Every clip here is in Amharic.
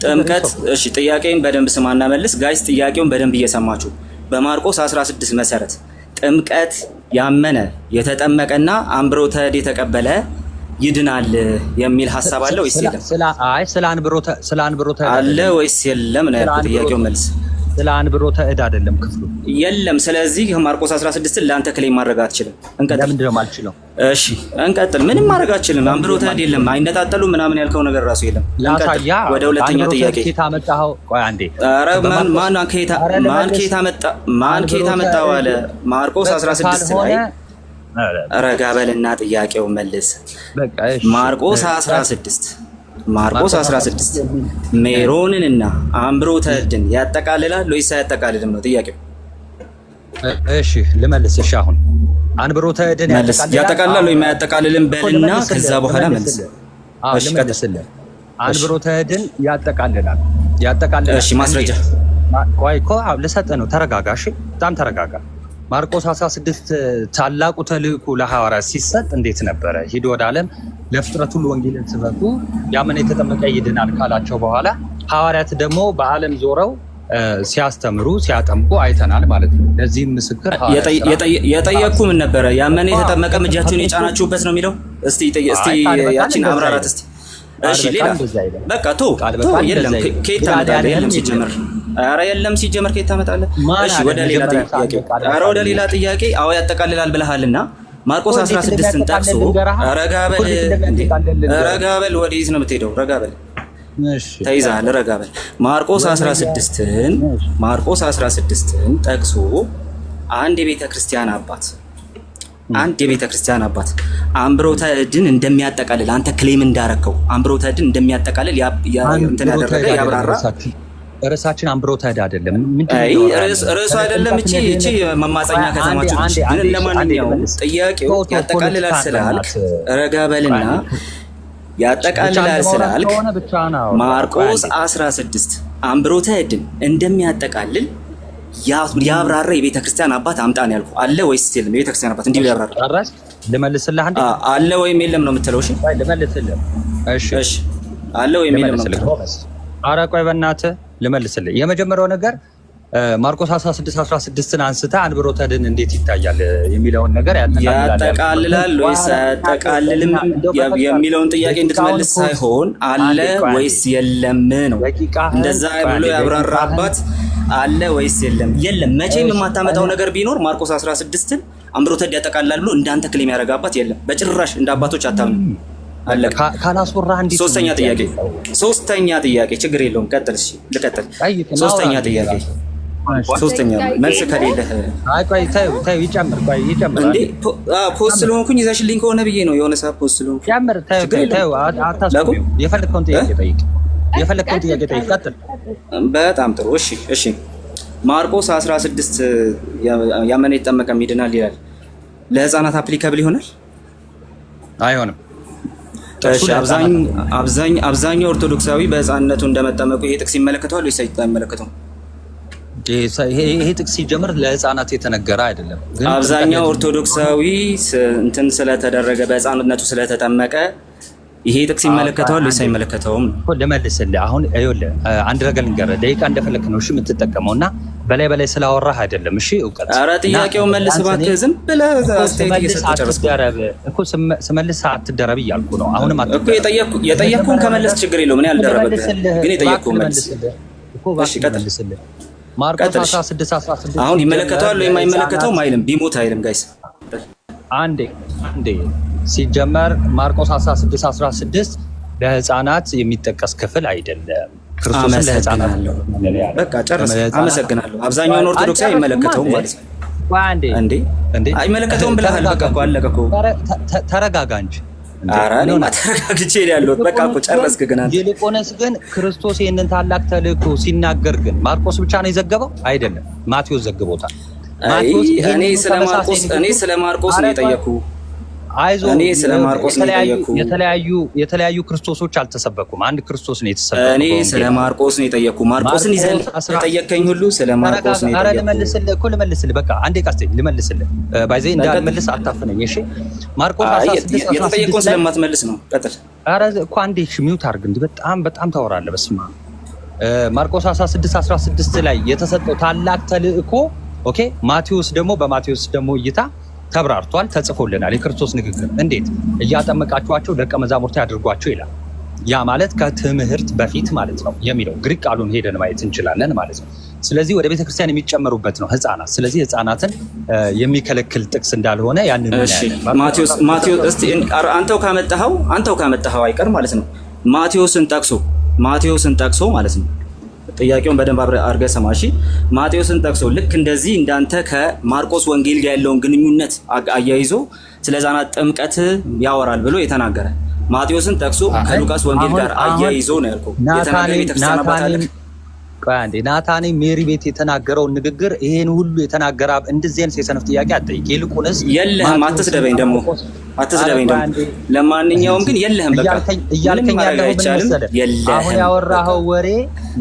ጥምቀት እሺ፣ ጥያቄን በደንብ ስማና መልስ ጋይስ። ጥያቄውን በደንብ እየሰማችሁ በማርቆስ 16 መሰረት ጥምቀት ያመነ የተጠመቀና አምብሮተ እድ የተቀበለ ይድናል የሚል ሐሳብ አለ ወይስ የለም? ስለ አንብሮተ አለ ወይስ የለም ነው ያልኩት። ጥያቄው መልስ ስለ አንብሮተ እድ አይደለም ክፍሉ የለም። ስለዚህ ማርቆስ 16 ለአንተ ክሌም ማድረግ አትችልም። እንቀጥል። ለምንድን ነው የማልችለው? እሺ እንቀጥል። ምንም ማድረግ አትችልም። አንብሮተ እድ የለም፣ አይነጣጠሉ ምናምን ያልከው ነገር ራሱ የለም። እንቀጥል ወደ ሁለተኛ ጥያቄ። ኬታ መጣው? ቆይ አንዴ። ኧረ ማን ኬታ መጣው አለ ማርቆስ 16 ላይ። ረጋ በልና ጥያቄው መልስ። ማርቆስ 16 ሜሮንንና አምብሮተ እድን ያጠቃልላል ወይስ አያጠቃልልም ነው ጥያቄው። እሺ ልመልስ። እሺ አሁን አንብሮተ እድን ያጠቃልላል ወይ ማያጠቃልልም በልና ከዛ በኋላ መልስ። እሺ ልመልስልህ። አንብሮተ እድን ያጠቃልላል። እሺ ማስረጃ። ቆይ እኮ ልሰጥህ ነው። ተረጋጋ። እሺ በጣም ተረጋጋ። ማርቆስ 16 ታላቁ ተልእኮ ለሐዋርያት ሲሰጥ እንዴት ነበረ? ሂዱ ወደ ዓለም ለፍጥረት ሁሉ ወንጌልን ስበኩ ያመነ የተጠመቀ ይድናል ካላቸው በኋላ ሐዋርያት ደግሞ በዓለም ዞረው ሲያስተምሩ ሲያጠምቁ አይተናል ማለት ነው። ለዚህም ምስክር የጠየቅኩ ምን ነበረ? ያመነ የተጠመቀ እጃችሁን የጫናችሁበት ነው የሚለው። እስቲ ያቺን አብራራት እስቲ። እሺ ሌላ በቃ ቶ የለም ከየት ታመጣለህ? የለም ሲጀመር ኧረ የለም ሲጀመር ከየት ታመጣለህ? እሺ ወደ ሌላ ጥያቄ። ኧረ ወደ ሌላ ጥያቄ። አዎ ያጠቃልላል ብለሃልና ማርቆስ 16ን ጠቅሶ ረጋ በል ወዴት ነው የምትሄደው? ረጋ በል ተይዛል። ረጋ በል። ማርቆስ 16ን ጠቅሶ አንድ የቤተ ክርስቲያን አባት አምብሮተ እድን እንደሚያጠቃልል አንተ ክሌም እንዳረከው አምብሮተ እድን እንደሚያጠቃልል እንትን ያደረገ ያብራራ። ርዕሳችን አምብሮተ እድ አይደለም። ርዕሱ አይደለም። እቺ መማፀኛ ከተማችሁ ግን ለማንኛውም ጥያቄው ያጠቃልላል ስላልክ ረጋ በልና ያጠቃልላል ስላልክ ማርቆስ 16 አምብሮተ እድን እንደሚያጠቃልል ያብራራ የቤተ ክርስቲያን አባት አምጣን ያልኩ አለ ወይስ የለም? የቤተ ክርስቲያን አባት እንዲህ ያብራራ። ልመልስልህ አንዴ። አለ ወይም የለም ነው የምትለው? እሺ ልመልስልህ። እሺ አለ ወይም የለም ነው የምትለው? ኧረ ቆይ በእናትህ ልመልስልህ። የመጀመሪያው ነገር ማርቆስ 16:16ን አንስተ አንብሮተ እድን እንዴት ይታያል የሚለውን ነገር ያጠቃልላል ወይስ አያጠቃልልም የሚለውን ጥያቄ እንድትመልስ ሳይሆን አለ ወይስ የለም ነው። እንደዛ ብሎ ያብራራባት አለ ወይስ የለም? የለም። መቼም የማታመጣው ነገር ቢኖር ማርቆስ 16ን አምብሮተ እድ ያጠቃልላል ብሎ እንዳንተ ክሌም ያደረጋባት የለም በጭራሽ። እንደ አባቶች አታምኑ። አለቀ። ካላስወራህ እንዴት? ሶስተኛ ጥያቄ ችግር የለውም። ቀጥል። እሺ ልቀጥል። ሶስተኛ መልስ ከሌለህ ቆይ ይጨምር እንዴ ፖስት ስለሆንኩኝ ይዘሽልኝ ከሆነ ብዬ ነው። የሆነ ሰዓት ፖስት ስለሆንኩ ጨምር። አታስቆም። የፈለግከውን ጥያቄ ጠይቅ። ቀጥል። በጣም ጥሩ። እሺ ማርቆስ 16 ያመነ የተጠመቀ ይድናል ይላል። ለህፃናት አፕሊካብል ይሆናል? አይሆንም። እሺ አብዛኛው ኦርቶዶክሳዊ በህፃንነቱ እንደመጠመቁ ይሄ ጥቅስ ይመለከተዋል ወይስ አይመለከተውም? ይሄ ጥቅስ ሲጀምር ለህፃናት የተነገረ አይደለም። ግን አብዛኛው ኦርቶዶክሳዊ እንትን ስለተደረገ በህፃንነቱ ስለተጠመቀ ይሄ ጥቅስ ይመለከተዋል ወይስ አይመለከተውም? ልመልስልህ። አሁን ይኸውልህ አንድ ነገር ልንገርህ። ደቂቃ እንደፈለክ ነው እሺ የምትጠቀመውና በላይ ስላወራህ አይደለም። እሺ እውቀት። ኧረ ጥያቄውን መልስ እባክህ። ዝም ብለህ አስተያየት እየሰጠህ ጨረስኩ እኮ። ስመልስ አትደረብ እያልኩ ነው። አሁንም እኮ የጠየቅኩህን ከመለስ ችግር የለውም። እኔ አልደረበብህም፣ ግን የጠየቅኩህን መልስ። እሺ ቀጥል። ማርቆስ 16:16 አሁን ይመለከተዋል ወይም አይመለከተውም አይልም። ቢሞት አይልም። ጋይስ አንዴ ሲጀመር ማርቆስ 16:16 ለህፃናት የሚጠቀስ ክፍል አይደለም። ክርስቶስን ለህፃናት በቃ ጨርስ። አመሰግናለሁ። አብዛኛውን ኦርቶዶክሳዊ አይመለከተውም ማለት ነው። እንዴ አይመለከተውም ብለሃል። በቃ እኮ አለቀ እኮ። ተረጋጋ እንጂ። ኧረ እኔማ ተረጋግቼ ያለሁት በቃ እኮ ጨረስክ። ግን አንተ ይልቁንስ ግን ክርስቶስ ይህንን ታላቅ ተልእኮ ሲናገር ግን ማርቆስ ብቻ ነው የዘገበው አይደለም፣ ማቴዎስ ዘግቦታል። እኔ ስለ ማርቆስ ነው የጠየኩህ። አይዞህ እኔ ስለ ማርቆስ ነው የጠየኩህ። የተለያዩ ክርስቶሶች አልተሰበኩም። አንድ ክርስቶስ ነው የተሰበከው። እኔ ስለ ማርቆስ ነው የጠየኩህ። ማርቆስን ይዘህ የጠየቀኝ ሁሉ ስለ ማርቆስ ነው የጠየኩህ። ልመልስልህ በቃ አንዴ ቃስቴ ልመልስልህ። ባይዘይ እንዳልመልስ አታፍነኝ እሺ። ማርቆስ 16 የተጠየቀውን ስለማትመልስ ነው። ቀጥል። ኧረ እኮ አንዴ ሚውት አድርግ። እንዲህ በጣም ታወራለህ። በስመ አብ ማርቆስ 16:16 ላይ የተሰጠው ታላቅ ተልእኮ ኦኬ ማቴዎስ ደግሞ በማቴዎስ ደግሞ እይታ ተብራርቷል፣ ተጽፎልናል። የክርስቶስ ንግግር እንዴት እያጠመቃችኋቸው ደቀ መዛሙርት ያድርጓቸው ይላል። ያ ማለት ከትምህርት በፊት ማለት ነው የሚለው ግሪክ ቃሉን ሄደን ማየት እንችላለን ማለት ነው። ስለዚህ ወደ ቤተክርስቲያን የሚጨመሩበት ነው ህፃናት። ስለዚህ ህፃናትን የሚከለክል ጥቅስ እንዳልሆነ ያንን ማቴዎስ እስቲ አንተው ካመጣኸው አይቀር ማለት ነው ማቴዎስን ጠቅሶ ማለት ነው። ጥያቄውን በደንብ አድርገህ ሰማ እሺ። ማቴዎስን ጠቅሶ ልክ እንደዚህ እንዳንተ ከማርቆስ ወንጌል ጋር ያለውን ግንኙነት አያይዞ ስለ ህፃናት ጥምቀት ያወራል ብሎ የተናገረ ማቴዎስን ጠቅሶ ከሉቃስ ወንጌል ጋር አያይዞ ነው ያልከው። የተናገረ ቤተክርስቲያን አባት አለ። ናታኔ ሜሪ ቤት የተናገረውን ንግግር ይሄን ሁሉ የተናገረ እንደዚህ አይነት የሰነፍ ጥያቄ አትጠይቅ። ይልቁንስ የለህም፣ አትስደበኝ ደግሞ። ለማንኛውም ግን የለህም በቃ እያልከኝ ያለው ምን መሰለህ? አሁን ያወራኸው ወሬ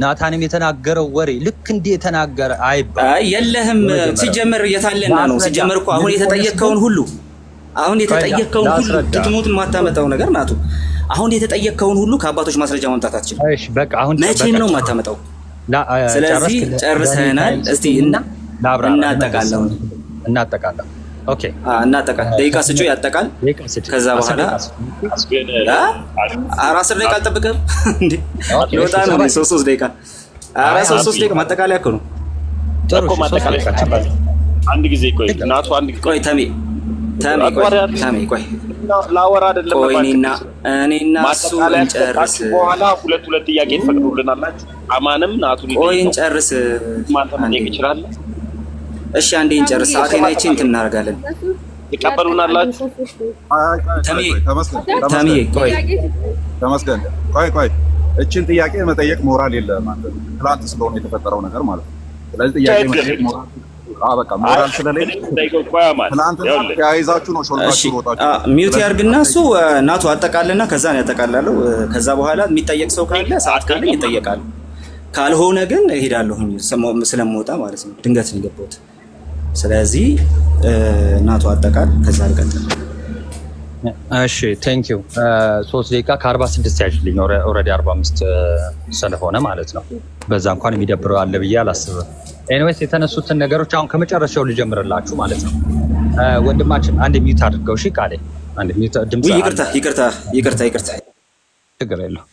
ናታንም የተናገረው ወሬ ልክ እንደ የተናገረ አይባል። የለህም ሲጀመር የታለና ነው ሲጀመር እኮ አሁን የተጠየቅከውን ሁሉ ትሙት የማታመጣው ነገር ናቱ። አሁን የተጠየቅከውን ሁሉ ከአባቶች ማስረጃ ማምጣት አትችልም። እሺ በቃ አሁን መቼም ነው የማታመጣው። ስለዚህ ጨርሰናል። እስቲ እናጠቃለን። ኦኬ እናጠቃል። ደቂቃ ስጩ ያጠቃል። ከዛ በኋላ 10 ደቂቃ አልጠብቅም እንዴ ይወጣ ነው 3 ደቂቃ። ኧረ 3 ደቂቃ ማጠቃለያ እኮ ነው። ጥሩ ማጠቃለያ አንድ ጊዜ ቆይ እናቱ አንድ ጊዜ ቆይ ተሜ ቆይ ላወራ አይደለም ቆይ እኔና እሱ እንጨርስ። በኋላ ሁለት ጥያቄ ትፈቅዱልናላችሁ? አማንም ናቱ ቆይ እንጨርስ። ማንተ መጠየቅ ይችላል? እሺ አንዴ እንጨርስ። ሰዓቴን አይቼ እንትን እናደርጋለን። ይቀበሉናላችሁ? ተሜ ቆይ እቺን ጥያቄ መጠየቅ ሞራል የለም አንተ ትላንት ስለሆነ የተፈጠረው ነገር ማለት ነው። ስለዚህ ጥያቄ መጠየቅ ሞራል በቃ ሞራል ስለሌለ ተያይዛችሁ ነው ሾልካችሁ ወጣችሁ። ሚውት ያርግና እሱ ናቱ አጠቃልና ከዛ ነው ያጠቃላለው። ከዛ በኋላ የሚጠየቅ ሰው ካለ ሰዓት ካለ ይጠየቃል። ካልሆነ ግን እሄዳለሁኝ ስለምወጣ ማለት ነው። ድንገት ነው የገባሁት። ስለዚህ ናቱ አጠቃል ከዛ ልቀጥል። እሺ ቴንክ ዩ 3 ደቂቃ ከ46 ያጅልኝ። ኦልሬዲ 45 ስለሆነ ማለት ነው። በዛ እንኳን የሚደብረው አለ ብዬ አላስብም። ኤኒዌይስ የተነሱትን ነገሮች አሁን ከመጨረሻው ልጀምርላችሁ ማለት ነው። ወንድማችን አንድ ሚዩት አድርገው። እሺ ቃሌ አንድ ሚዩት ድምጽ ይቅርታ ችግር የለው።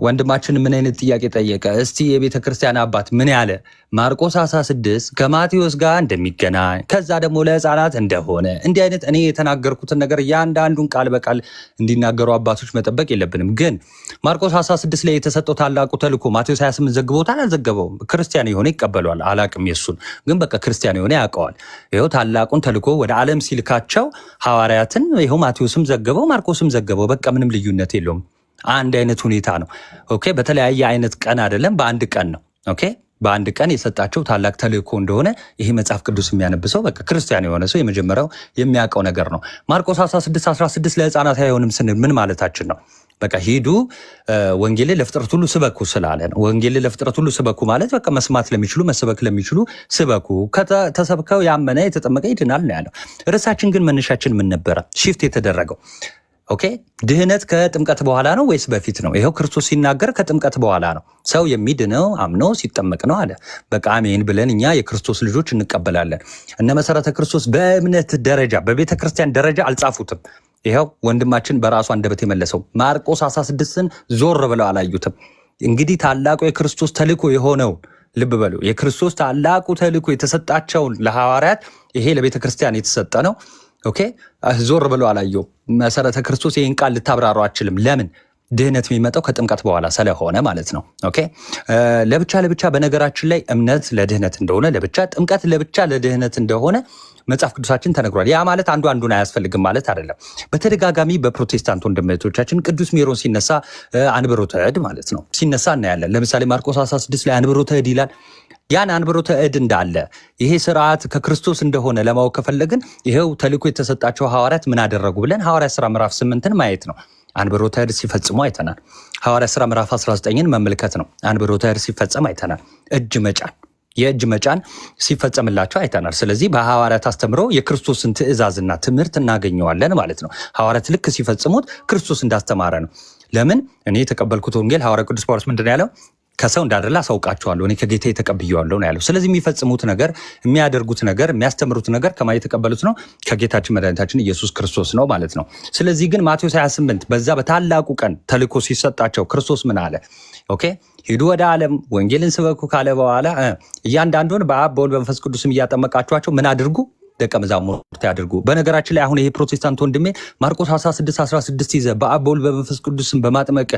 ወንድማችን ምን አይነት ጥያቄ ጠየቀ? እስቲ የቤተ ክርስቲያን አባት ምን ያለ ማርቆስ 16 ከማቴዎስ ጋር እንደሚገናኝ ከዛ ደግሞ ለህፃናት እንደሆነ እንዲህ አይነት እኔ የተናገርኩትን ነገር እያንዳንዱን ቃል በቃል እንዲናገሩ አባቶች መጠበቅ የለብንም። ግን ማርቆስ 16 ላይ የተሰጠው ታላቁ ተልእኮ ማቴዎስ 28 ዘግቦታል አልዘገበውም? ክርስቲያን የሆነ ይቀበለዋል። አላቅም የሱን ግን በቃ ክርስቲያን የሆነ ያውቀዋል። ይኸው ታላቁን ተልእኮ ወደ ዓለም ሲልካቸው ሐዋርያትን ይኸው ማቴዎስም ዘገበው ማርቆስም ዘገበው። በቃ ምንም ልዩነት የለውም። አንድ አይነት ሁኔታ ነው። ኦኬ በተለያየ አይነት ቀን አይደለም፣ በአንድ ቀን ነው። ኦኬ በአንድ ቀን የሰጣቸው ታላቅ ተልእኮ እንደሆነ ይሄ መጽሐፍ ቅዱስ የሚያነብሰው በቃ ክርስቲያን የሆነ ሰው የመጀመሪያው የሚያውቀው ነገር ነው። ማርቆስ 16:16 ለህፃናት አይሆንም ስንል ምን ማለታችን ነው? በቃ ሂዱ ወንጌልን ለፍጥረት ሁሉ ስበኩ ስላለ ነው። ወንጌልን ለፍጥረት ሁሉ ስበኩ ማለት በቃ መስማት ለሚችሉ መሰበክ ለሚችሉ ስበኩ፣ ከተሰብከው ያመነ የተጠመቀ ይድናል ነው ያለው። ርዕሳችን ግን መነሻችን ምን ነበረ? ሺፍት የተደረገው ኦኬ ድህነት ከጥምቀት በኋላ ነው ወይስ በፊት ነው? ይኸው ክርስቶስ ሲናገር ከጥምቀት በኋላ ነው። ሰው የሚድነው አምኖ ሲጠመቅ ነው አለ። በቃ አሜን ብለን እኛ የክርስቶስ ልጆች እንቀበላለን። እነ መሰረተ ክርስቶስ በእምነት ደረጃ በቤተ ክርስቲያን ደረጃ አልጻፉትም። ይኸው ወንድማችን በራሱ አንደበት የመለሰው ማርቆስ 16ን ዞር ብለው አላዩትም። እንግዲህ ታላቁ የክርስቶስ ተልእኮ የሆነውን ልብ በሉ። የክርስቶስ ታላቁ ተልእኮ የተሰጣቸውን ለሐዋርያት ይሄ ለቤተ ክርስቲያን የተሰጠ ነው። ኦኬ ዞር ብሎ አላየው። መሰረተ ክርስቶስ ይህን ቃል ልታብራሩ አችልም። ለምን? ድህነት የሚመጣው ከጥምቀት በኋላ ስለሆነ ማለት ነው። ኦኬ ለብቻ በነገራችን ላይ እምነት ለድህነት እንደሆነ ለብቻ፣ ጥምቀት ለብቻ ለድህነት እንደሆነ መጽሐፍ ቅዱሳችን ተነግሯል። ያ ማለት አንዱን አያስፈልግም ማለት አይደለም። በተደጋጋሚ በፕሮቴስታንት ወንድሞቻችን ቅዱስ ሜሮን ሲነሳ አንብሮተ እድ ማለት ነው ሲነሳ እናያለን። ለምሳሌ ማርቆስ 16 ላይ አንብሮተ እድ ይላል። ያን አንብሮተ እድ እንዳለ ይሄ ስርዓት ከክርስቶስ እንደሆነ ለማወቅ ከፈለግን ይሄው ተልእኮ የተሰጣቸው ሐዋርያት ምን አደረጉ ብለን ሐዋርያት ሥራ ምዕራፍ 8ን ማየት ነው። አንብሮተ እድ ሲፈጽሙ አይተናል። ሐዋርያት ሥራ ምዕራፍ 19ን መመልከት ነው። አንብሮተ እድ ሲፈጸም አይተናል። የእጅ መጫን ሲፈጸምላቸው አይተናል። ስለዚህ በሐዋርያት አስተምሮ የክርስቶስን ትእዛዝና ትምህርት እናገኘዋለን ማለት ነው። ሐዋርያት ልክ ሲፈጽሙት ክርስቶስ እንዳስተማረ ነው። ለምን? እኔ የተቀበልኩት ወንጌል ሐዋርያ ቅዱስ ጳውሎስ ምንድን ያለው? ከሰው እንዳደላ አሳውቃቸዋለሁ እኔ ከጌታ የተቀብየዋለሁ ነው ያለው። ስለዚህ የሚፈጽሙት ነገር የሚያደርጉት ነገር የሚያስተምሩት ነገር ከማን የተቀበሉት ነው? ከጌታችን መድኃኒታችን ኢየሱስ ክርስቶስ ነው ማለት ነው። ስለዚህ ግን ማቴዎስ 28 በዛ በታላቁ ቀን ተልእኮ ሲሰጣቸው ክርስቶስ ምን አለ? ኦኬ ሂዱ ወደ ዓለም ወንጌልን ስበኩ ካለ በኋላ እያንዳንዱን በአብ በወልድ በመንፈስ ቅዱስም እያጠመቃችኋቸው ምን አድርጉ? ደቀ መዛሙርት ያድርጉ። በነገራችን ላይ አሁን ይሄ ፕሮቴስታንት ወንድሜ ማርቆስ 16:16 ይዘህ በአብ በወልድ በመንፈስ ቅዱስም በማጥመቅ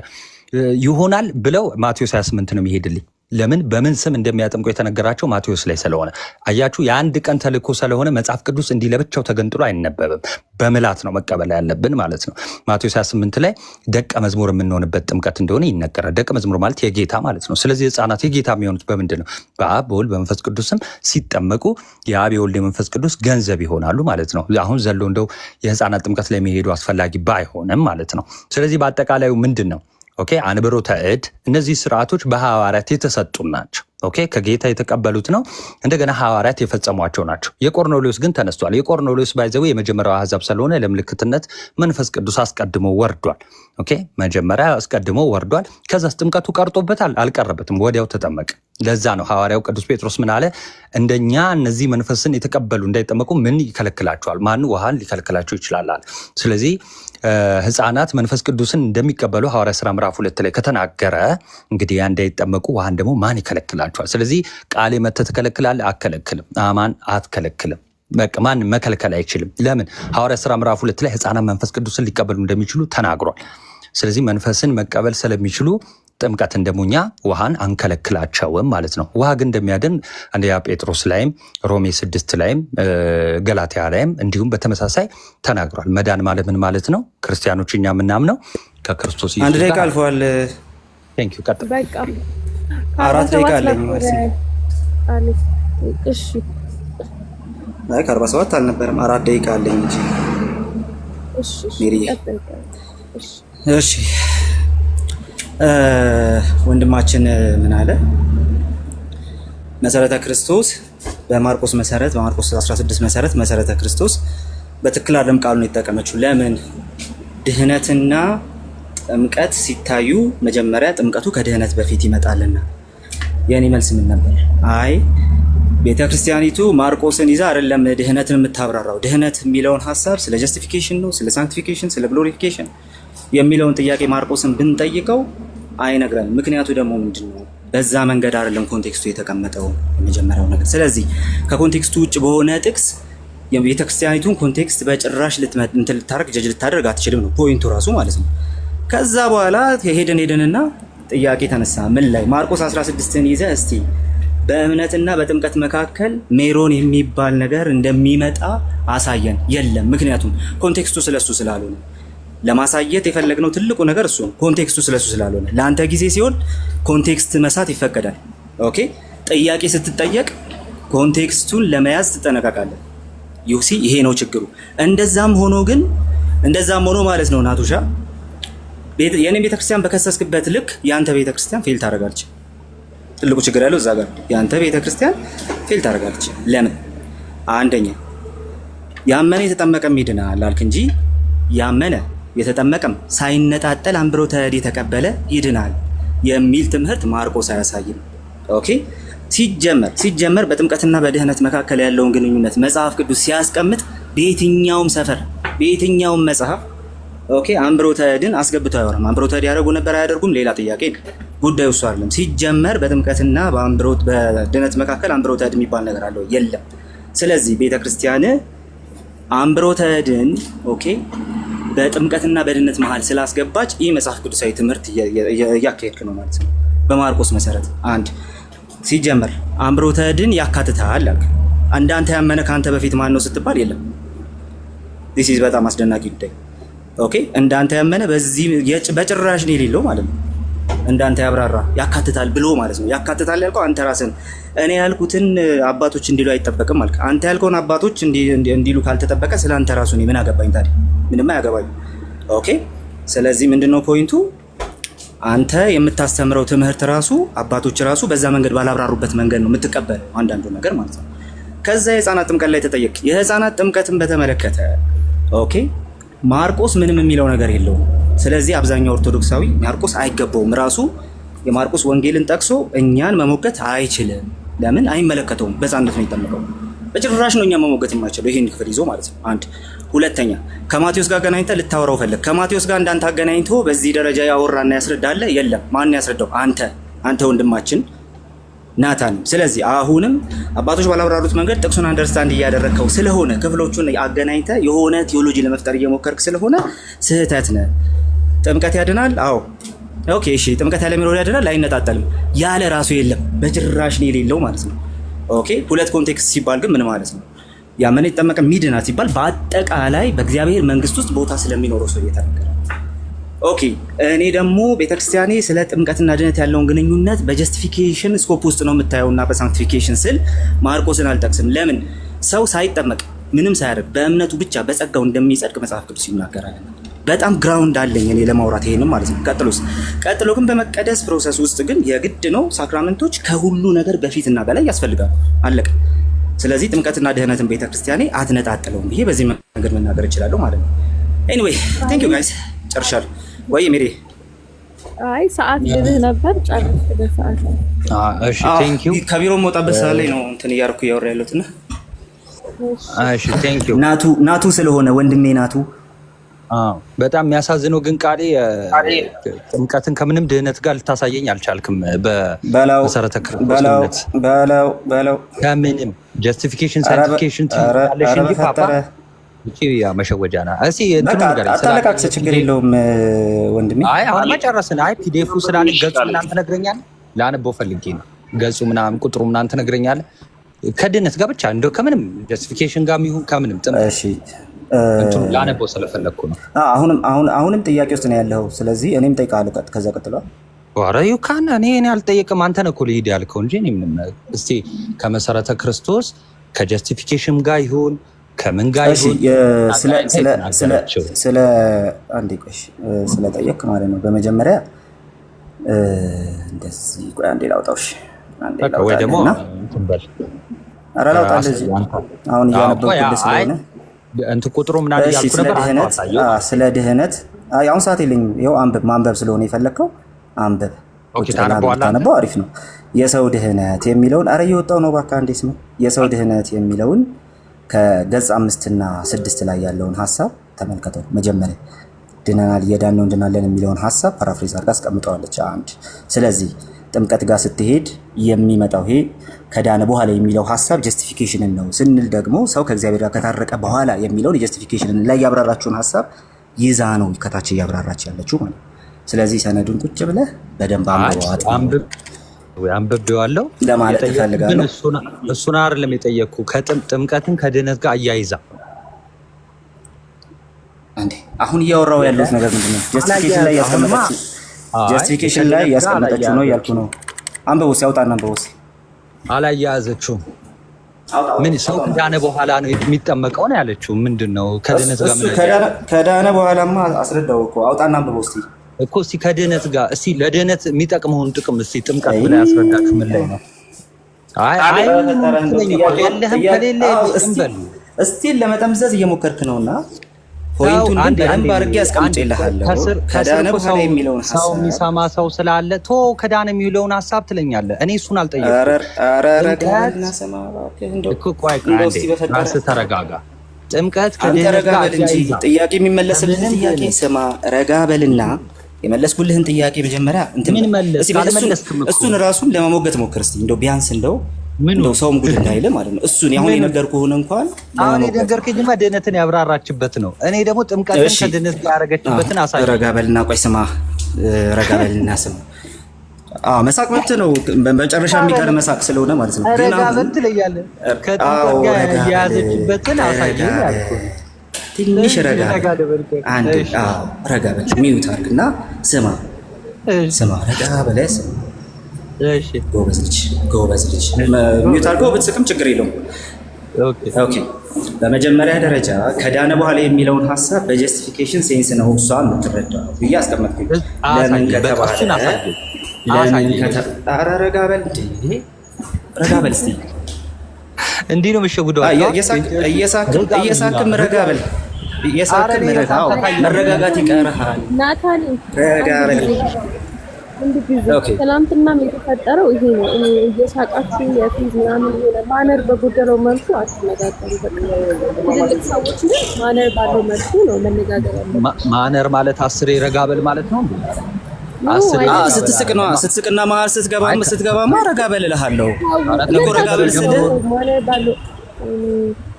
ይሆናል ብለው ማቴዎስ 28 ነው የሚሄድልኝ። ለምን በምን ስም እንደሚያጠምቁ የተነገራቸው ማቴዎስ ላይ ስለሆነ አያችሁ። የአንድ ቀን ተልእኮ ስለሆነ መጽሐፍ ቅዱስ እንዲህ ለብቻው ተገንጥሎ አይነበብም። በምላት ነው መቀበል ያለብን ማለት ነው። ማቴዎስ 28 ላይ ደቀ መዝሙር የምንሆንበት ጥምቀት እንደሆነ ይነገራል። ደቀ መዝሙር ማለት የጌታ ማለት ነው። ስለዚህ ሕፃናት የጌታ የሚሆኑት በምንድን ነው? በአብ በወልድ በመንፈስ ቅዱስም ሲጠመቁ የአብ የወልድ የመንፈስ ቅዱስ ገንዘብ ይሆናሉ ማለት ነው። አሁን ዘሎ እንደው የሕፃናት ጥምቀት ላይ የሚሄዱ አስፈላጊ ባይሆንም ማለት ነው። ስለዚህ በአጠቃላዩ ምንድን ነው? ኦኬ አንብሮተ እድ እነዚህ ስርዓቶች በሐዋርያት የተሰጡ ናቸው። ኦኬ ከጌታ የተቀበሉት ነው። እንደገና ሐዋርያት የፈጸሟቸው ናቸው። የቆርኔሌዎስ ግን ተነስቷል። የቆርኔሌዎስ ባይዘው የመጀመሪያው አሕዛብ ስለሆነ ለምልክትነት መንፈስ ቅዱስ አስቀድሞ ወርዷል። ኦኬ መጀመሪያ አስቀድሞ ወርዷል። ከዛስ ጥምቀቱ ቀርጦበታል? አልቀረበትም። ወዲያው ተጠመቀ። ለዛ ነው ሐዋርያው ቅዱስ ጴጥሮስ ምን አለ? እንደኛ እነዚህ መንፈስን የተቀበሉ እንዳይጠመቁ ምን ይከለክላቸዋል? ማን ውሃን ሊከለክላቸው ይችላል? ስለዚህ ሕፃናት መንፈስ ቅዱስን እንደሚቀበሉ ሐዋርያ ሥራ ምዕራፍ 2 ላይ ከተናገረ እንግዲህ ያ እንዳይጠመቁ ውሃን ደግሞ ማን ይከለክላቸዋል? ስለዚህ ቃሌ መተህ ትከለክላለህ? አትከለክልም። አማን አትከለክልም። በቃ ማን መከልከል አይችልም። ለምን? ሐዋርያ ሥራ ምዕራፍ 2 ላይ ሕፃናት መንፈስ ቅዱስን ሊቀበሉ እንደሚችሉ ተናግሯል። ስለዚህ መንፈስን መቀበል ስለሚችሉ ጥምቀት እንደሙኛ ውሃን አንከለክላቸውም ማለት ነው። ውሃ ግን እንደሚያድን አንደኛ ጴጥሮስ ላይም ሮሜ 6 ላይም ገላትያ ላይም እንዲሁም በተመሳሳይ ተናግሯል። መዳን ማለት ምን ማለት ነው? ክርስቲያኖች እኛ የምናምነው ከክርስቶስ ኢየሱስ። አንድ ደቂቃ አልፏል። ቴንክ ዩ ቀጥል። በቃ 4 ደቂቃ አለኝ ማለት ነው። እሺ አይ 47 አልነበረም 4 ደቂቃ አለኝ እንጂ። እሺ ወንድማችን ምን አለ? መሰረተ ክርስቶስ በማርቆስ መሰረት በማርቆስ 16 መሰረት መሰረተ ክርስቶስ በትክክል አይደለም ቃሉን የተጠቀመችው። ለምን? ድህነትና ጥምቀት ሲታዩ መጀመሪያ ጥምቀቱ ከድህነት በፊት ይመጣልና። የኔ መልስ ምን ነበር? አይ ቤተክርስቲያኒቱ ማርቆስን ይዛ አይደለም ድህነትን የምታብራራው። ድህነት የሚለውን ሐሳብ ስለ ጀስቲፊኬሽን ነው፣ ስለ ሳንክቲፊኬሽን፣ ስለ ግሎሪፊኬሽን የሚለውን ጥያቄ ማርቆስን ብንጠይቀው አይነግረንም። ምክንያቱ ደግሞ ምንድነው? በዛ መንገድ አይደለም ኮንቴክስቱ የተቀመጠው የመጀመሪያው ነገር። ስለዚህ ከኮንቴክስቱ ውጭ በሆነ ጥቅስ የቤተክርስቲያኒቱን ኮንቴክስት በጭራሽ ጀጅ ልታደርግ አትችልም ነው ፖይንቱ ራሱ ማለት ነው። ከዛ በኋላ ሄደንና ጥያቄ ተነሳ። ምን ላይ? ማርቆስ 16ን ይዘ እስቲ በእምነትና በጥምቀት መካከል ሜሮን የሚባል ነገር እንደሚመጣ አሳየን። የለም። ምክንያቱም ኮንቴክስቱ ስለሱ ስላልሆነ ለማሳየት የፈለግነው ትልቁ ነገር እሱ ነው። ኮንቴክስቱ ስለሱ ስላልሆነ ለአንተ ጊዜ ሲሆን ኮንቴክስት መሳት ይፈቀዳል። ኦኬ ጥያቄ ስትጠየቅ ኮንቴክስቱን ለመያዝ ትጠነቀቃለህ። ዩሲ ይሄ ነው ችግሩ። እንደዛም ሆኖ ማለት ነው ናቱሻ የኔ ቤተክርስቲያን በከሰስክበት ልክ ያንተ ቤተክርስቲያን ፌል ታደርጋለች። ትልቁ ችግር ያለው እዛ ጋር ያንተ ቤተክርስቲያን ፌል ታደርጋለች። ለምን? አንደኛ ያመነ የተጠመቀም ይድናል አልክ እንጂ ያመነ የተጠመቀም ሳይነጣጠል አምብሮተ እድ የተቀበለ ይድናል የሚል ትምህርት ማርቆስ አያሳይም። ኦኬ ሲጀመር በጥምቀትና በድህነት መካከል ያለውን ግንኙነት መጽሐፍ ቅዱስ ሲያስቀምጥ በየትኛውም ሰፈር በየትኛውም መጽሐፍ ኦኬ አምብሮተ እድን አስገብቶ አያወራም። አምብሮተ እድ ያደርጉ ነበር አያደርጉም ሌላ ጥያቄ ነው። ጉዳዩ እሱ አይደለም። ሲጀመር በጥምቀትና በድህነት መካከል አምብሮተ እድ የሚባል ነገር አለው? የለም። ስለዚህ ቤተክርስቲያን አምብሮተ እድን ኦኬ በጥምቀትና በድህነት መሃል ስላስገባች ይህ መጽሐፍ ቅዱሳዊ ትምህርት እያካሄድክ ነው ማለት ነው። በማርቆስ መሰረት ሲጀመር አምብሮተ እድን ያካትታል አልክ። እንዳንተ ያመነ ከአንተ በፊት ማን ነው ስትባል የለም። ዲስ ኢዝ በጣም አስደናቂ ጉዳይ። ኦኬ እንዳንተ ያመነ በዚህ በጭራሽ ነው የሌለው ማለት ነው። እንዳንተ ያብራራ ያካትታል ብሎ ማለት ነው። ያካትታል ያልከው አንተ ራስን እኔ ያልኩትን አባቶች እንዲሉ አይጠበቅም አልክ። አንተ ያልከውን አባቶች እንዲሉ ካልተጠበቀ ስለ አንተ ራሱ እኔ ምን አገባኝ ታዲያ? ምንም አያገባኝ። ኦኬ ስለዚህ ምንድነው ፖይንቱ? አንተ የምታስተምረው ትምህርት ራሱ አባቶች ራሱ በዛ መንገድ ባላብራሩበት መንገድ ነው የምትቀበለው አንዳንዱ ነገር ማለት ነው። ከዛ የህፃናት ጥምቀት ላይ ተጠየቅ። የህፃናት ጥምቀትን በተመለከተ ኦኬ ማርቆስ ምንም የሚለው ነገር የለውም። ስለዚህ አብዛኛው ኦርቶዶክሳዊ ማርቆስ አይገባውም ራሱ የማርቆስ ወንጌልን ጠቅሶ እኛን መሞገት አይችልም። ለምን? አይመለከተውም። በሕፃንነት ነው የጠመቀው። በጭራሽ ነው እኛ መሞገት የማይችለው ይሄን ክፍል ይዞ ማለት ነው። አንድ ሁለተኛ ከማቴዎስ ጋር አገናኝተህ ልታወራው ፈለግ። ከማቴዎስ ጋር እንዳንተ አገናኝቶ በዚህ ደረጃ ያወራና ያስረዳለ? የለም። ማን ያስረዳው? አንተ ወንድማችን ናታን። ስለዚህ አሁንም አባቶች ባላብራሩት መንገድ ጥቅሱን አንደርስታንድ እያደረግከው ስለሆነ ክፍሎቹን አገናኝተህ የሆነ ቴዎሎጂ ለመፍጠር እየሞከርክ ስለሆነ ስህተት ነህ። ጥምቀት ያድናል? አዎ ኦኬ እሺ። ጥምቀት ያለ ሚሮዳ ያድናል? አይነጣጠልም። ያለ ራሱ የለም በጭራሽ ነው የሌለው ማለት ነው። ኦኬ ሁለት ኮንቴክስት ሲባል ግን ምን ማለት ነው? ያመነ ይጠመቀ ሚድናት ሲባል በአጠቃላይ በእግዚአብሔር መንግስት ውስጥ ቦታ ስለሚኖረው ሰው እየተናገረ። ኦኬ እኔ ደግሞ ቤተክርስቲያኔ ስለ ጥምቀትና ድነት ያለውን ግንኙነት በጀስቲፊኬሽን ስኮፕ ውስጥ ነው የምታየውና በሳንክቲፊኬሽን ስል ማርቆስን አልጠቅስም። ለምን? ሰው ሳይጠመቅ ምንም ሳያደርግ በእምነቱ ብቻ በጸጋው እንደሚጸድቅ መጽሐፍ ቅዱስ ይናገራል። በጣም ግራውንድ አለኝ እኔ ለማውራት ይሄንም ማለት ነው። ቀጥሎ ግን በመቀደስ ፕሮሰስ ውስጥ ግን የግድ ነው ሳክራመንቶች ከሁሉ ነገር በፊትና በላይ ያስፈልጋሉ። አለቀ። ስለዚህ ጥምቀትና ድህነትን ቤተክርስቲያኔ አትነጣጥለውም ብዬ በዚህ መንገድ መናገር እችላለሁ ማለት ነው። ኤኒዌይ ቴንክ ዩ ጋይስ ጨርሻለሁ። ወይ ሜሪ? አይ ሰዓት ልልህ ነበር ጨርሽ በሰዓት። እሺ ቴንክ ዩ። ከቢሮ መውጣበት ሰዓት ላይ ነው እንትን እያደረኩ እያወራ ያለሁት እና እሺ ቴንክ ዩ። ናቱ ስለሆነ ወንድሜ ናቱ። በጣም የሚያሳዝነው ግን ቃሌ ጥምቀትን ከምንም ድህነት ጋር ልታሳየኝ አልቻልክም። በመሰረተ ክርስቶስነት በለው ከምንም ጀስቲፊኬሽን ሳይንቲፊኬሽን ትላለሽ እንጂ ፓፓ እቺ ያ መሸወጃ ና እስኪ እንትኑ ነገር አታለቃቅስ። ችግር የለውም ወንድሜ። አይ አሁን መጨረስን። አይ ፒዲኤፉ ስላለ ገጹ ምናምን ትነግረኛለህ። ላነበው ፈልጌ ነው። ገጹ ምናምን ቁጥሩ ምናምን ትነግረኛለህ። ከድህነት ጋር ብቻ እንደው ከምንም ጀስቲፊኬሽን ጋር ይሁን ከምንም ጥምቀት እሺ እንትኑ ላነበው ስለፈለኩ ነው። አሁንም ጥያቄ ውስጥ ነው ያለው። ስለዚህ እኔም ጠይቃለሁ። ከዛ ቀጥሏል። ኧረ ዩካን እኔ አልጠየቅም። አንተ ነህ እኮ ልሂድ ያልከው እንጂ እኔ ምንም። እስቲ ከመሰረተ ክርስቶስ ከጀስቲፊኬሽን ጋር ይሁን ከምን ጋር ይሁን ስለ አንዴ ቆይ ስለጠየቅ ማለት ነው። በመጀመሪያ እንደዚህ ቆይ አንዴ ላውጣው። እሺ አንዴ ላውጣው ወይ ደግሞ እንትን በል። ኧረ ላውጣው እንደዚህ አሁን እያነበብኩልህ ስለሆነ እንትን ቁጥሩ ምናምን ያልኩ ነበር። ስለ ድህነት አሁን ሰዓት የለኝም። ይኸው ማንበብ ስለሆነ የፈለግከው አንበብ። ታነበው አሪፍ ነው። የሰው ድህነት የሚለውን አረ እየወጣው ነው እባክህ አንዴ ስም የሰው ድህነት የሚለውን ከገጽ 5 እና 6 ላይ ያለውን ሀሳብ ተመልከተው። መጀመሪያ ድነናል እየዳነው እንድናለን የሚለውን ሀሳብ ፓራፍሬዝ አድርጋ አስቀምጠዋለች። አንድ ስለዚህ ጥምቀት ጋር ስትሄድ የሚመጣው ይሄ ከዳነ በኋላ የሚለው ሀሳብ ጀስቲፊኬሽንን ነው ስንል ደግሞ ሰው ከእግዚአብሔር ጋር ከታረቀ በኋላ የሚለውን የጀስቲፊኬሽንን ላይ ያብራራችሁን ሀሳብ ይዛ ነው ከታች እያብራራች ያለችው ማለት። ስለዚህ ሰነዱን ቁጭ ብለህ በደንብ አንብቤዋለሁ ለማለት እፈልጋለሁ። እሱን አይደለም የጠየቅኩ ጥምቀትን ከድህነት ጋር አያይዛ እንዴ አሁን እያወራው ያለሁት ነገር ምንድነው? ጀስቲፊኬሽን ላይ ያስቀመጠችው ነው ያልኩ ነው። አንበቦስ ያውጣና አንበቦስ አላያያዘችውም። ምን ሰው ከዳነ በኋላ ነው የሚጠመቀው ነው ያለችው። ምንድነው ከድህነት ጋር ከዳነ በኋላማ አስረዳው እኮ አውጣና አንበቦስ እኮ እስቲ ከድህነት ጋር እስቲ ለድህነት የሚጠቅመውን ጥቅም እስቲ ጥምቀት ብላ ያስረዳችሁ ምን ላይ ነው? አይ ያለህም ከሌለ እንበል እስቲ ለመጠምዘዝ እየሞከርክ ነውና ፖይንቱን በደንብ አድርጌ አስቀምጬልሃለሁ። ከዳነ በኋላ የሚለውን ሀሳብ ሰው የሚሰማ ሰው ስላለ ቶ ከዳነ የሚለውን ሀሳብ ትለኛለህ። እኔ እሱን አልጠየቅኩም። ራስህ ተረጋጋ። ጥምቀት ከድህነት ጋር ጥያቄ የሚመለስልህን ጥያቄ ስማ፣ ረጋ በልና የመለስኩልህን ጥያቄ መጀመሪያ እሱን ራሱን ለመሞገት ሞክር እስኪ እንደው ቢያንስ እንደው ሰውም ጉድ እንዳይል ማለት ነው። እሱን አሁን የነገርኩህን እንኳን አሁን የነገርኩህማ ድህነትን ያብራራችበት ነው። እኔ ደግሞ ጥምቀትን ከድህነት ጋር ያደረገችበትን አሳይ። ረጋ በልና ቆይ ስማ፣ ረጋ በልና ስማ። መሳቅ መብት ነው። በመጨረሻ የሚቀር መሳቅ ስለሆነ ማለት ነው። ረጋ በል ትለኛለህ። ከጥምቀት ጋር ያያዘችበትን አሳይ ያልኩህ ትንሽ ረጋ አንድ ረጋ በል ሚዩት አድርግና ስማ፣ ረጋ በለህ ስማ። እሺ ጎበዝ ልጅ ሚዩት አድርገው ብትስቅም ችግር የለውም። ኦኬ በመጀመሪያ ደረጃ ከዳነ በኋላ የሚለውን ሀሳብ በጀስቲፊኬሽን ሴንስ ነው እሷ የምትረዳው ብዬ አስቀመጥኩኝ። ለምን ከተባለ ረጋ በል ረጋ በል እስኪ እንዲህ ነው የምትሸውደው። እየሳክም ረጋ በል መረጋጋት ይቀርሃል። ረጋ በል ትናንትናም የተፈጠረው ይሄ ነው። እየሳቃችሁ የፊዝ ምናምን የሆነ ማነር በጎደለው መልኩ አትነጋገሩ። ትልልቅ ሰዎች ግን ማነር ባለው መልኩ ነው መነጋገር ያለው። ማነር ማለት 10 ረጋበል ማለት ነው። ስትስቅና መሀል ስትገባማ ረጋበል እልሃለሁ። እኮ ረጋበል ስል ማነር ባለው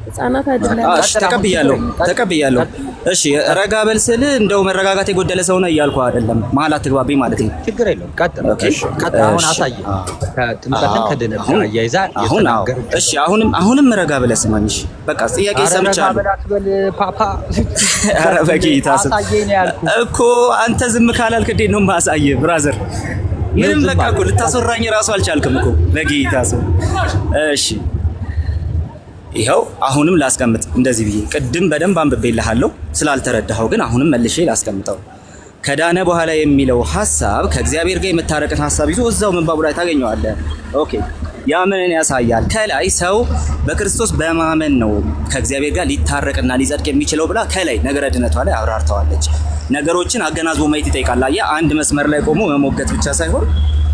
ህፃናት አይደለም። እሺ ተቀብያለሁ። እሺ ረጋበል ስል እንደው መረጋጋት የጎደለ ሰው ነው እያልኩ አይደለም። መሀል አትግባብኝ ማለት ነው። ችግር የለውም። ቀጥል። አሁን አሳይ ከጥምቀትን ከድነት ጋር አያይዛ እሺ አሁንም ረጋበል ስማኝ። እሺ በቃ ጥያቄ ሰምቻለሁ። ረጋበል አትበል ፓፓ። ኧረ በጌታ ስም እኮ አንተ ዝም ካላልክ እንዴት ነው የማሳይህ ብራዘር? ምንም በቃ እኮ ልታስወራኝ እራሱ አልቻልክም እኮ በጌታ ስም። እሺ ይኸው አሁንም ላስቀምጥ እንደዚህ ብዬ ቅድም በደንብ አንብቤልሃለሁ። ስላልተረዳኸው ግን አሁንም መልሼ ላስቀምጠው። ከዳነ በኋላ የሚለው ሐሳብ ከእግዚአብሔር ጋር የመታረቅን ሐሳብ ይዞ እዛው ምንባቡ ላይ ታገኘዋለህ። ኦኬ ያ ምንን ያሳያል? ከላይ ሰው በክርስቶስ በማመን ነው ከእግዚአብሔር ጋር ሊታረቅና ሊጸድቅ የሚችለው ብላ ከላይ ነገረ ድነቷ ላይ አብራርተዋለች። ነገሮችን አገናዝቦ ማየት ይጠይቃል። ያ አንድ መስመር ላይ ቆሞ መሞገት ብቻ ሳይሆን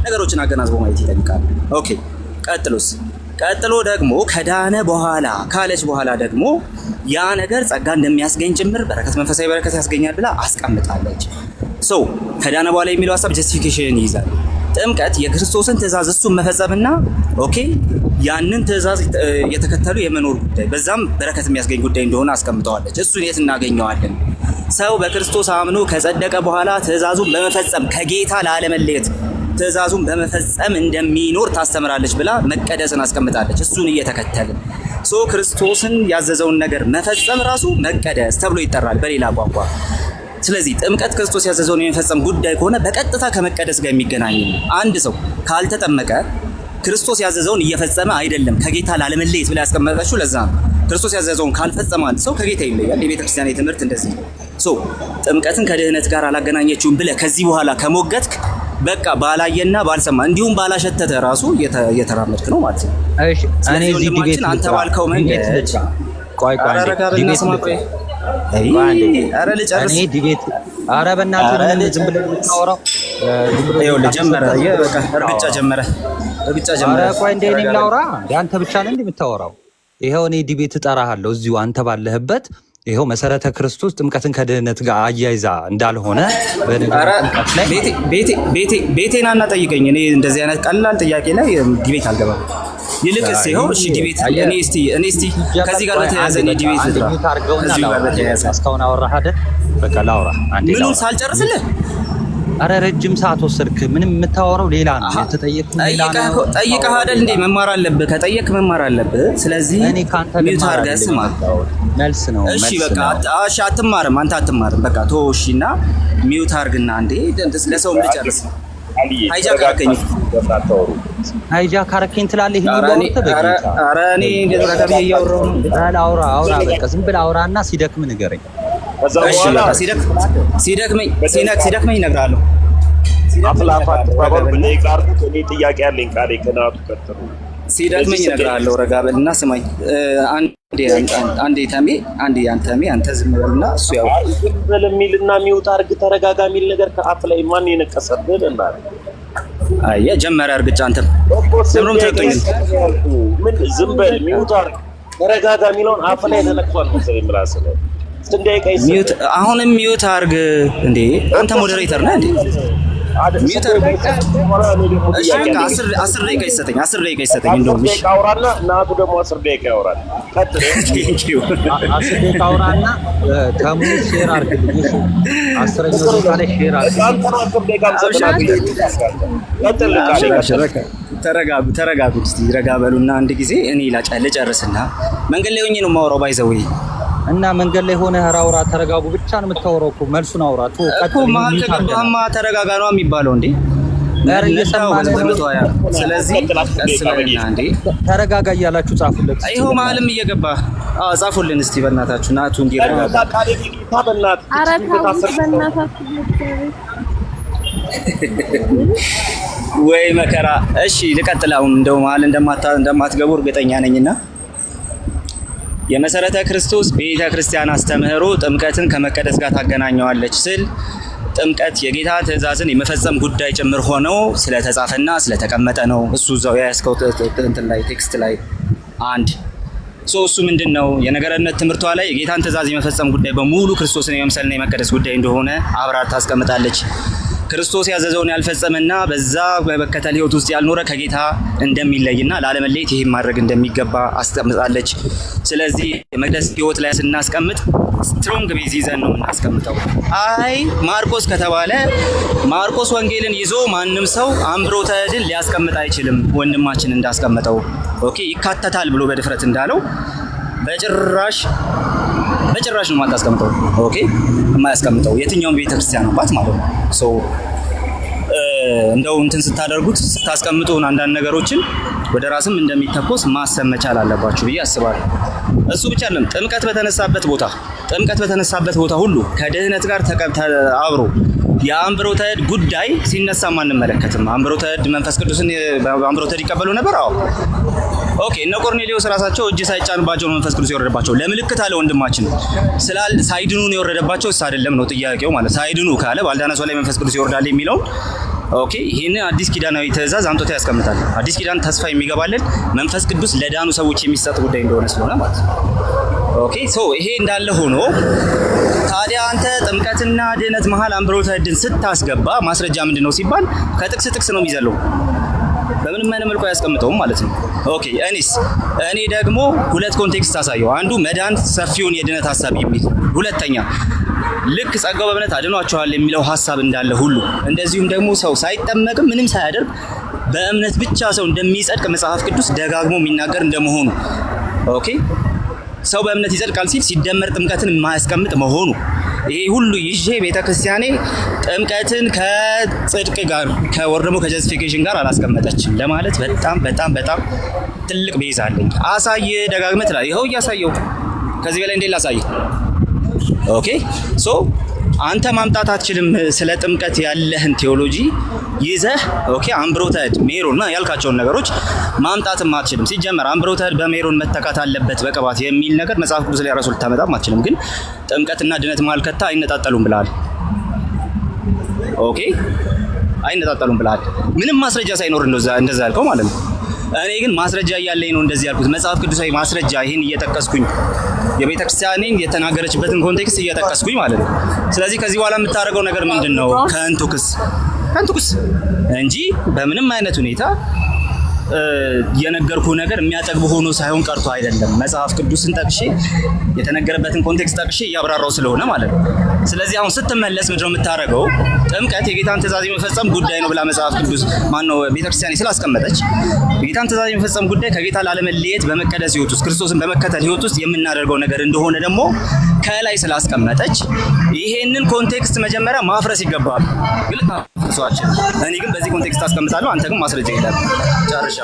ነገሮችን አገናዝቦ ማየት ይጠይቃል። ኦኬ ቀጥሎ ደግሞ ከዳነ በኋላ ካለች በኋላ ደግሞ ያ ነገር ጸጋ እንደሚያስገኝ ጭምር በረከት፣ መንፈሳዊ በረከት ያስገኛል ብላ አስቀምጣለች። ከዳነ በኋላ የሚለው ሐሳብ ጀስቲፊኬሽን ይይዛል። ጥምቀት የክርስቶስን ትእዛዝ እሱን መፈጸምና ያንን ትእዛዝ የተከተሉ የመኖር ጉዳይ በዛም በረከት የሚያስገኝ ጉዳይ እንደሆነ አስቀምጠዋለች። እሱን የት እናገኘዋለን? ሰው በክርስቶስ አምኖ ከጸደቀ በኋላ ትእዛዙን በመፈጸም ከጌታ ላለመለየት ትእዛዙን በመፈጸም እንደሚኖር ታስተምራለች ብላ መቀደስን አስቀምጣለች። እሱን እየተከተልን ክርስቶስን ያዘዘውን ነገር መፈጸም ራሱ መቀደስ ተብሎ ይጠራል በሌላ ቋንቋ። ስለዚህ ጥምቀት ክርስቶስ ያዘዘውን የመፈጸም ጉዳይ ከሆነ በቀጥታ ከመቀደስ ጋር የሚገናኝ ነው። አንድ ሰው ካልተጠመቀ ክርስቶስ ያዘዘውን እየፈጸመ አይደለም ከጌታ ላለመለየት ብላ ያስቀመጠችው ለዛ ነው። ክርስቶስ ያዘዘውን ካልፈጸመ አንድ ሰው ከጌታ ይለያል። የቤተ ክርስቲያን ትምህርት እንደዚህ ነው። ጥምቀትን ከድህነት ጋር አላገናኘችውም ብለህ ከዚህ በኋላ ከሞገትክ በቃ ባላየና ባልሰማ እንዲሁም ባላሸተተ ራሱ እየተራመድክ ነው ማለት ነው። እሺ እኔ እዚህ ዲቤት አንተ ባልከው መንገድ ቆይ ኧረ ልጨርስ። እኔ ዲቤት ኧረ በእናትህ ምን ዝም ብለህ የምታወራው? ይኸውልህ ጀመረ። በቃ እርግጫ ጀመረ። ኧረ ቆይ እንደ እኔም ላውራ። አንተ ብቻ ነህ እንደ የምታወራው? ይኸው እኔ ዲቤት እጠራሃለሁ እዚሁ አንተ ባለህበት። ይኸው መሰረተ ክርስቶስ ጥምቀትን ከድህነት ጋር አያይዛ እንዳልሆነ ቤቴና እና ጠይቀኝ። እኔ እንደዚህ አይነት ቀላል ጥያቄ ላይ ዲቤት አልገባም። ይልቅስ ይኸው እሺ ዲቤት እኔ እስቲ ከዚህ ጋር በተያያዘ እኔ ዲቤት ልጥራ። ከዚህ ጋር በተያያዘ እስካሁን አወራህ አይደል? በቃ ላውራ አንዴ። ምኑን ሳልጨርስልህ? አረ ረጅም ሰዓት ወሰድክ። ምንም የምታወራው ሌላ ነው። የተጠየቅኩት ሌላ ነው። ጠይቀህ አይደል እንዴ? መማር አለብህ። ከጠየቅ መማር አለብህ። ስለዚህ እኔ ካንተ ሚውት አድርገህ ስማ። መልስ ነው። እሺ በቃ እሺ፣ አትማርም አንተ አትማርም። በቃ ተወው። እሺ እና ሚውት አድርግና አንዴ ለሰውም ልጨርስ። ሃይጃክ አደረከኝ። ሃይጃክ አደረከኝ ትላለህ። ኧረ እኔ እንደዛ ጋር እያወራሁ ነው። አውራ በቃ ዝም ብለህ አውራና ሲደክም ንገረኝ። እሺ በቃ ሲደክመኝ እነግርሃለሁ። ጥያቄ ያለኝ ቃሌ ከናቱ ቀጥሉ። ሲደክመኝ እነግርሃለሁ። ረጋ በልና ስማኝ። አንዴ ተሜ አንተ ዝም በልና እሱ ያው ዝም በል የሚልና ሚውት አድርግ ተረጋጋ የሚል ነገር ከአፍ ላይ ማን የነቀሰብህ? አየህ ጀመረ እርግጫ። አንተም ዝምሩም ተጠኝ ምን ዝም በል ሚውት አድርግ ተረጋጋ የሚለውን አፍ ላይ ተነቅሷል መሰለኝ ምላስ ላይ ሚውት። አሁንም ሚውት አድርግ እንዴ አንተ ሞዴሬተር ነህ እንዴ? ሚውት አድርግ። እሺ በቃ 10 ደቂቃ ይሰጠኝ። 10 ደቂቃ ይሰጠኝ። እንደውም እሺ አውራና እናቱ ደግሞ 10 ደቂቃ ያወራል። ቀጥል። 10 ደቂቃ አውራና ከሙሉ ሼር አድርግልኝ። እሺ 10ኛው ደቂቃ ላይ ሼር አድርግልኝ። ተረጋጉ እስቲ ረጋ በሉና አንድ ጊዜ እኔ ልጨርስና መንገድ ላይ ሆኜ ነው የማወራው። ባይዘው እና መንገድ ላይ ሆነ አውራ። ተረጋጉ ብቻ ነው የምታወራው እኮ መልሱን አውራ እኮ። መሀል ከገባህማ ተረጋጋ ነው የሚባለው እንዴ? ስለዚህ እንዴ ተረጋጋ እያላችሁ ጻፉለት። ይኸው መሀልም እየገባ ጻፉልን እስቲ በእናታችሁ። ናቱ እንዲረጋጋ ወይ መከራ። እሺ ልቀጥል። አሁን እንደው መሀል እንደማትገቡ እርግጠኛ ነኝና የመሰረተ ክርስቶስ ቤተ ክርስቲያን አስተምህሮ ጥምቀትን ከመቀደስ ጋር ታገናኘዋለች ስል ጥምቀት የጌታ ትእዛዝን የመፈጸም ጉዳይ ጭምር ሆኖ ስለተጻፈና ስለተቀመጠ ነው። እሱ እዛው ያስከው እንትን ላይ ቴክስት ላይ አንድ እሱ ምንድነው የነገረነት ትምህርቷ ላይ የጌታን ትእዛዝ የመፈጸም ጉዳይ በሙሉ ክርስቶስን የመምሰልና የመቀደስ ጉዳይ እንደሆነ አብራርታ ታስቀምጣለች። ክርስቶስ ያዘዘውን ያልፈጸመና በዛ በመከተል ህይወት ውስጥ ያልኖረ ከጌታ እንደሚለይና ላለመለየት ይሄን ማድረግ እንደሚገባ አስቀምጣለች። ስለዚህ የመቅደስ ህይወት ላይ ስናስቀምጥ ስትሮንግ ቤዝ ይዘን ነው የምናስቀምጠው። አይ ማርቆስ ከተባለ ማርቆስ ወንጌልን ይዞ ማንም ሰው አምብሮተ እድን ሊያስቀምጥ አይችልም። ወንድማችን እንዳስቀመጠው ኦኬ ይካተታል ብሎ በድፍረት እንዳለው በጭራሽ ነው የማታስቀምጠው። ኦኬ የማያስቀምጠው የትኛውም ቤተክርስቲያን አባት ማለት ነው። ሶ እንደው እንትን ስታስቀምጡ አንዳንድ ነገሮችን ወደ ራስም እንደሚተኮስ ማሰብ መቻል አለባችሁ ብዬ አስባለሁ። እሱ ብቻ አይደለም፣ ጥምቀት በተነሳበት ቦታ ሁሉ ከድህነት ጋር አብሮ የአምብሮተ እድ ጉዳይ ሲነሳ አንመለከትም። አምብሮተ እድ መንፈስ ቅዱስን በአምብሮተ እድ ይቀበሉ ነበር። አዎ ኦኬ። እነ ቆርኔሌዎስ ራሳቸው እጅ ሳይጫንባቸው መንፈስ ቅዱስ የወረደባቸው ለምልክት አለ ወንድማችን ሳይድኑ ነው የወረደባቸው አይደለም ነው ጥያቄው። ማለት ሳይድኑ ካለ ባልዳነ ሰው ላይ መንፈስ ቅዱስ ይወርዳል የሚለው ኦኬ፣ ይሄን አዲስ ኪዳናዊ ትእዛዝ አምጥቶ ያስቀምጣል። አዲስ ኪዳን ተስፋ የሚገባልን መንፈስ ቅዱስ ለዳኑ ሰዎች የሚሰጥ ጉዳይ እንደሆነ ስለሆነ ማለት ነው። ኦኬ ሶ ይሄ እንዳለ ሆኖ ታዲያ አንተ ጥምቀትና ድህነት መሃል አምብሮተ እድን ስታስገባ ማስረጃ ምንድነው ሲባል ከጥቅስ ነው የሚዘለው። በምንም አይነት መልኩ አያስቀምጠውም ማለት ነው። ኦኬ እኔ ደግሞ ሁለት ኮንቴክስት አሳየው። አንዱ መዳን ሰፊውን የድነት ሐሳብ የሚል፣ ሁለተኛ ልክ ጸጋው በእምነት አድኗቸዋል የሚለው ሐሳብ እንዳለ ሁሉ እንደዚሁም ደግሞ ሰው ሳይጠመቅም ምንም ሳያደርግ በእምነት ብቻ ሰው እንደሚጸድቅ መጽሐፍ ቅዱስ ደጋግሞ የሚናገር እንደመሆኑ ኦኬ ሰው በእምነት ይጸድቃል ሲል ሲደመር ጥምቀትን የማያስቀምጥ መሆኑ ይሄ ሁሉ ይዤ ቤተክርስቲያኔ ጥምቀትን ከጽድቅ ጋር ደግሞ ከጀስቲፊኬሽን ጋር አላስቀመጠችም ለማለት በጣም ትልቅ ቤዝ አለኝ። አሳየ ደጋግመት ላይ ይኸው እያሳየው ከዚህ በላይ እንዴት ላሳይ? ኦኬ ሶ አንተ ማምጣት አትችልም። ስለ ጥምቀት ያለህን ቴዎሎጂ ይዘህ ኦኬ አምብሮተ እድ ሜሮን ያልካቸውን ነገሮች ማምጣትም አትችልም። ሲጀመር አምብሮተ እድ በሜሮን መተካት አለበት በቅባት የሚል ነገር መጽሐፍ ቅዱስ ላይ ራሱ ልታመጣም አትችልም። ግን ጥምቀትና ድነት መሃል ከታ አይነጣጠሉም ብለሃል። ኦኬ አይነጣጠሉም ብለሃል። ምንም ማስረጃ ሳይኖር እንደዛ ያልከው ማለት ነው። እኔ ግን ማስረጃ እያለኝ ነው እንደዚህ ያልኩት። መጽሐፍ ቅዱሳዊ ማስረጃ ይሄን እየጠቀስኩኝ የቤተክርስቲያኔን የተናገረችበትን ኮንቴክስት እየጠቀስኩኝ ማለት ነው። ስለዚህ ከዚህ በኋላ የምታደርገው ነገር ምንድነው? ከንቱ ክስ እንጂ በምንም አይነት ሁኔታ የነገርኩ ነገር የሚያጠግብ ሆኖ ሳይሆን ቀርቶ አይደለም። መጽሐፍ ቅዱስን ጠቅሼ የተነገረበትን ኮንቴክስት ጠቅሼ እያብራራው ስለሆነ ማለት ነው። ስለዚህ አሁን ስትመለስ ምንድነው የምታደርገው? ጥምቀት የጌታን ትእዛዝ የመፈጸም ጉዳይ ነው ብላ መጽሐፍ ቅዱስ ቤተክርስቲያን ስላስቀመጠች የጌታን ትእዛዝ የመፈጸም ጉዳይ ከጌታ ላለመለየት በመቀደስ ህይወት ውስጥ ክርስቶስን በመከተል ህይወት ውስጥ የምናደርገው ነገር እንደሆነ ደግሞ ከላይ ስላስቀመጠች ይሄንን ኮንቴክስት መጀመሪያ ማፍረስ ይገባል። ግልጽ አፍርሷችን። እኔ ግን በዚህ ኮንቴክስት አስቀምጣለሁ፣ አንተ ግን ማስረጃ የለም። ጨርሻለሁ።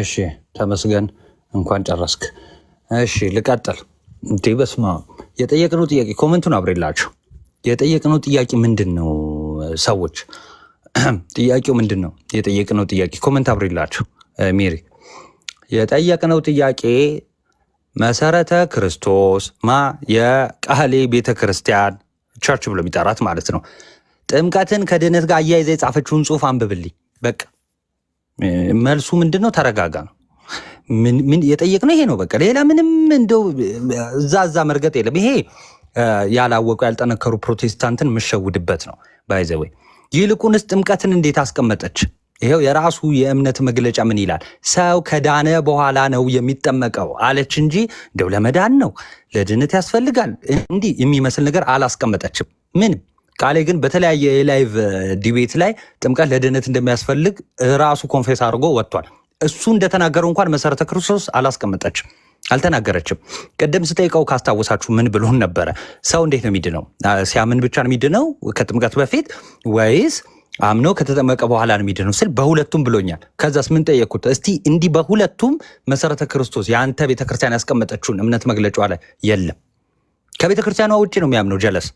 እሺ ተመስገን፣ እንኳን ጨረስክ። እሺ ልቀጥል። እንዴ በስማ የጠየቅነው ጥያቄ ኮሜንቱን አብሬላችሁ። የጠየቅነው ጥያቄ ምንድን ነው? ሰዎች ጥያቄው ምንድን ነው? የጠየቅነው ጥያቄ ኮሜንት አብሬላችሁ። ሜሪ የጠየቅነው ጥያቄ መሰረተ ክርስቶስ የቃሌ ቤተክርስቲያን ቸርች ብሎ የሚጠራት ማለት ነው። ጥምቀትን ከድህነት ጋር አያይዘ የጻፈችውን ጽሁፍ አንብብልኝ። በቃ መልሱ ምንድን ነው? ተረጋጋ ነው። ምን የጠየቅነው ይሄ ነው። በቃ ሌላ ምንም እንደው እዛ መርገጥ የለም። ይሄ ያላወቁ ያልጠነከሩ ፕሮቴስታንትን የምሸውድበት ነው። ባይዘወይ ይልቁንስ ጥምቀትን እንዴት አስቀመጠች? ይሄው የራሱ የእምነት መግለጫ ምን ይላል? ሰው ከዳነ በኋላ ነው የሚጠመቀው አለች እንጂ እንደው ለመዳን ነው ለድነት ያስፈልጋል እንዲህ የሚመስል ነገር አላስቀመጠችም። ምንም ቃሌ ግን በተለያየ የላይቭ ዲቤት ላይ ጥምቀት ለድነት እንደሚያስፈልግ ራሱ ኮንፌስ አድርጎ ወጥቷል። እሱ እንደተናገረው እንኳን መሰረተ ክርስቶስ አላስቀመጠችም፣ አልተናገረችም። ቅድም ስጠይቀው ካስታወሳችሁ ምን ብሎን ነበረ? ሰው እንዴት ነው የሚድነው? ሲያምን ብቻ ነው የሚድነው ከጥምቀት በፊት ወይስ አምኖ ከተጠመቀ በኋላ ነው የሚድነው ስል በሁለቱም ብሎኛል። ከዛስ ምን ጠየቅኩት? እስቲ እንዲህ በሁለቱም መሰረተ ክርስቶስ የአንተ ቤተክርስቲያን ያስቀመጠችውን እምነት መግለጫዋ ላይ የለም። ከቤተክርስቲያኗ ውጭ ነው የሚያምነው። ጀለስ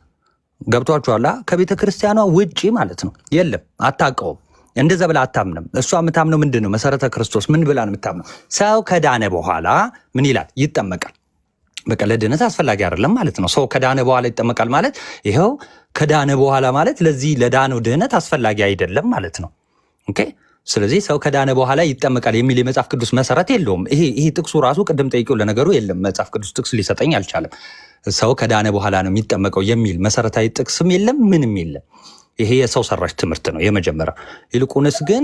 ገብቷችኋላ? ከቤተክርስቲያኗ ውጭ ማለት ነው። የለም፣ አታውቀውም። እንደዛ ብላ አታምንም። እሷ የምታምነው ምንድን ነው? መሰረተ ክርስቶስ ምን ብላ ነው የምታምነው? ሰው ከዳነ በኋላ ምን ይላል? ይጠመቃል። በቃ ለድህነት አስፈላጊ አይደለም ማለት ነው። ሰው ከዳነ በኋላ ይጠመቃል ማለት ይኸው ከዳነ በኋላ ማለት ለዚህ ለዳነው ድህነት አስፈላጊ አይደለም ማለት ነው። ኦኬ። ስለዚህ ሰው ከዳነ በኋላ ይጠመቃል የሚል የመጽሐፍ ቅዱስ መሰረት የለውም። ይሄ ጥቅሱ ራሱ ቅድም ጠይቄው ለነገሩ የለም፣ መጽሐፍ ቅዱስ ጥቅስ ሊሰጠኝ አልቻለም። ሰው ከዳነ በኋላ ነው የሚጠመቀው የሚል መሰረታዊ ጥቅስም የለም፣ ምንም የለም። ይሄ የሰው ሰራሽ ትምህርት ነው የመጀመሪያው። ይልቁንስ ግን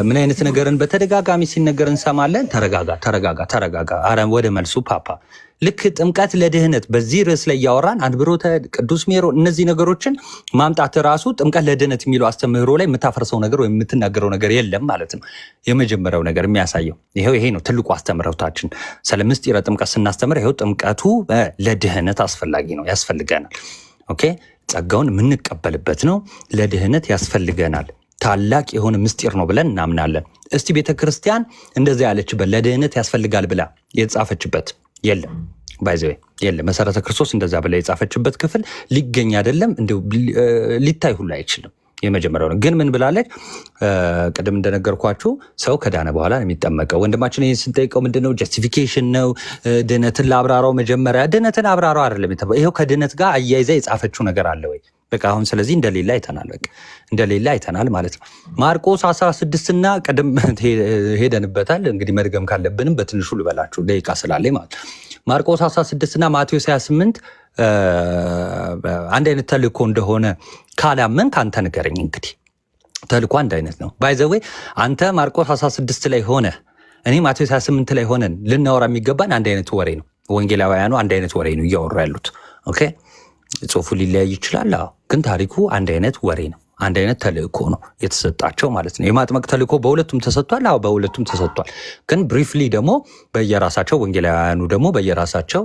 ምን አይነት ነገርን በተደጋጋሚ ሲነገር እንሰማለን? ተረጋጋ። አረ ወደ መልሱ ፓፓ። ልክ ጥምቀት ለድህነት በዚህ ርዕስ ላይ እያወራን አንብሮተ ቅዱስ ሜሮን እነዚህ ነገሮችን ማምጣት ራሱ ጥምቀት ለድህነት የሚለው አስተምህሮ ላይ የምታፈርሰው ነገር ወይም የምትናገረው ነገር የለም ማለት ነው። የመጀመሪያው ነገር የሚያሳየው ይሄ ነው። ትልቁ አስተምህሮታችን ስለ ምስጢረ ጥምቀት ስናስተምር ይሄው ጥምቀቱ ለድህነት አስፈላጊ ነው፣ ያስፈልገናል። ኦኬ። ጸጋውን የምንቀበልበት ነው፣ ለድህነት ያስፈልገናል። ታላቅ የሆነ ምስጢር ነው ብለን እናምናለን። እስቲ ቤተክርስቲያን እንደዛ ያለችበት ለድህነት ያስፈልጋል ብላ የጻፈችበት የለም። ባይዘው የለም። መሰረተ ክርስቶስ እንደዛ ብላ የጻፈችበት ክፍል ሊገኝ አይደለም፣ እንደው ሊታይ ሁሉ አይችልም። የመጀመሪያው ነው። ግን ምን ብላለች? ቅድም እንደነገርኳችሁ ሰው ከዳነ በኋላ ነው የሚጠመቀው። ወንድማችን ይህን ስንጠይቀው ምንድነው ጀስቲፊኬሽን ነው። ድህነትን ለአብራራው መጀመሪያ ድህነትን አብራራው አይደለም የተባለው። ይኸው ከድህነት ጋር አያይዛ የጻፈችው ነገር አለ ወይ? በቃ አሁን ስለዚህ እንደሌላ አይተናል። በቃ እንደሌላ አይተናል ማለት ነው። ማርቆስ 16 እና ቀደም ሄደንበታል። እንግዲህ መድገም ካለብንም በትንሹ ልበላችሁ ደቂቃ ስላለኝ ማለት ነው። ማርቆስ 16 እና ማቴዎስ 28 አንድ አይነት ተልእኮ እንደሆነ ካላመን ከአንተ ንገረኝ። እንግዲህ ተልእኮ አንድ አይነት ነው። ባይዘዌ አንተ ማርቆስ 16 ላይ ሆነ እኔ ማቴዎስ 28 ላይ ሆነን ልናወራ የሚገባን አንድ አይነት ወሬ ነው። ወንጌላውያኑ አንድ አይነት ወሬ ነው እያወሩ ያሉት። ኦኬ። ጽሁፉ ሊለያይ ይችላል፣ ግን ታሪኩ አንድ አይነት ወሬ ነው። አንድ አይነት ተልእኮ ነው የተሰጣቸው ማለት ነው። የማጥመቅ ተልእኮ በሁለቱም ተሰጥቷል። በሁለቱም ተሰጥቷል። ግን ብሪፍሊ ደግሞ በየራሳቸው ወንጌላውያኑ ደግሞ በየራሳቸው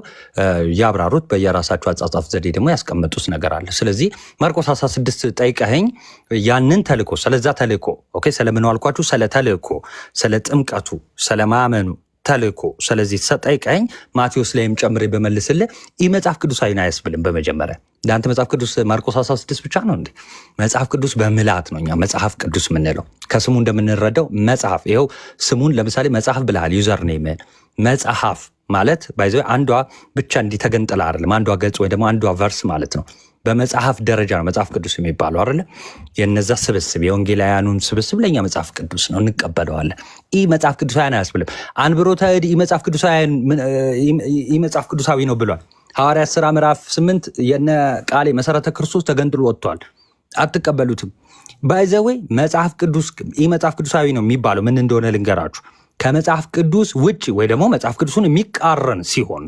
ያብራሩት፣ በየራሳቸው አጻጻፍ ዘዴ ደግሞ ያስቀመጡት ነገር አለ። ስለዚህ ማርቆስ 16 ጠይቀኸኝ ያንን ተልእኮ ስለዛ ተልእኮ ኦኬ፣ ስለምን አልኳችሁ? ስለ ተልእኮ፣ ስለ ጥምቀቱ፣ ስለ ማመኑ ተልእኮ ስለዚህ ጠይቀኸኝ ማቴዎስ ላይም ጨምሬ በመልስልህ ይህ መጽሐፍ ቅዱሳዊ አያስብልም። በመጀመሪያ ለአንተ መጽሐፍ ቅዱስ ማርቆስ 16 ብቻ ነው እንዴ? መጽሐፍ ቅዱስ በምልአት ነው እኛ መጽሐፍ ቅዱስ የምንለው። ከስሙ እንደምንረዳው መጽሐፍ፣ ይኸው ስሙን ለምሳሌ መጽሐፍ ብልሃል፣ ዩዘር ኔምን መጽሐፍ ማለት ባይዘ አንዷ ብቻ እንዲተገንጥላ አይደለም፣ አንዷ ገጽ ወይ ደግሞ አንዷ ቨርስ ማለት ነው። በመጽሐፍ ደረጃ ነው መጽሐፍ ቅዱስ የሚባለው አይደለ? የነዛ ስብስብ የወንጌላውያኑን ስብስብ ለኛ መጽሐፍ ቅዱስ ነው፣ እንቀበለዋለን። ይህ መጽሐፍ ቅዱሳዊ አያስብልም። አንብሮተ እድ መጽሐፍ ቅዱሳዊ ነው ብሏል። ሐዋርያት ሥራ ምዕራፍ 8 የነ ቃሌ መሰረተ ክርስቶስ ተገንጥሎ ወጥቷል። አትቀበሉትም። ባይዘዌ መጽሐፍ ቅዱስ መጽሐፍ ቅዱሳዊ ነው የሚባለው ምን እንደሆነ ልንገራችሁ። ከመጽሐፍ ቅዱስ ውጭ ወይ ደግሞ መጽሐፍ ቅዱሱን የሚቃረን ሲሆን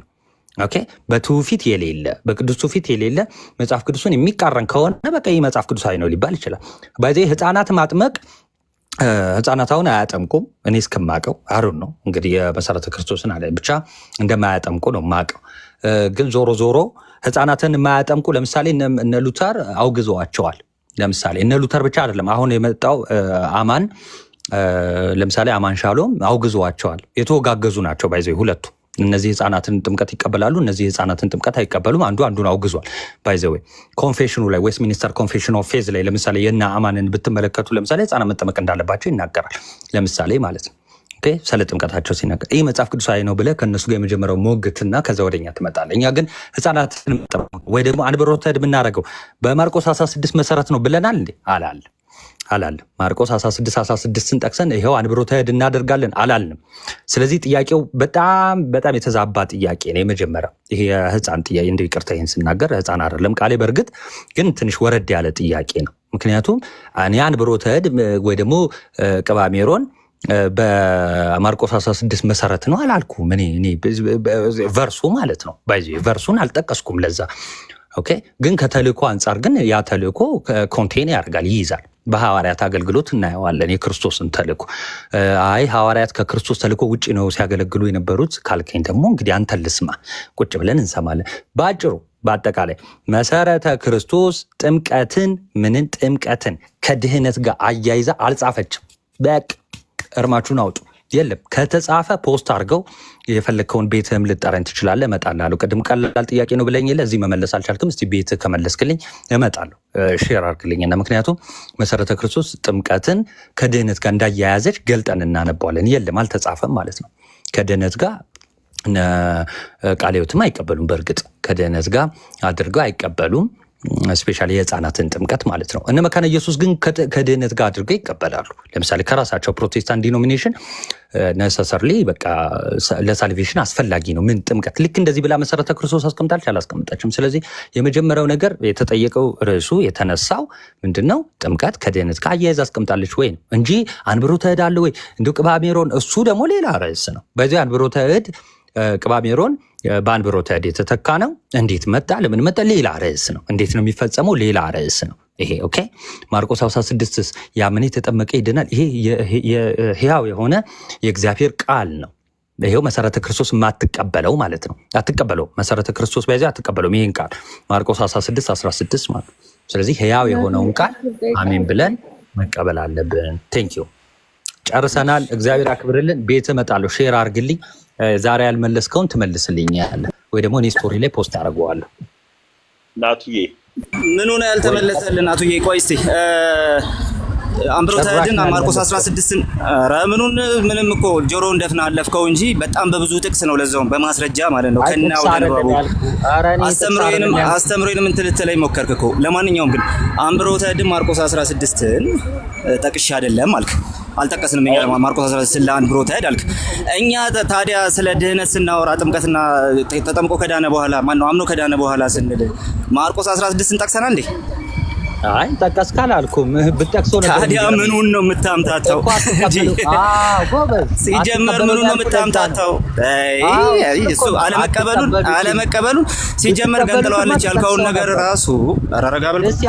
ኦኬ፣ በትውፊት የሌለ በቅዱስ ትውፊት የሌለ መጽሐፍ ቅዱሱን የሚቃረን ከሆነ በቃ ይህ መጽሐፍ ቅዱሳዊ ነው ሊባል ይችላል። ባይዘዌ ህፃናት ማጥመቅ ህፃናት አሁን አያጠምቁም። እኔ እስከማቀው አሩን ነው እንግዲህ የመሰረተ ክርስቶስን አለ ብቻ እንደማያጠምቁ ነው ማቀው። ግን ዞሮ ዞሮ ህፃናትን የማያጠምቁ ለምሳሌ እነ ሉተር አውግዘዋቸዋል። ለምሳሌ እነ ሉተር ብቻ አይደለም አሁን የመጣው አማን ለምሳሌ አማን ሻሎም አውግዘዋቸዋል። የተወጋገዙ ናቸው ባይዘው ሁለቱ። እነዚህ ህፃናትን ጥምቀት ይቀበላሉ፣ እነዚህ ህፃናትን ጥምቀት አይቀበሉም። አንዱ አንዱን አውግዟል። ባይዘው ኮንፌሽኑ ላይ ዌስት ሚኒስተር ኮንፌሽን ኦፍ ፌዝ ላይ ለምሳሌ የና አማንን ብትመለከቱ ለምሳሌ ህፃናት መጠመቅ እንዳለባቸው ይናገራል። ለምሳሌ ማለት ነው ኦኬ፣ ስለ ጥምቀታቸው ሲናገር ይህ መጽሐፍ ቅዱሳዊ ነው ብለህ ከእነሱ ጋር የመጀመሪያው ሞግትና ከዛ ወደኛ ትመጣለህ። እኛ ግን ህፃናትን ወይ ደግሞ አንብሮተ እድ የምናደርገው በማርቆስ 16 መሰረት ነው ብለናል እንዴ? አላልም። ማርቆስ 16:16ን ጠቅሰን ይኸው አንብሮተ እድ እናደርጋለን አላልንም። ስለዚህ ጥያቄው በጣም በጣም የተዛባ ጥያቄ ነው። የመጀመሪያው ይሄ የህፃን ጥያቄ እንደ ይቅርታ ይህን ስናገር ህፃን አይደለም ቃሌ፣ በእርግጥ ግን ትንሽ ወረድ ያለ ጥያቄ ነው። ምክንያቱም እኔ አንብሮተ እድ ወይ ደግሞ ቅባ ሜሮን በማርቆስ 16 መሰረት ነው አላልኩም። እኔ ቨርሱ ማለት ነው ባይዚ ቨርሱን አልጠቀስኩም ለዛ ኦኬ። ግን ከተልእኮ አንጻር ግን ያ ተልእኮ ኮንቴን ያደርጋል፣ ይይዛል። በሐዋርያት አገልግሎት እናየዋለን የክርስቶስን ተልእኮ። አይ ሐዋርያት ከክርስቶስ ተልእኮ ውጭ ነው ሲያገለግሉ የነበሩት ካልከኝ ደግሞ እንግዲህ አንተ ልስማ፣ ቁጭ ብለን እንሰማለን። በአጭሩ በአጠቃላይ መሰረተ ክርስቶስ ጥምቀትን ከድህነት ጋር አያይዛ አልጻፈችም። በቃ እርማችሁን አውጡ። የለም ከተጻፈ ፖስት አድርገው የፈለግከውን ቤትህም ልጠረኝ ትችላለህ፣ እመጣለሁ። ቅድም ቀላል ጥያቄ ነው ብለኝ የለ እዚህ መመለስ አልቻልክም። እስቲ ቤትህ ከመለስክልኝ እመጣለሁ፣ ሼር አድርግልኝና ምክንያቱም መሰረተ ክርስቶስ ጥምቀትን ከድህነት ጋር እንዳያያዘች ገልጠን እናነባዋለን። የለም አልተጻፈም ማለት ነው። ከድህነት ጋር ቃለ ሕይወትም አይቀበሉም። በእርግጥ ከድህነት ጋር አድርገው አይቀበሉም። ስፔሻሊ የህፃናትን ጥምቀት ማለት ነው። እነ መካነ ኢየሱስ ግን ከድህነት ጋር አድርገው ይቀበላሉ። ለምሳሌ ከራሳቸው ፕሮቴስታንት ዲኖሚኔሽን ነሰሰርሊ በቃ ለሳልቬሽን አስፈላጊ ነው ምን ጥምቀት ልክ እንደዚህ ብላ መሰረተ ክርስቶስ አስቀምጣለች አላስቀምጣችም። ስለዚህ የመጀመሪያው ነገር የተጠየቀው ርዕሱ የተነሳው ምንድነው? ጥምቀት ከድህነት ጋር አያይዛ አስቀምጣለች ወይ ነው እንጂ አንብሮተ እድ አለ ወይ እንዲሁ ቅባ ሜሮን፣ እሱ ደግሞ ሌላ ርዕስ ነው። በዚህ አንብሮተ እድ ቅባ ሜሮን በአንብሮተ እድ የተተካ ነው። እንዴት መጣ ለምን መጣ ሌላ ርዕስ ነው። እንዴት ነው የሚፈጸመው ሌላ ርዕስ ነው ይሄ። ኦኬ ማርቆስ 16 ያመነ የተጠመቀ ይድናል። ይሄ ሕያው የሆነ የእግዚአብሔር ቃል ነው። ይሄው መሰረተ ክርስቶስ የማትቀበለው ማለት ነው። አትቀበለው መሰረተ ክርስቶስ በዚያ አትቀበለው ይሄን ቃል ማርቆስ 16 ማለት ነው። ስለዚህ ሕያው የሆነውን ቃል አሜን ብለን መቀበል አለብን። ቴንክ ዩ ጨርሰናል። እግዚአብሔር አክብርልን። ቤት እመጣለሁ። ሼር አድርግልኝ። ዛሬ ያልመለስከውን ትመልስልኛለህ ወይ ደግሞ እኔ ስቶሪ ላይ ፖስት አደርገዋለሁ። ናቱዬ ምን ሆነ ያልተመለሰልን? ናቱዬ ቆይ እስቲ አንብሮተ እድን ማርቆስ 16ን ኧረ ምንም እኮ ጆሮ እንደፍና አለፍከው እንጂ በጣም በብዙ ጥቅስ ነው፣ ለዛውም በማስረጃ ማለት ነው። ከናው ደንባቡ አስተምሮዬንም እንትን ልትለኝ ሞከርክ እኮ። ለማንኛውም ግን አንብሮተ እድን ማርቆስ 16ን ጠቅሼ አይደለም አልክ፣ አልጠቀስንም። እኛ ማርቆስ 16 ለአንብሮተ እድ አልክ። እኛ ታዲያ ስለ ድህነት ስናወራ ጥምቀትና ተጠምቆ ከዳነ በኋላ ማነው አምኖ ከዳነ በኋላ ስንል ማርቆስ 16ን ጠቅሰና እንዴ? አይ ጠቀስክ አላልኩም። ብትጠቅሰው ነበር። ታዲያ ምኑን ነው የምታምታታው? ሲጀመር ምኑን ነው የምታምታታው? እሱ አለመቀበሉን ሲጀመር ገንጥለዋለች ያልከውን ነገር ራሱ ረጋበል። እስቲ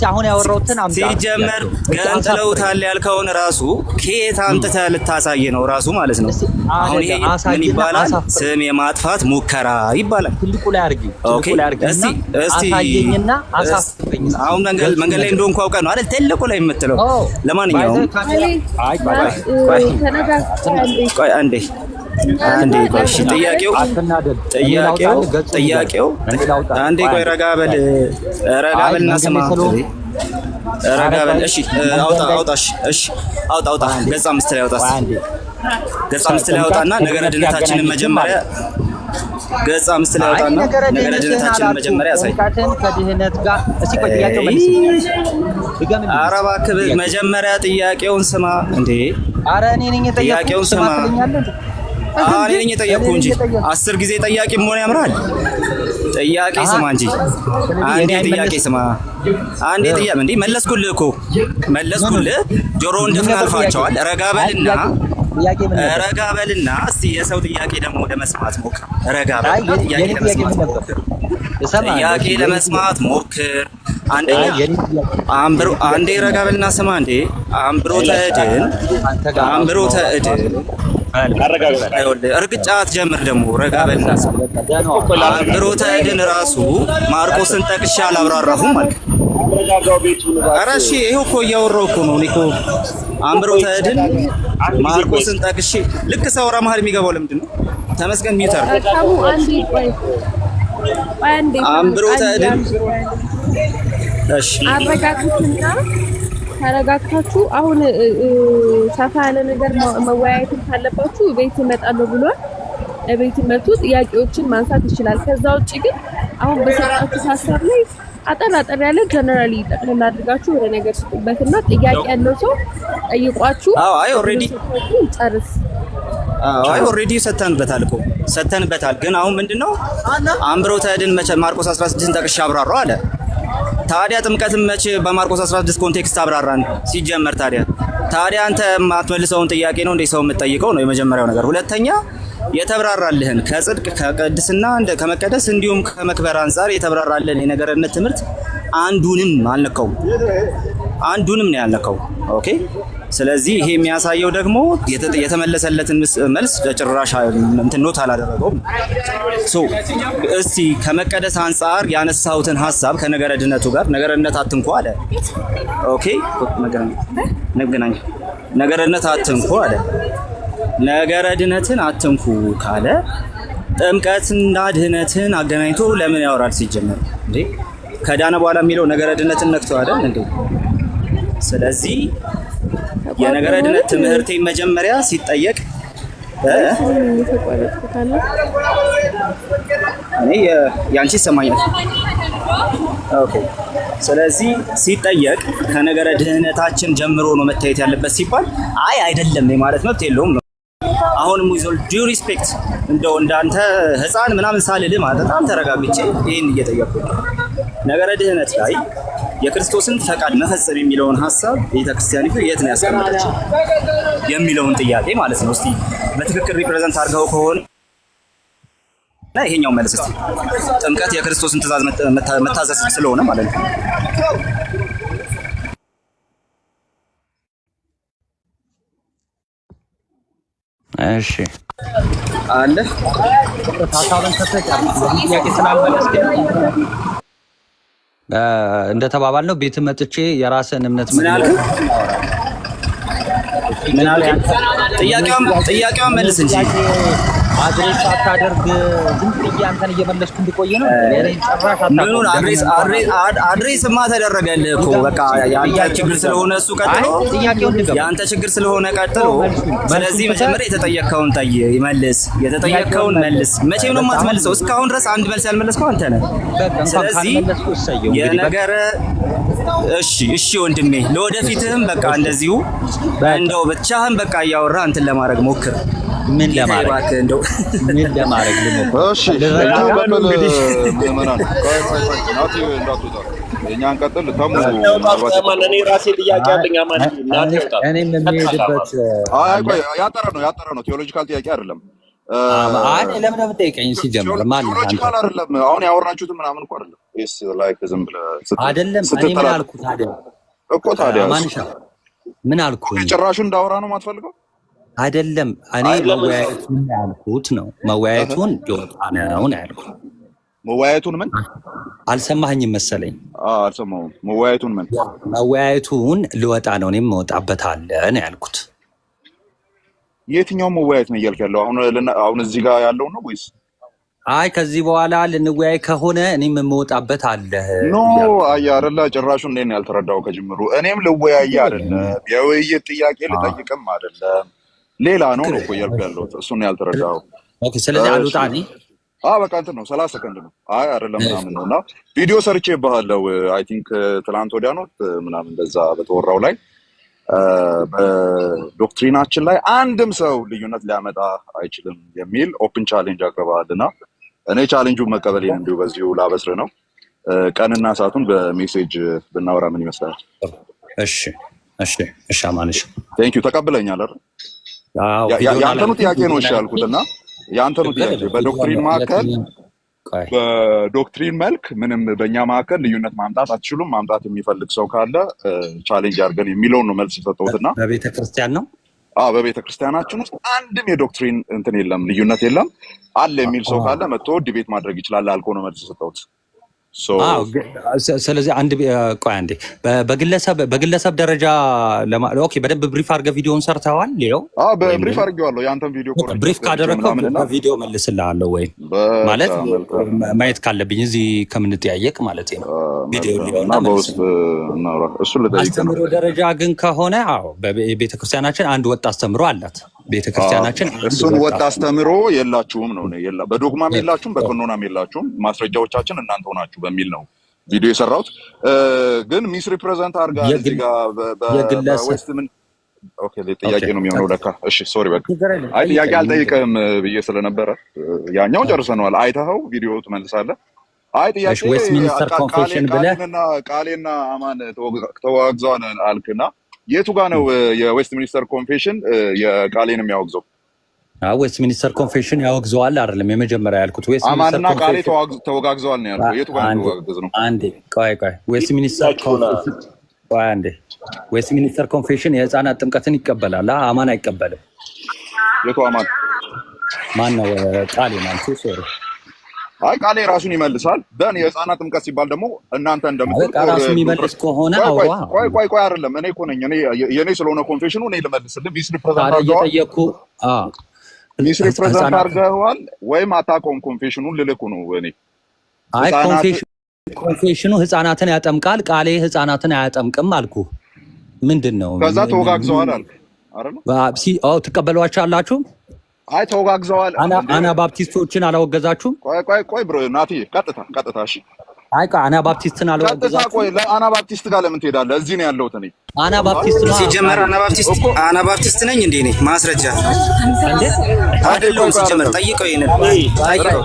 አሁን ያወራሁትን አምጣ። ሲጀመር ገንጥለውታል ያልከውን ራሱ ከየት አምጥተህ ልታሳይ ነው ራሱ ማለት ነው። አሁን ይሄ ምን ይባላል? ስም የማጥፋት ሙከራ ይባላል። ትልቁ ላይ አድርጊ። እስቲ አሳየኝና አሳፍኝ። አሁን መንገድ ላይ እንደሆንኩ አውቀህ ነው አይደል ትልቁ ላይ የምትለው? ለማንኛውም ቆይ አንዴ ቆይ እሺ፣ ጥያቄው አንዴ ቆይ ረጋ በልና ስማ። ረጋ በል እሺ። አውጣ ገጽ 5 ላይ አውጣ። ገጽ 5 ላይ አውጣና ነገረ ድነታችንን መጀመሪያ ገጽ 5 ላይ አውጣና ነገረ ድነታችንን መጀመሪያ ያሳይ። ከድህነት ጋር እስቲ ቆይ ጥያቄው መልስ። ኧረ እባክህ መጀመሪያ ጥያቄውን ስማ እንዴ። ኧረ እኔ ነኝ የጠየኩት። ጥያቄውን ስማ። እኔ ነኝ የጠየኩህ እንጂ 10 ጊዜ ጠያቂ መሆን ያምራል። ጥያቄ ስማ እንጂ አንዴ ጥያቄ ስማ። አንዴ ጥያቄ እንዴ መለስኩልህ እኮ መለስኩልህ። ጆሮውን ድፍን አልፋቸዋል። ረጋ በልና እስቲ የሰው ጥያቄ ደግሞ ለመስማት ሞክር። ረጋ በልና ጥያቄ ለመስማት ሞክር። አንዴ ረጋ በልና ስማ እንዴ። አንብሮተ እድን እርግጫ አትጀምር ደግሞ። ረጋ በልና ስማ። አንብሮተ እድን ራሱ ማርቆስን ጠቅሼ አላብራራሁም ማለት ኧረ እሺ ይኸው እኮ እያወራሁ እኮ ነው። እኔ እኮ አንብሮተ እድን ማርቆስን ጠቅሼ ልክ ሳወራ መሀል የሚገባው ለምንድን ነው? ተመስገን ሚውተር አንብሮተ እድን እሺ አረጋግጡና ተረጋግታችሁ አሁን ሰፋ ያለ ነገር መወያየት ካለባችሁ ቤት እመጣለሁ ብሏል። ቤት መጥቶ ጥያቄዎችን ማንሳት ይችላል። ከዛ ውጪ ግን አሁን በሰጣችሁ ሀሳብ ላይ አጠር ያለ ጀነራሊ ጠቅለል አድርጋችሁ ወደ ነገር ስጡበትና ጥያቄ ያለው ሰው ጠይቋችሁ። አይ ኦሬዲ ጨርስ። አይ ኦሬዲ ሰተንበታል። ግን አሁን ምንድነው አንብሮተ እድን መቼ ማርቆስ 16ን ጠቅሼ አብራራው አለ። ታዲያ ጥምቀትን መቼ በማርቆስ 16 ኮንቴክስት አብራራን? ሲጀመር ታዲያ አንተ የማትመልሰውን ጥያቄ ነው እንደ ሰው የምትጠይቀው ነው የመጀመሪያው ነገር። ሁለተኛ የተብራራልህን ከጽድቅ ከቅድስና ከመቀደስ እንዲሁም ከመክበር አንፃር የተብራራልህን የነገርነት ትምህርት አንዱንም አልነካውም። አንዱንም ነው ያልነካው። ኦኬ። ስለዚህ ይሄ የሚያሳየው ደግሞ የተመለሰለትን መልስ ጭራሽ እንትን ኖት አላደረገውም። እስቲ ከመቀደስ አንፃር ያነሳሁትን ሀሳብ ከነገረ ድነቱ ጋር ነገረነት አትንኩ አለ። ኦኬ። ነገረነት አትንኩ አለ። ነገረ ድነትን አትንኩ ካለ ጥምቀትና ድህነትን አገናኝቶ ለምን ያወራል? ሲጀመር እንዴ ከዳነ በኋላ የሚለው ነገረ ድነትን ነክቶ አይደል እንዴ? ስለዚህ የነገረ ድነት ትምህርቴ መጀመሪያ ሲጠየቅ እኔ ያንቺ ይሰማኛል። ኦኬ። ስለዚህ ሲጠየቅ ከነገረ ድህነታችን ጀምሮ ነው መታየት ያለበት ሲባል አይ አይደለም ማለት መብት የለውም ነው። አሁንም ዊዝ ዲው ሪስፔክት እንደው እንዳንተ ህፃን ምናምን ሳልልህ ማለት በጣም ተረጋግቼ ይህን እየጠየቅኩ ነው። ነገረ ድህነት ላይ የክርስቶስን ፈቃድ መፈጸም የሚለውን ሀሳብ ቤተክርስቲያኒቱ የት ነው ያስቀመጠችው የሚለውን ጥያቄ ማለት ነው። እስቲ በትክክል ሪፕሬዘንት አድርገው ከሆነ እና ይሄኛው መልስ እስቲ ጥምቀት የክርስቶስን ትእዛዝ መታዘዝ ስለሆነ ማለት ነው። እሺ አለ ታታውን ጥያቄ ስላልመለስክ እንደተባባልነው ቤት መጥቼ የራስን እምነት ምን አልክ? ጥያቄውን መልስ እንጂ አድሬስ አታደርግ። ዝም ብዬ አንተን እየመለስኩ እንድቆይ ነው። ምኑን አድሬስማ ተደረገልህ እኮ በቃ የአንተ ችግር ስለሆነ እሱ ቀጥሎ የአንተ ችግር ስለሆነ ቀጥሎ። ስለዚህ መጀመሪያ የተጠየቅከውን መልስ፣ የተጠየቅከውን መልስ። መቼም ነው የማትመልሰው? እስካሁን ድረስ አንድ መልስ ያልመለስከው አንተ ነህ። ስለዚህ የነገረ እሺ ወንድሜ፣ ለወደፊትም በቃ እንደዚሁ እንደው ብቻህን በቃ እያወራህ እንትን ለማድረግ ሞክር። ምን ለማድረግ እንደው ምን ለማድረግ ልሞክር? እሺ ምዕመናን ናቲ እንዳትወጣ የእኛን ቀጥል። እኔ ራሴ ጥያቄ አለኝ። አማን ናቲ ወጣ። እኔም የሚሄድበት ያጠረ ነው። ቴዎሎጂካል ጥያቄ አይደለም። ለምን የምጠይቀኝ? ሲጀምር ማለት ቴዎሎጂካል አይደለም። አሁን ያወራችሁት ምናምን እኮ አይደለም። ላይክ ዝም ብለህ አይደለም። እኔ ምን አልኩ ታዲያ? ታዲያ ማንሻ ምን አልኩ? ጭራሹን እንዳወራ ነው የማትፈልገው? አይደለም። እኔ መወያየቱን ያልኩት ነው። መወያየቱን ይወጣ ነው ያልኩት። መወያየቱን ምን አልሰማኸኝም መሰለኝ። አልሰማሁም። መወያየቱን ምን? መወያየቱን ልወጣ ነው እኔም እወጣበታለሁ ነው ያልኩት። የትኛው መወያየት ነው እያልክ ያለው? አሁን እዚህ ጋር ያለው ነው ወይስ? አይ ከዚህ በኋላ ልንወያይ ከሆነ እኔም የምወጣበት አለ። ኖ አየህ አይደለ? ጭራሹን እንዴት ነው ያልተረዳው ከጅምሩ? እኔም ልወያይ አይደለም፣ የውይይት ጥያቄ ልጠይቅም አይደለም፣ ሌላ ነው እኮ እያልኩ ያለሁት። እሱን ያልተረዳው። ኦኬ። ስለዚህ አልወጣ እኔ በቃ እንትን ነው 30 ሰከንድ ነው። አይ አይደለም ምናምን ነው እና ቪዲዮ ሰርቼ ባለው አይ ቲንክ ትናንት ወዲያ ነው ምናምን እንደዛ በተወራው ላይ በዶክትሪናችን ላይ አንድም ሰው ልዩነት ሊያመጣ አይችልም የሚል ኦፕን ቻሌንጅ አቅርበሃልና እኔ ቻሌንጁን መቀበሌን እንዲሁ በዚሁ ላበስር ነው። ቀንና ሰዓቱን በሜሴጅ ብናወራ ምን ይመስላል? እሺ አማንሽ ቴንክ ዩ። ተቀብለኛል አይደል? የአንተኑ ጥያቄ ነው እሺ ያልኩትና የአንተኑ ጥያቄ በዶክትሪን መልክ ምንም በእኛ መካከል ልዩነት ማምጣት አትችሉም፣ ማምጣት የሚፈልግ ሰው ካለ ቻሌንጅ አድርገን የሚለውን ነው መልስ የሰጠሁትና በቤተክርስቲያን ነው በቤተክርስቲያናችን ውስጥ አንድም የዶክትሪን እንትን የለም፣ ልዩነት የለም። አለ የሚል ሰው ካለ መጥቶ ዲቤት ማድረግ ይችላል አልኮ ነው መልስ የሰጠሁት። ስለዚህ አንዴ በግለሰብ ደረጃ ኦኬ፣ በደንብ ብሪፍ አድርገህ ቪዲዮውን ሰርተዋል? ይኸው በብሪፍ አድርጌዋለሁ። የአንተን ቪዲዮ ብሪፍ ካደረግከው ቪዲዮ መልስልሃለሁ ወይ ማለት ማየት ካለብኝ እዚህ ከምንጠያየቅ ማለት ነው። ቪዲዮ ሊሆንና በውስጥ እሱን ልጠይቅ ነው። አስተምሮ ደረጃ ግን ከሆነ ቤተክርስቲያናችን አንድ ወጥ አስተምሮ አላት። ቤተክርስቲያናችን እሱን ወጥ አስተምሮ የላችሁም ነው። በዶግማም የላችሁም፣ በቀኖናም የላችሁም። ማስረጃዎቻችን እናንተ ሆናችሁ በሚል ነው ቪዲዮ የሰራሁት። ግን ሚስ ሪፕሬዘንት አድርጋ እዚህ ጋር በዌስት ምን ኦኬ ጥያቄ ነው የሚሆነው ለካ። እሺ ሶሪ በቃ አይ ጥያቄ አልጠይቅህም ብዬ ስለነበረ ያኛውን ጨርሰነዋል። አይተኸው ቪዲዮ ትመልሳለህ። አይ ጥያቄ ቃሌና አማን ተዋግዘዋል አልክና የቱ ጋር ነው የዌስት ሚኒስተር ኮንፌሽን የቃሌን የሚያወግዘው? ዌስት ሚኒስተር ኮንፌሽን ያወግዘዋል አይደለም የመጀመሪያ ያልኩት። አማንና ቃሌ ተወጋግዘዋል ነው ያልኩት። የቱ ጋር ነው ተወጋግዘ ነው? አንዴ ቆይ ዌስት ሚኒስተር ኮንፌሽን የህፃናት ጥምቀትን ይቀበላል። አማን አይቀበልም። የቱ አማን? ማን ነው? ቃሌ ማለት ሶሪ። አይ ቃሌ ራሱን ይመልሳል። ደን የህፃናት ጥምቀት ሲባል ደግሞ እናንተ እንደምትቆጥ ራሱ የሚመልስ ከሆነ ቆይ አይደለም። እኔ እኮ ነኝ የኔ ስለሆነ ኮንፌሽኑ እኔ ልመልስልህ። ሚስ ሪፕሬዘንት አድርገዋል ወይም አታውቀውም? ኮንፌሽኑን ልልኩ ነው እኔ። አይ ኮንፌሽኑ ህፃናትን ያጠምቃል፣ ቃሌ ህፃናትን አያጠምቅም አልኩ። ምንድን ነው? ከዛ ተወጋግዘዋል አልክ አይደል? ትቀበሏቸው አላችሁ? አይ ተወጋግዘዋል። አናባፕቲስቶችን አላወገዛችሁም? ቆይ ብሮ ናቲ ቀጥታ እሺ አይ አናባፕቲስትን አላወገዛችሁም? ቀጥታ ቆይ ለአናባፕቲስት ጋር ለምን ትሄዳለህ? እዚህ ነው ያለሁት እኔ። አናባፕቲስት ነው ሲጀመር አናባፕቲስት ነኝ እንዴ? እኔ ማስረጃ አይደለሁም ሲጀመር። ጠይቀው ይሄንን ጠይቀው።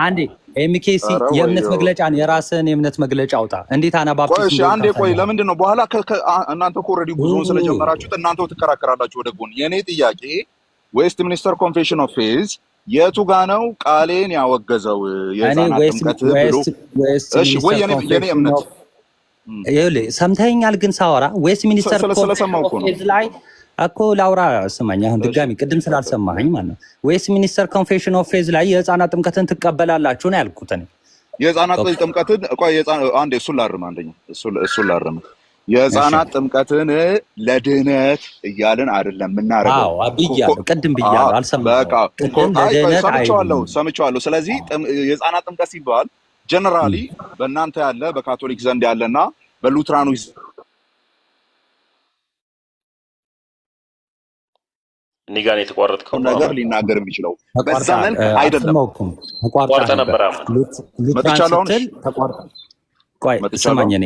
አንዴ ኤምኬሲ የእምነት መግለጫ ነው። የራስህን የእምነት መግለጫ አውጣ። እንዴት አናባፕቲስት? እሺ አንዴ ቆይ። ለምንድን ነው በኋላ እናንተ እኮ ኦልሬዲ ጉዞውን ስለጀመራችሁት እናንተው ትከራከራላችሁ ወደ ጎን። የኔ ጥያቄ ዌስት ሚኒስተር ኮንፌሽን ኦፍ ፌዝ የቱ ጋ ነው ቃሌን ያወገዘው የህፃናት ጥምቀት ብሎ? እሺ ወይ የኔ እምነት ይኸውልህ ሰምተኸኛል። ግን ሳወራ ዌስት ሚኒስተር ስለሰማሁ እኮ ነው ላይ እኮ ላውራ ስማኝ። አሁን ድጋሚ ቅድም ስላልሰማኸኝ ማለት ነው። ዌስት ሚኒስተር ኮንፌሽን ኦፍ ፌዝ ላይ የህፃናት ጥምቀትን ትቀበላላችሁ ነው ያልኩት እኔ። የህፃናት ጥምቀትን ቆይ አንዴ እሱን ላርም፣ አንደኛ እሱን ላርም። የህፃናት ጥምቀትን ለድህነት እያልን አይደለም የምናደርገው። አዎ ብያለሁ፣ ቅድም ብያለሁ። አልሰማኸኝም? ሰምቼዋለሁ። ስለዚህ የህፃናት ጥምቀት ሲባል ጀነራሊ በእናንተ ያለ በካቶሊክ ዘንድ ያለና በሉትራኖች እኔ ጋር የተቋረጥከው ነገር ሊናገር የሚችለው በዛ መልክ አይደለም። ተቋርጠ ነበር መጥቻለሁ። ቆይ ስማኝ፣ እኔ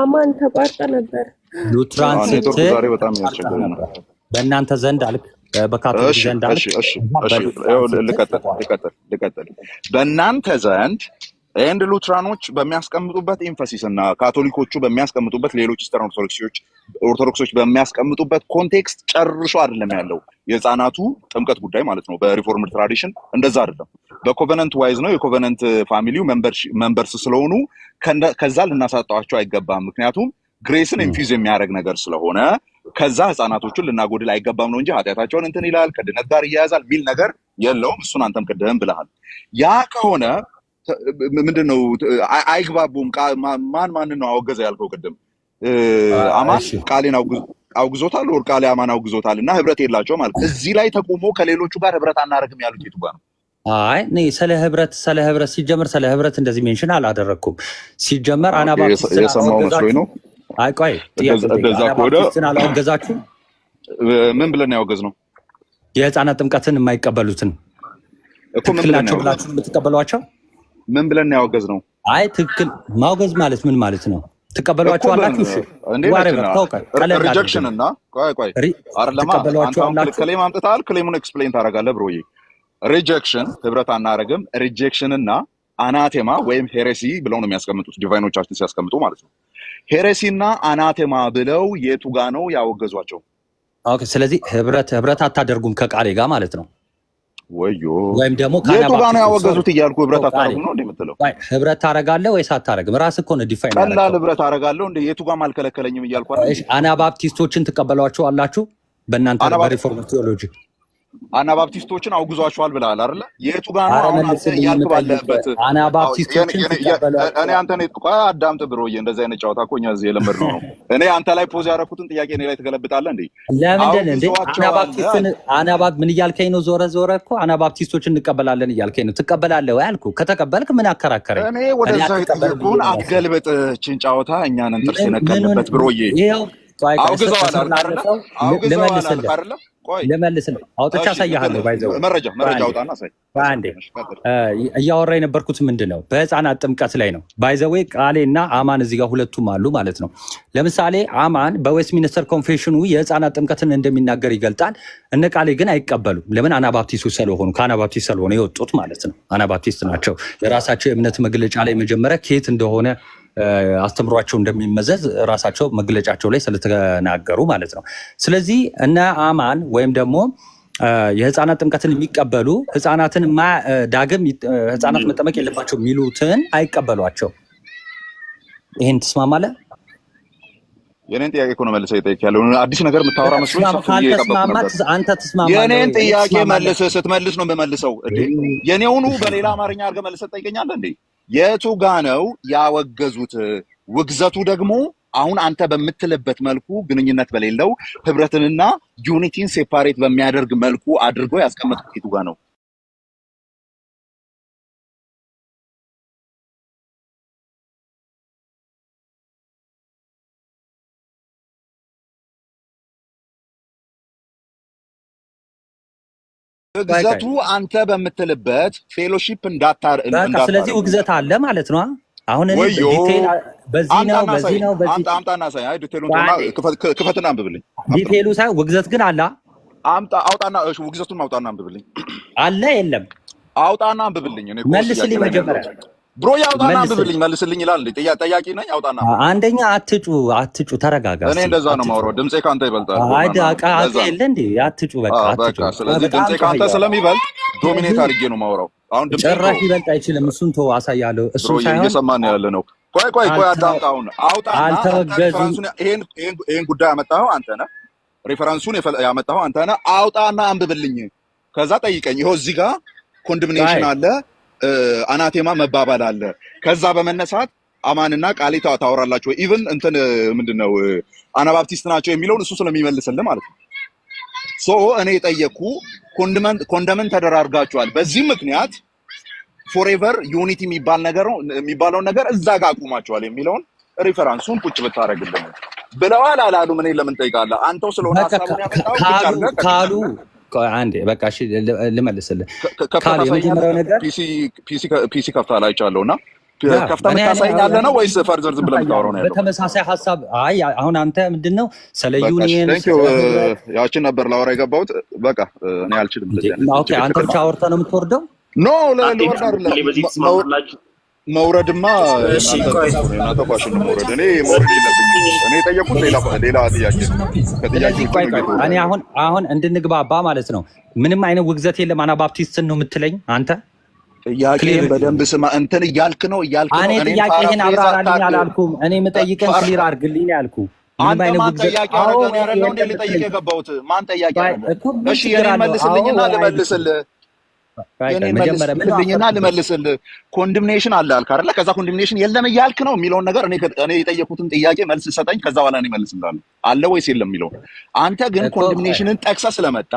አማን ተቋርጠ ነበር። ሉትራን ስትል ዛሬ በጣም ያስቸገረ ነው በእናንተ ዘንድ አልክ፣ በካቶሊክ ዘንድ አልክ። እሺ ልቀጥል። በእናንተ ዘንድ ኤንድ ሉትራኖች በሚያስቀምጡበት ኤምፋሲስ እና ካቶሊኮቹ በሚያስቀምጡበት ሌሎች ኢስተርን ኦርቶዶክሶች በሚያስቀምጡበት ኮንቴክስት ጨርሶ አይደለም ያለው የህፃናቱ ጥምቀት ጉዳይ ማለት ነው። በሪፎርምድ ትራዲሽን እንደዛ አይደለም። በኮቨነንት ዋይዝ ነው። የኮቨነንት ፋሚሊው መንበርስ ስለሆኑ ከዛ ልናሳጣዋቸው አይገባም። ምክንያቱም ግሬስን ኢንፊውዝ የሚያደርግ ነገር ስለሆነ ከዛ ህፃናቶቹን ልናጎድል አይገባም ነው እንጂ ኃጢአታቸውን እንትን ይላል ከድነት ጋር እያያዛል ሚል ነገር የለውም። እሱን አንተም ቅድም ብለሃል። ያ ከሆነ ምንድነው አይግባቡም? ማንን ነው አወገዘ ያልከው ቅድም? አማን ቃሌን አውግዞታል ወር ቃሌ አማን አውግዞታል እና ህብረት የላቸው ማለት እዚህ ላይ ተቆሞ ከሌሎቹ ጋር ህብረት አናደርግም ያሉት የቱ ጋር ነው? አይ ስለ ህብረት ሲጀመር ስለ ህብረት እንደዚህ ሜንሽን አላደረኩም። ሲጀመር አናባፕቲስትን የሰማው መስሎኝ ነው። አይ ቆይ አናባፕቲስትን አላወገዛችሁ? ምን ብለን ያወገዝ ነው? የህፃናት ጥምቀትን የማይቀበሉትን እኮ ምን ብለን ናቸው ብላችሁ የምትቀበሏቸው? ምን ብለን ያወገዝ ነው? አይ ትክክል ማውገዝ ማለት ምን ማለት ነው? ትቀበሏቸዋላችሁ? እሺ ሪጀክሽን እና ቆይ አይደለማ አንተ ክሌም አምጥተሃል። ክሌሙን ኤክስፕሌን ታደርጋለህ ብሮዬ። ሪጀክሽን ህብረት አናደርግም። ሪጀክሽን እና አናቴማ ወይም ሄሬሲ ብለው ነው የሚያስቀምጡት ዲቫይኖቻችን ሲያስቀምጡ ማለት ነው። ሄሬሲ እና አናቴማ ብለው የቱ ጋ ነው ያወገዟቸው? ኦኬ ስለዚህ ህብረት አታደርጉም ከቃሌ ጋር ማለት ነው። ወዮ ወይም ደግሞ የቱ ጋር ነው ያወገዙት እያልኩ ህብረት አታደርጉም ነው እንዴ የምትለው? ህብረት ታደርጋለህ ወይስ አታደርግም? ራስህ እኮ ነው ዲፋይን ያደረገው። ቀላል ህብረት አደርጋለሁ እንዴ የቱ ጋር አልከለከለኝም እያልኩ አይደል? እሺ አናባፕቲስቶችን ትቀበሏቸው አላችሁ? በእናንተ በሪፎርም ቲዮሎጂ አናባፕቲስቶችን አውግዟቸዋል ብለሃል አይደለ? የቱ ጋር ነው አሁን አንተ እያልክ ባለበት አናባፕቲስቶችን እኔ አንተ ነኝ ቆይ አዳምጥ ብሮዬ። እንደዚህ አይነት ጨዋታ እኮ እኛ እዚህ የለመድነው ነው። እኔ አንተ ላይ ፖዝ ያደረኩትን ጥያቄ እኔ ላይ ትገለብጣለህ እንዴ? ለምንድን እንዴ አናባፕቲስትን ምን እያልከኝ ነው? ዞረ እኮ አናባፕቲስቶችን እንቀበላለን እያልከኝ ነው። ትቀበላለህ ወይ አልኩህ። ከተቀበልክ ምን አከራከረኝ? እኔ ወደዛ የጠየቁህን አትገልብጥ። እቺን ጨዋታ እኛን ጥርስ የነቀልንበት ብሮዬ። አውግዘዋል አይደለ? ልመልስልህ አውጥቼ አሳይሃለሁ። ባይዘው መረጃ አውጣና አሳይ። አንዴ እያወራ የነበርኩት ምንድን ነው? በህፃናት ጥምቀት ላይ ነው። ባይዘዌ ቃሌና አማን እዚህ ጋር ሁለቱም አሉ ማለት ነው። ለምሳሌ አማን በዌስት ሚኒስተር ኮንፌሽኑ የህፃናት ጥምቀትን እንደሚናገር ይገልጣል። እነ ቃሌ ግን አይቀበሉም። ለምን? አናባፕቲስቶች ስለሆኑ ከአናባፕቲስት ስለሆነ የወጡት ማለት ነው። አናባፕቲስት ናቸው። የራሳቸው የእምነት መግለጫ ላይ መጀመሪያ ከየት እንደሆነ አስተምሯቸው እንደሚመዘዝ ራሳቸው መግለጫቸው ላይ ስለተናገሩ ማለት ነው። ስለዚህ እነ አማን ወይም ደግሞ የህፃናት ጥምቀትን የሚቀበሉ ህፃናትን ዳግም ህፃናት መጠመቅ የለባቸው የሚሉትን አይቀበሏቸው። ይህን ትስማማለህ? የኔን ጥያቄ እኮ ነው መልሰህ የጠየቅ ያለው አዲስ ነገር የምታወራ መስሎኝ አንተ ትስማማለህ? የኔን ጥያቄ መልሰህ ስትመልስ ነው የምመልሰው። የኔውኑ በሌላ አማርኛ አድርገህ መልሰህ ትጠይቀኛለህ እንዴ? የቱ ጋ ነው ያወገዙት? ውግዘቱ ደግሞ አሁን አንተ በምትልበት መልኩ ግንኙነት በሌለው ህብረትንና ዩኒቲን ሴፓሬት በሚያደርግ መልኩ አድርገው ያስቀመጡት የቱ ጋ ነው? ውግዘቱ አንተ በምትልበት ፌሎሺፕ ስለዚህ ውግዘት አለ ማለት ነው። አሁን እኔ ዲቴል በዚህ ነው አምጣና ሳይ አይ ዲቴሉን ክፈትና አንብብልኝ። ዲቴሉ ሳይ ውግዘት ግን አለ። አውጣና እሺ ውግዘቱን አውጣና አንብብልኝ። አለ የለም አውጣና አንብብልኝ። እኔ መልስልኝ መጀመሪያ ብሮ ያውጣና አንብብልኝ መልስልኝ ይላል። ጠያቂ ነኝ። አውጣና አንደኛ አትጩ ተረጋጋ። እኔ እንደዛ ነው የማወራው። ድምጼ ካንተ ይበልጣል። አቃ የለ እንዴ አትጩ በቃ አትጩ። ስለዚህ ድምጼ ካንተ ስለሚበልጥ ዶሚኔት አድርጌ ነው የማወራው። አሁን ድምጼ ጭራሽ ይበልጥ አይችልም። እሱን ተው አሳያለሁ። እሱ ሳይሆን እየሰማን ያለ ነው። ቆይ አዳምጥ። አሁን አውጣና አልተወገዙም። ይሄን ጉዳይ ያመጣኸው አንተ ነህ። ሬፈረንሱን ያመጣኸው አንተ ነህ። አውጣና አንብብልኝ። ከዛ ጠይቀኝ። ይኸው እዚህ ጋር ኮንዶሚኔሽን አለ፣ አናቴማ መባባል አለ። ከዛ በመነሳት አማንና ቃሌ ታወራላችሁ። ኢቭን እንትን ምንድነው አናባፕቲስት ናቸው የሚለውን እሱ ስለሚመልስልህ ማለት ነው። ሶ እኔ የጠየቅኩ ኮንደመን ተደራርጋችኋል፣ በዚህ ምክንያት ፎሬቨር ዩኒቲ የሚባለውን ነገር እዛ ጋር አቁማችኋል የሚለውን ሪፈረንሱን ቁጭ ብታረግልኝ ብለዋል አላሉም? እኔ ለምን ጠይቃለህ? አንተው ስለሆነ ሐሳቡን ያመጣው ካሉ አንዴ በቃ እሺ ልመልስልህ። ካሉ የመጀመሪያው ነገር ፒሲ ከፍተሃል አይቻለሁና ከፍተህ የምታሳይኛለህ ነው ወይስ ፈርዘር ዝም ብለህ የምታወራው ነው ያለው? በተመሳሳይ ሐሳብ አሁን አንተ ምንድነው ስለ ዩኒየን ያችን ነበር ላወራ የገባሁት። በቃ እኔ አልችልም እንደዚህ አይነት። ኦኬ አንተ ብቻ አውርተህ ነው የምትወርደው? ኖ ለወርድ አይደለም መውረድማ። እሺ ቆይ ተቋሽን መውረድ እኔ መውረድ የለብኝም። እኔ የጠየቁት ሌላ ጥያቄ ነው። እኔ አሁን እንድንግባባ ማለት ነው ምንም አይነት ውግዘት የለም። አናባፕቲስትን ነው የምትለኝ አንተ? ጥያቄን በደንብ ስማ። እንትን እያልክ ነው እኔ ጥያቄህን አብራራልኝ አላልኩም። እኔ የምጠይቅህን ክሊር አድርግልኝ ያልኩህ ምንም አይነት ውግዘት አሁን ያረጋው እንደ ልጠይቅ የገባሁት ማን ጠያቂ አይደለም። እሺ የኔ መልስልኝና ልመልስልህ መልስልኝና ልመልስልህ። ኮንደምኔሽን አለ አልክ አይደለ? ከዛ ኮንደምኔሽን የለም እያልክ ነው የሚለውን ነገር እኔ የጠየኩትን ጥያቄ መልስ ሰጠኝ። ከዛ በኋላ እኔ መልስልሃለሁ አለ ወይስ የለም የሚለው። አንተ ግን ኮንደምኔሽንን ጠቅሰህ ስለመጣ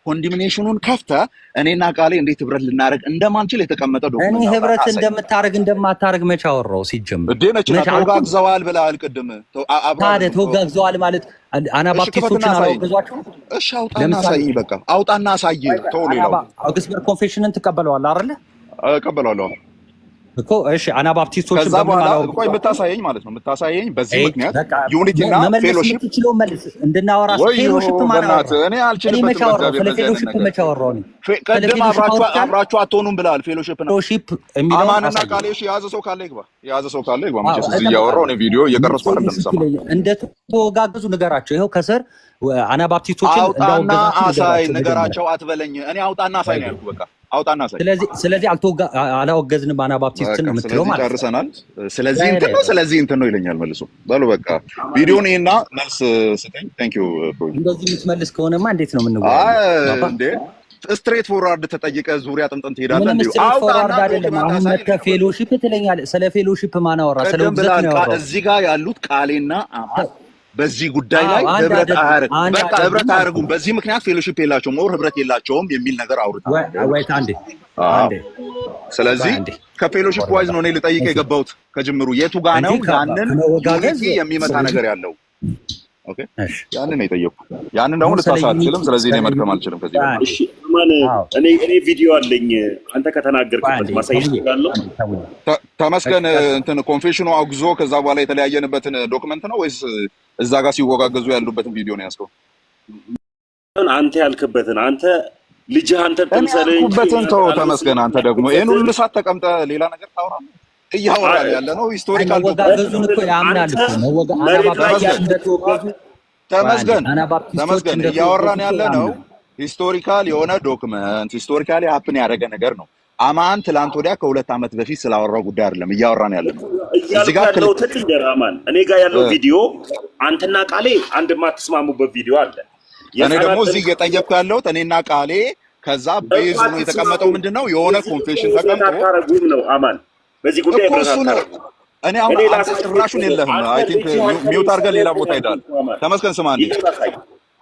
ኮንደምኔሽኑን ከፍተህ እኔና ቃሌ እንዴት ህብረት ልናደርግ እንደማንችል የተቀመጠ ዶክመንት። እኔ ህብረት እንደማታረግ መቼ አወራው? ሲጀምር ተወጋግዘዋል ብለሃል ቅድም። ታዲያ ተወጋግዘዋል ማለት አናባፕቲስቶችን አላወገዟቸው? እሺ አውጣና አሳይኝ። በቃ አውጣና አሳይ። ተው ሌላው አውግስበርግ ኮንፌሽንን ትቀበለዋለህ አይደለ? እቀበላለሁ እኮ እሺ። አናባፕቲስቶችን ከዛ በኋላ ቆይ የምታሳየኝ ማለት ነው የምታሳየኝ በዚህ ምክንያት ዩኒቲና ፌሎሺፕ እንድናወራ ፌሎሺፕ ማለት እኔ አልችልበትም። ፌሎሺፕ መቼ አወራሁ? ቅድም አብራችሁ አትሆኑም ብለሃል። ፌሎሺፕ ነው አማንና ቃሌ። እሺ የያዘ ሰው ካለ ይግባ። መቼስ እዚህ እያወራሁ እኔ ቪዲዮ እየቀረጽኩ አይደለም የምሰማው። እንደተወጋገዙ ንገራቸው። ይኸው ከስር አናባፕቲስቶችን አውጣና አሳይ ንገራቸው አትበለኝ። እኔ አውጣና አሳይ ነው ያልኩህ። በቃ አውጣና አሳይ። ስለዚህ አላወገዝንም አናባፕቲስትን ነው የምትለው ማለት ነው። ጨርሰናል። ስለዚህ እንትን ነው ይለኛል መልሶ። በሉ በቃ ቪዲዮን እና መልስ ስጠኝ። ቴንክ ዩ። እንደዚህ የምትመልስ ከሆነማ እንዴት ነው የምንወያየው? እንዴ ስትሬት ፎርዋርድ ተጠይቀ ዙሪያ ጥምጥም ትሄዳለህ እንዴ? ፎርዋርድ አይደለም። አሁን መተህ ፌሎሺፕ ትለኛለህ። ስለ ፌሎሺፕ ማን አወራ? ስለ ውግዘት ነው ያወራው። እዚህ ጋር ያሉት ቃሌና አማን በዚህ ጉዳይ ላይ ህብረት አያደርጉም። በዚህ ምክንያት ፌሎሺፕ የላቸውም፣ ህብረት የላቸውም የሚል ነገር አውርተሃል። ስለዚህ ከፌሎሺፕ ዋይዝ ነው እኔ ልጠይቅ የገባሁት ከጅምሩ። የቱ ጋር ነው ያንን ዩኒቲ የሚመታ ነገር ያለው? ኦኬ ያንን ነው የጠየኩት። ያንን ደግሞ ልታሳት አልችልም። ስለዚህ እኔ መድከም አልችልም ከዚህ በኋላ። እሺ ማን እኔ ቪዲዮ አለኝ አንተ ከተናገርክበት ማሳየት ይችላል። ተመስገን እንትን ኮንፌሽኑ አውግዞ ከዛ በኋላ የተለያየንበትን ዶክመንት ነው ወይስ እዛ ጋር ሲወጋገዙ ያሉበትን ቪዲዮ ነው ያስከው? አንተ ያልክበትን አንተ ልጅህ አንተ ተምሰለኝ ያልኩበትን ተው። ተመስገን አንተ ደግሞ ይሄን ሁሉ ሰዓት ተቀምጠ ሌላ ነገር ታወራለህ። እያወራን ያለ ነው ሂስቶሪካል ወጋገዙን እኮ ያምናል እኮ ተመስገን እያወራን ያለ ነው ሂስቶሪካል የሆነ ዶክመንት ሂስቶሪካሊ ሀፕን ያደረገ ነገር ነው። አማን ትላንት ወዲያ ከ2 ዓመት በፊት ስላወራው ጉዳይ አይደለም እያወራን ያለ ነው። እዚህ ጋር ያለው ትክክል አማን እኔ ጋር ያለው ቪዲዮ አንተና ቃሌ አንድ ማትስማሙበት ቪዲዮ አለ። እኔ ደግሞ እዚህ እየጠየቅኩ ያለሁት እኔና ቃሌ ከዛ ቤዝ ነው የተቀመጠው። ምንድነው የሆነ ኮንፌሽን ተቀምጦ ታረጉም ነው አማን በዚህ ጉዳይ ብራታታረጉ እኔ አሁን ጭራሹን የለህም። አይ ቲንክ ሚውት አድርገህ ሌላ ቦታ ሄዳል። ተመስገን ስማ እንዴ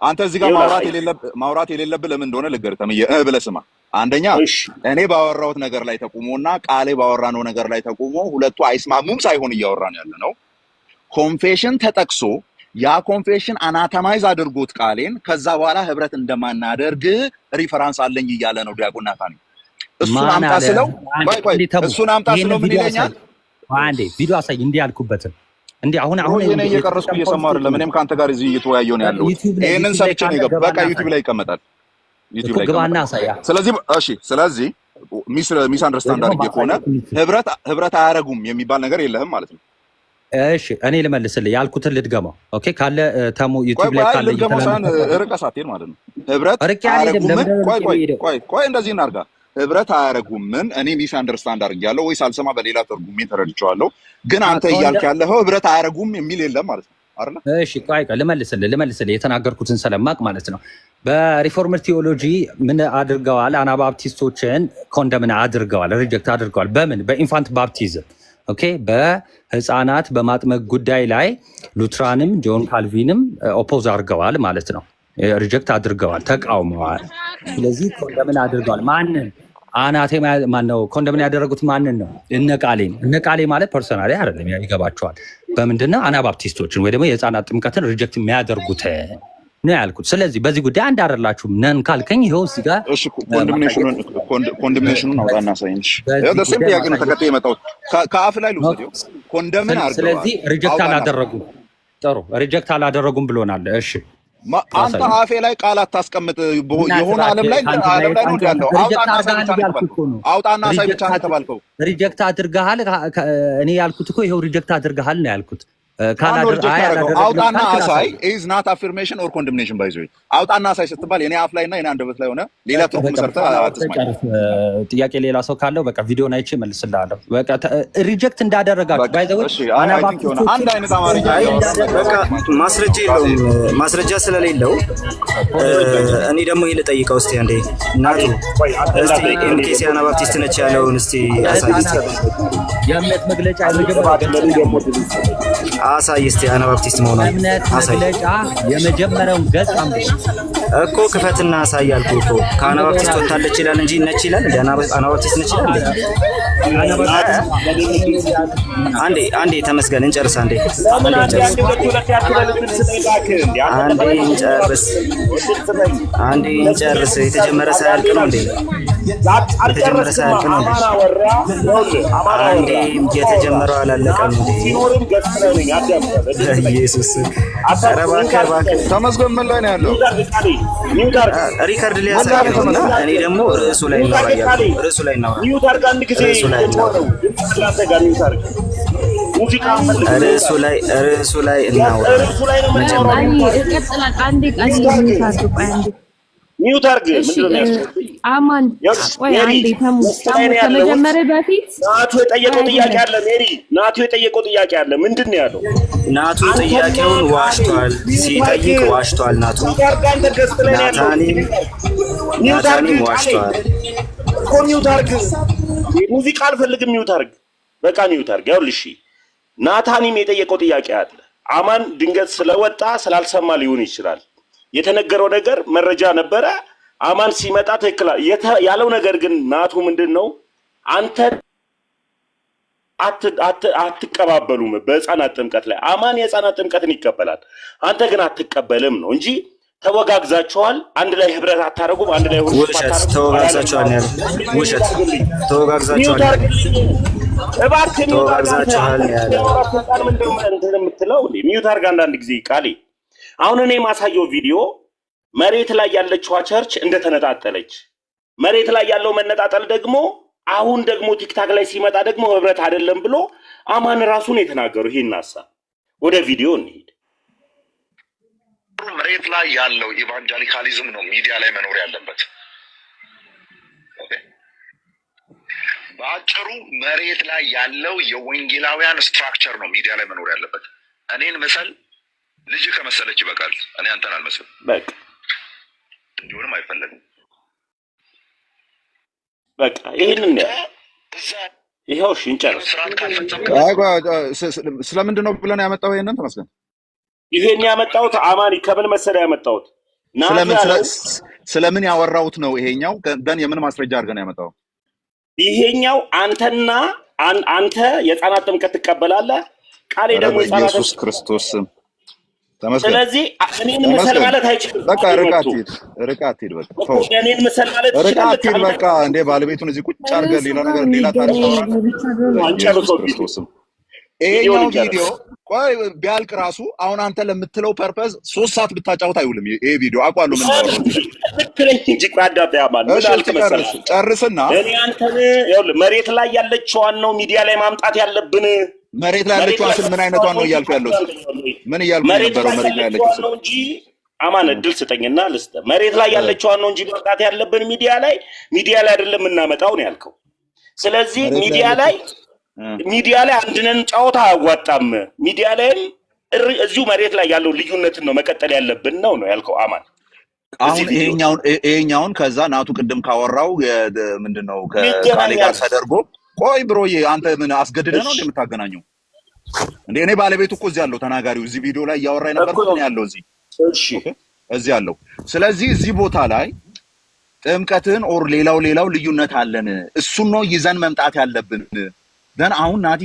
አንተ እዚህ ጋር ማውራት የሌለብህ ለምን እንደሆነ ልገርህ ተምዬ ብለህ ስማ። አንደኛ እኔ ባወራሁት ነገር ላይ ተቁሞና ቃሌ ባወራነው ነገር ላይ ተቁሞ ሁለቱ አይስማሙም ሳይሆን እያወራን ያለ ነው። ኮንፌሽን ተጠቅሶ ያ ኮንፌሽን አናተማይዝ አድርጎት ቃሌን ከዛ በኋላ ህብረት እንደማናደርግ ሪፈራንስ አለኝ እያለ ነው ዲያቆን ናታን። እሱን አምጣ ስለው እሱን አምጣ ስለው ምን ይለኛል? አንዴ ቪዲዮ አሳይ እንዲህ ያልኩበትን እንዴ አሁን እኔ እየቀረስኩ እየሰማሁ አይደለም። እኔም ካንተ ጋር እዚህ እየተወያየሁ ነው ያለው። ይሄንን ሰምቼ ነው የገባው። በቃ ዩቲዩብ ላይ ይቀመጣል። ዩቲዩብ ላይ ግባና አሳያ። ስለዚህ እሺ፣ ስለዚህ ሚስ አንደርስታንድ አድርጌ ከሆነ ህብረት አያረጉም የሚባል ነገር የለህም ማለት ነው። እሺ እኔ ልመልስልህ ያልኩትን ልድገመው። ኦኬ ካለ ተሙ ዩቲዩብ ላይ ካለ ይተላል ርቀህ ሳትሄድ ማለት ነው። ህብረት አያረጉም። ቆይ እንደዚህ እናርጋ። ህብረት አያረጉምን እኔ ሚስ አንደርስታንድ አድርጌያለሁ ወይስ አልሰማ በሌላ ተርጉሜ ተረድቼዋለሁ። ግን አንተ እያልክ ያለኸው ህብረት አያረጉም የሚል የለም ማለት ነው አይደል? እሺ ቆይ ልመልስልህ የተናገርኩትን ስለማቅ ማለት ነው። በሪፎርምድ ቲዮሎጂ ምን አድርገዋል? አናባፕቲስቶችን ኮንደምን አድርገዋል፣ ሪጀክት አድርገዋል። በምን? በኢንፋንት ባፕቲዝም። ኦኬ በህፃናት በማጥመቅ ጉዳይ ላይ ሉትራንም ጆን ካልቪንም ኦፖዝ አድርገዋል ማለት ነው። ሪጀክት አድርገዋል፣ ተቃውመዋል። ስለዚህ ኮንደምን አድርገዋል። ማንን? አናቴማ ማነው ኮንደምን ያደረጉት? ማንን ነው? እነ ቃሌ ማለት ፐርሰናሊ አይደለም፣ ይገባቸዋል። በምንድነው? አናባፕቲስቶችን ወይ ደግሞ የህፃናት ጥምቀትን ሪጀክት የሚያደርጉት ነው ያልኩት። ስለዚህ በዚህ ጉዳይ አንድ አይደላችሁም ነን ካልከኝ ይኸው እዚህ ጋር እሺ፣ ኮንደምኔሽኑን አውጣና ሳይንሽ ደስም ጥያቄ ነው ተከታይ የመጣው ከአፍ ላይ ልውሰደው። ኮንደምን አድርገዋል። ስለዚህ ሪጀክት አላደረጉም። ጥሩ ሪጀክት አላደረጉም ብሎናል። እሺ አንተ አፌ ላይ ቃል አታስቀምጥ። የሆነ ዓለም ላይ ነው ያለው። አውጣና ሳይ ብቻ ነው ተባልከው። ሪጀክት አድርገሃል። እኔ ያልኩት እኮ ይሄው ሪጀክት አድርገሃል ነው ያልኩት። አውጣና አሳይ ኢዝ ናት አፊርሜሽን ኦር ኮንደምኔሽን ባይ ዘ ወይ። አውጣና አሳይ ስትባል የኔ አፍ ላይ እና የኔ አንደበት ላይ ሆነ ሌላ ትርጉም ሰርተህ አትስማኝ። ጥያቄ ሌላ ሰው ካለው በቃ ቪዲዮን አይቼ መልስልሃለሁ። በቃ ሪጀክት እንዳደረጋችሁ ባይ ዘ ወይ አንድ አይነት አማርኛ በቃ ማስረጃ የለውም። ማስረጃ ስለሌለው እኔ ደግሞ ይሄ ልጠይቀው እስቲ አንዴ እናቱ እስቲ ኤምኬሲ አናባፕቲስት ነች ያለውን እስቲ አሳይ። የእምነት መግለጫ አሳይ እስቲ አናባፕቲስት መሆኑን አሳይ። የመጀመሪያውን ገጽ እኮ ክፈትና አሳይ አልኩህ እኮ። ከአናባፕቲስት ወጣለች ይላል እንጂ ነች ይላል እንዴ? አናባፕቲስት ነች ይላል እንዴ? አንዴ ተመስገን እንጨርስ። አንዴ እንጨርስ። የተጀመረ ሳያልቅ ነው እንዴ? የተጀመረ ሳያልቅ ነው እንዴ? አንዴ የተጀመረው አላለቀም እንዴ? ኢየሱስ ኧረ እባክህ ተመስገን። ምን ላይ ነው ያለው? ሪከርድ ላይ ያሳየውና እኔ ደግሞ ርዕሱ ላይ እናወራለን። ርዕሱ ላይ ሚውት አድርግ። አማን ወይ አንዴ ከመጀመሪያ በፊት ናቱ የጠየቀው ጥያቄ አለ። ሜሪ ናቱ የጠየቀው ጥያቄ አለ። ምንድን ነው ያለው? ናቱ ጥያቄውን ዋሽቷል፣ ሲጠይቅ ዋሽቷል። ናታኒም ዋሽቷል። ሚውት አድርግ። ሙዚቃ አልፈልግም። ሚውት አድርግ። በቃ ሚውት አድርግ። ይኸውልሽ ናታኒም የጠየቀው ጥያቄ አለ። አማን ድንገት ስለወጣ ስላልሰማ ሊሆን ይችላል። የተነገረው ነገር መረጃ ነበረ። አማን ሲመጣ ትክክል ያለው ነገር ግን ናቱ ምንድነው? አንተ አትቀባበሉም በህፃናት ጥምቀት ላይ። አማን የህፃናት ጥምቀትን ይቀበላል፣ አንተ ግን አትቀበልም ነው እንጂ ተወጋግዛቸዋል። አንድ ላይ ህብረት አታረጉም። አንድ ላይ ሆኖ ተወጋግዛቸዋል ያለው ውሸት። ተወጋግዛቸዋል እባክህ ተወጋግዛቸዋል ያለው ምንድነው እንትን የምትለው? ሚውት አድርግ አንዳንድ ጊዜ ቃሌ። አሁን እኔ የማሳየው ቪዲዮ መሬት ላይ ያለችዋ ቸርች እንደተነጣጠለች፣ መሬት ላይ ያለው መነጣጠል ደግሞ አሁን ደግሞ ቲክታክ ላይ ሲመጣ ደግሞ ህብረት አይደለም ብሎ አማን ራሱን የተናገሩ። ይሄን ሐሳብ ወደ ቪዲዮ እንሂድ። መሬት ላይ ያለው ኢቫንጀሊካሊዝም ነው ሚዲያ ላይ መኖር ያለበት። በአጭሩ መሬት ላይ ያለው የወንጌላውያን ስትራክቸር ነው ሚዲያ ላይ መኖር ያለበት። እኔን መሰል ልጅ ከመሰለች ይበቃል። እኔ አንተን አልመስልም። በቃ እንዲሆንም አይፈለግም። በቃ ይሄንን ይሄው እሺ እንጨርስ። ስለምንድን ነው ብለን ያመጣው? ይሄንን ተመስገን። ይሄን ያመጣሁት አማኒ ከምን መሰለ ያመጣሁት ስለምን ያወራሁት ነው። ይሄኛው ደን የምን ማስረጃ አድርገን ያመጣው? ይሄኛው አንተ የህፃናት ጥምቀት ትቀበላለህ፣ ቃሌ ደግሞ የህፃናት ኢየሱስ ክርስቶስ ስለዚህ እኔን መሰል ማለት አይችልም። በቃ ርቃት ሂድ በቃ እኔን መሰል ማለት ይችላል። ርቃት ሂድ በቃ እንዴ ባለቤቱን እዚህ ቁጭ አድርገህ ሌላ ነገር ሌላ ታሪክ ታወራለህ። ይሄኛው ቪዲዮ ቆይ ቢያልቅ ራሱ አሁን አንተ ለምትለው ፐርፐዝ 3 ሰዓት ብታጫውት አይውልም። ይሄ ቪዲዮ አውቃለሁ ምን ነው ትክክለኛ እንጂ ቋዳብ ያማን ምን አልተመሰለ ጨርስና እኔ አንተን ይኸውልህ መሬት ላይ ያለችዋን ነው ሚዲያ ላይ ማምጣት ያለብን። መሬት ላይ ያለችዋን ስል ምን አይነቷን ነው እያልኩ ያለሁት? ምን እያልኩ ነበር? መሬት ላይ ያለችው ነው እንጂ አማን እድል ስጠኝና ልስጥ። መሬት ላይ ያለችዋን ነው እንጂ ማምጣት ያለብን ሚዲያ ላይ አይደለም እናመጣው ነው ያልከው። ስለዚህ ሚዲያ ላይ አንድነን ጨዋታ አያዋጣም። ሚዲያ ላይም እዚሁ መሬት ላይ ያለው ልዩነትን ነው መቀጠል ያለብን ነው ያልከው አማን። አሁን ይሄኛውን ከዛ ናቱ ቅድም ካወራው ምንድነው ከካሌ ጋር ተደርጎ ቆይ ብሮዬ አንተ ምን አስገድደህ ነው እንደምታገናኘው እንዴ? እኔ ባለቤቱ እኮ እዚህ ያለው ተናጋሪው እዚህ ቪዲዮ ላይ እያወራኝ ነበር እኮ ያለው እዚህ። እሺ እዚህ ያለው። ስለዚህ እዚህ ቦታ ላይ ጥምቀትን ኦር ሌላው ልዩነት አለን። እሱን ነው ይዘን መምጣት ያለብን። ደን አሁን ናቲ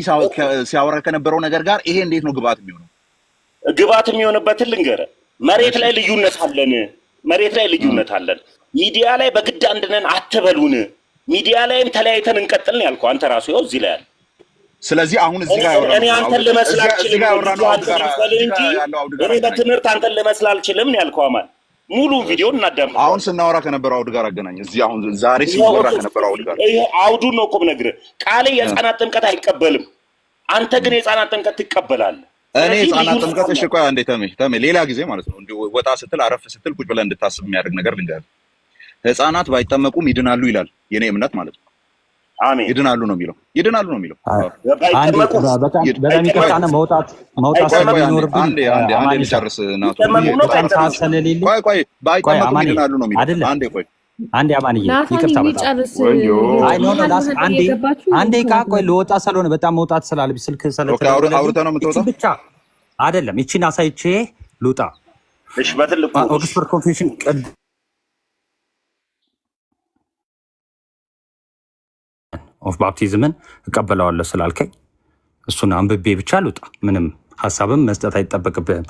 ሲያወራ ከነበረው ነገር ጋር ይሄ እንዴት ነው ግባት የሚሆነው? ግባት የሚሆንበትን ልንገርህ። መሬት ላይ ልዩነት አለን። ሚዲያ ላይ በግድ አንድነን አትበሉን። ሚዲያ ላይም ተለያይተን እንቀጥል ነው ያልከው አንተ ራሱ ይኸው እዚህ ላይ ያለ። ስለዚህ አሁን እዚህ ጋር ያወራው እኔ አንተን ልመስል አልችልም እንጂ እኔ በትምህርት አንተን ልመስል አልችልም ነው ያልከው አማን። ሙሉ ቪዲዮ እናዳምጥ። አሁን ስናወራ ከነበረው አውድ ጋር አገናኝ። እዚህ አሁን ዛሬ ሲወራ ከነበረው አውድ ጋር ይሄ አውዱን ነው እኮ የምነግርህ። ቃሌ የህፃናት ጥምቀት አይቀበልም፣ አንተ ግን የህፃናት ጥምቀት ትቀበላለህ። እኔ ህፃናት ጥምቀት እሺ፣ ቆይ አንዴ ተሜ ሌላ ጊዜ ማለት ነው እንዲሁ ወጣ ስትል አረፍ ስትል ቁጭ ብለህ እንድታስብ የሚያደርግ ነገር ልንገርህ። ህፃናት ባይጠመቁም ይድናሉ ይላል የኔ እምነት ማለት ነው። አሜን። ይድናሉ ነው የሚለው። በጣም ይቀጣና መውጣት ስለሚኖርብን አንዴ ልጨርስ ናቱ። ቆይ ባይጠመቁም ይድናሉ ነው የሚለው። አንዴ አማንዬ ይቅርታ በጣም አንዴ ቆይ ልወጣ ስለሆነ በጣም መውጣት ስላለብኝ ስልክ ስለተደረገ አውርተህ ነው የምትወጣው ብቻ አይደለም። ይቺን አሳይቼ ልውጣ። እሺ በትልቁ ኦክስፎርድ ኮንፌሽን ኦፍ ባፕቲዝምን እቀበለዋለሁ ስላልከኝ እሱን አንብቤ ብቻ ልውጣ። ምንም ሀሳብም መስጠት አይጠበቅብህም።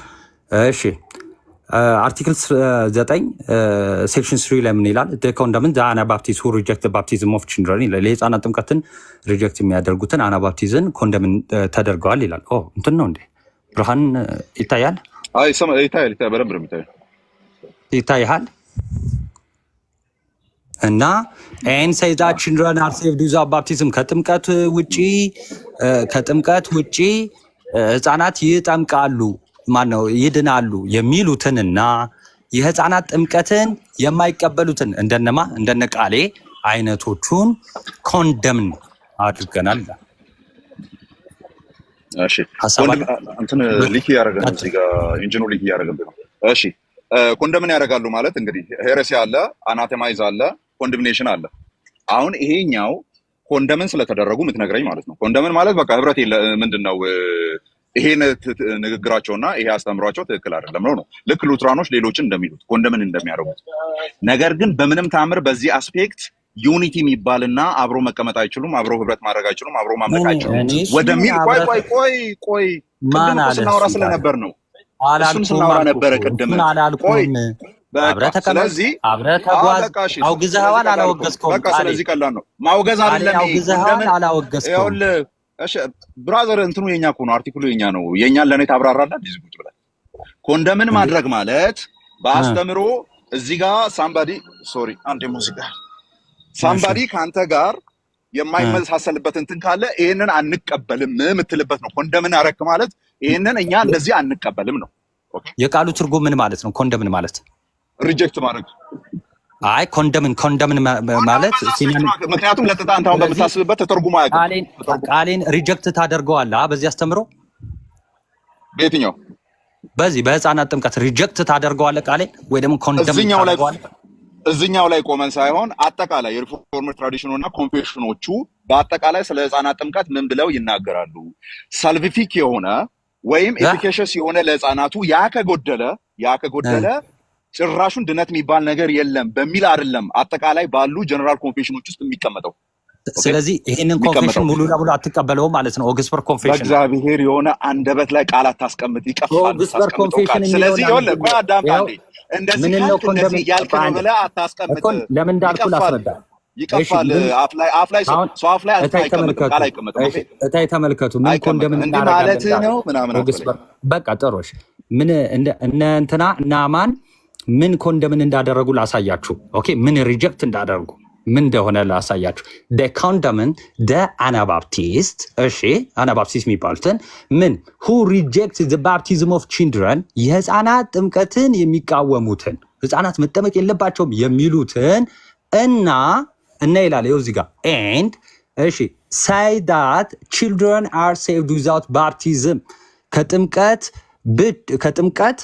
እሺ አርቲክል 9 ሴክሽን 3 ላይ ምን ይላል? ኮንደምን አናባፕቲስት ሁ ሪጀክት ባፕቲዝም ኦፍ ችልድረን ይላል። የህፃናት ጥምቀትን ሪጀክት የሚያደርጉትን አናባፕቲዝን ኮንደምን ተደርገዋል ይላል። እንትን ነው እንዴ? ብርሃን ይታያል? ይታያል። በደንብ ነው የሚታየው። ይታይሃል? እና ኤን ሴይዛ ችልድረን አር ሴቭድ ዊዛውት ባፕቲዝም ከጥምቀት ውጪ ህፃናት ይጠምቃሉ ማነው ይድናሉ የሚሉትንና የህፃናት ጥምቀትን የማይቀበሉትን እንደነ ቃሌ አይነቶቹን ኮንደምን አድርገናል። እሺ እንትን ሊክ ያደረገ ነው እዚህ ጋር ኢንጂኑ ሊክ ያደረገብህ ነው። እሺ ኮንደምን ያደርጋሉ ማለት እንግዲህ ሄረሲ አለ፣ አናቴማይዝ አለ፣ ኮንደምኔሽን አለ። አሁን ይሄኛው ኮንደምን ስለተደረጉ የምትነግረኝ ማለት ነው። ኮንደምን ማለት በቃ ህብረት ምንድነው ይሄ ንግግራቸውና ይሄ አስተምሯቸው ትክክል አይደለም ነው። ልክ ሉትራኖች ሌሎችን እንደሚሉት ኮንደምን እንደሚያደርጉት። ነገር ግን በምንም ታምር በዚህ አስፔክት ዩኒቲ የሚባልና አብሮ መቀመጥ አይችሉም፣ አብሮ ህብረት ማድረግ አይችሉም፣ አብሮ ማምለክ አይችሉም ወደሚል ቆይ ቅድም ስናወራ ስለነበር ነው። እሱም ስናወራ ነበረ ቅድም። ስለዚህ አውግዘኸዋል አላወገዝከውም? በቃ ስለዚህ ቀላል ነው ማውገዝ አይደለም። አውግዘኸዋል አላወገዝከውም? እሺ ብራዘር እንትኑ የኛ እኮ ነው፣ አርቲክሉ የኛ ነው። የኛን ለኔ ታብራራለህ ዲዝ ቁጭ ብለህ። ኮንደምን ማድረግ ማለት በአስተምሮ እዚህ ጋር ሳምባዲ ካንተ ጋር የማይመሳሰልበት እንትን ካለ ይሄንን አንቀበልም የምትልበት ነው። ኮንደምን አረክ ማለት ይሄንን እኛ እንደዚህ አንቀበልም ነው። ኦኬ የቃሉ ትርጉም ምን ማለት ነው? ኮንደምን ማለት ሪጀክት ማድረግ። አይ ኮንደምን ማለት ምክንያቱም ለጥጣ አንተ አሁን በምታስብበት ተተርጉማ ቃሌን ሪጀክት ታደርገዋለህ። በዚህ አስተምሮ በየትኛው በዚህ በህፃናት ጥምቀት ሪጀክት ታደርገዋለህ ቃሌን ወይ ደግሞ ኮንደምን ታደርገዋለህ? እዚህኛው ላይ ቆመን ሳይሆን አጠቃላይ የሪፎርም ትራዲሽኑና ኮንፌሽኖቹ በአጠቃላይ ስለ ህፃናት ጥምቀት ምን ብለው ይናገራሉ? ሳልቪፊክ የሆነ ወይም ኤፊኬሽስ የሆነ ለህፃናቱ ያ ከጎደለ ጭራሹን ድነት የሚባል ነገር የለም በሚል አይደለም አጠቃላይ ባሉ ጀነራል ኮንፌሽኖች ውስጥ የሚቀመጠው። ስለዚህ ይሄንን ኮንፌሽን ሙሉ ለሙሉ አትቀበለውም ማለት ነው። ኦግስበርግ ኮንፌሽን በእግዚአብሔር የሆነ አንደበት ላይ ቃል አታስቀምጥ፣ ይቀፋል። ኦግስበርግ ኮንፌሽን ስለዚህ ይኸውልህ ቆይ አዳምጣ እንደዚህ እንደዚህ እያልክ ነው ብለህ አታስቀምጥ። ለምን እንዳልኩ ላስረዳ። ይቀፋል። አፍ ላይ ሰው አፍ ላይ አይቀመጥም፣ ቃል አይቀመጥም። እታይ ተመልከቱ ምን ኮንደምን ማለት ነው ምናምን። በቃ ጥሩሽ ምን እነ እንትና እና አማን ምን ኮንደምን እንዳደረጉ ላሳያችሁ። ኦኬ ምን ሪጀክት እንዳደረጉ ምን እንደሆነ ላሳያችሁ። ኮንደምን አናባፕቲስት እሺ አናባፕቲስት የሚባሉትን ምን who reject the baptism of children የህፃናት ጥምቀትን የሚቃወሙትን ህፃናት መጠመቅ የለባቸውም የሚሉትን እና ይላል ይኸው እዚህ ጋር and እሺ say that children are saved without baptism ከጥምቀት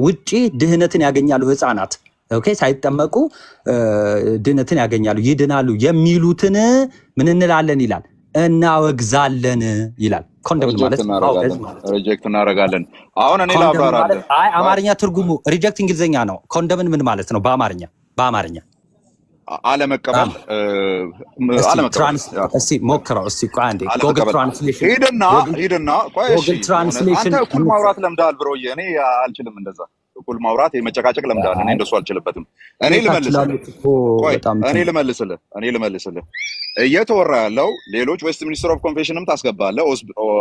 ውጪ ድህነትን ያገኛሉ ህፃናት ኦኬ ሳይጠመቁ ድህነትን ያገኛሉ ይድናሉ የሚሉትን ምን እንላለን ይላል እናወግዛለን ይላል። ኮንደምን ማለት ሪጀክት እናደርጋለን። አሁን እኔ ላብራራለሁ። አይ አማርኛ ትርጉሙ ሪጀክት እንግሊዘኛ ነው። ኮንደምን ምን ማለት ነው በአማርኛ አለመቀበል እስቲ ሞክረው እስቲ ቆይ አንዴ ጎግል ትራንስሌሽን ሄደና ቆይ እሺ አንተ እኩል ማውራት ለምዳል ብሮዬ እኔ አልችልም እንደዛ እኩል ማውራት የመጨቃጨቅ ለምዳል እኔ እንደሱ አልችልበትም እኔ ልመልስልህ እየተወራ ያለው ሌሎች ዌስት ሚኒስተር ኦፍ ኮንፌሽንም ታስገባለህ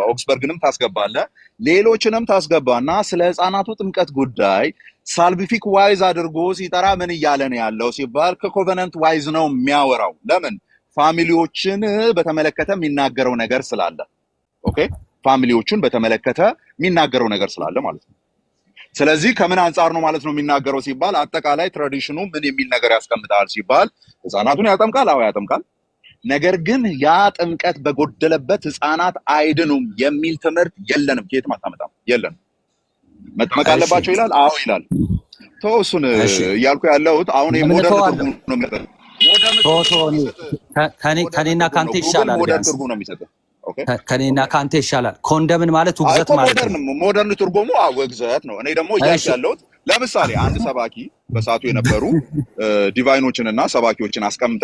ኦክስበርግንም ታስገባለህ ሌሎችንም ታስገባና ስለ ህፃናቱ ጥምቀት ጉዳይ ሳልቪፊክ ዋይዝ አድርጎ ሲጠራ ምን እያለ ነው ያለው ሲባል ከኮቨነንት ዋይዝ ነው የሚያወራው። ለምን ፋሚሊዎችን በተመለከተ የሚናገረው ነገር ስላለ ኦኬ ፋሚሊዎችን በተመለከተ የሚናገረው ነገር ስላለ ማለት ነው። ስለዚህ ከምን አንጻር ነው ማለት ነው የሚናገረው ሲባል አጠቃላይ ትራዲሽኑ ምን የሚል ነገር ያስቀምጣል ሲባል ህፃናቱን ያጠምቃል። አዎ ያጠምቃል። ነገር ግን ያ ጥምቀት በጎደለበት ህፃናት አይድኑም የሚል ትምህርት የለንም። ከየትም አታመጣም። የለንም። መጠመቅ አለባቸው ይላል። አዎ ይላል። እሱን እያልኩ ያለሁት አሁን የሞደርን ትርጉም ነው የሚሰጠው። ከኔና ካንተ ይሻላል። ትርጉም ነው የሚሰጠው። ከኔና ካንተ ይሻላል። ኮንደምን ማለት ውግዘት ማለት ነው። ሞደርን ትርጉሙ ውግዘት ነው። እኔ ደግሞ እያልኩ ያለሁት ለምሳሌ አንድ ሰባኪ በሰዓቱ የነበሩ ዲቫይኖችንና ሰባኪዎችን አስቀምጠ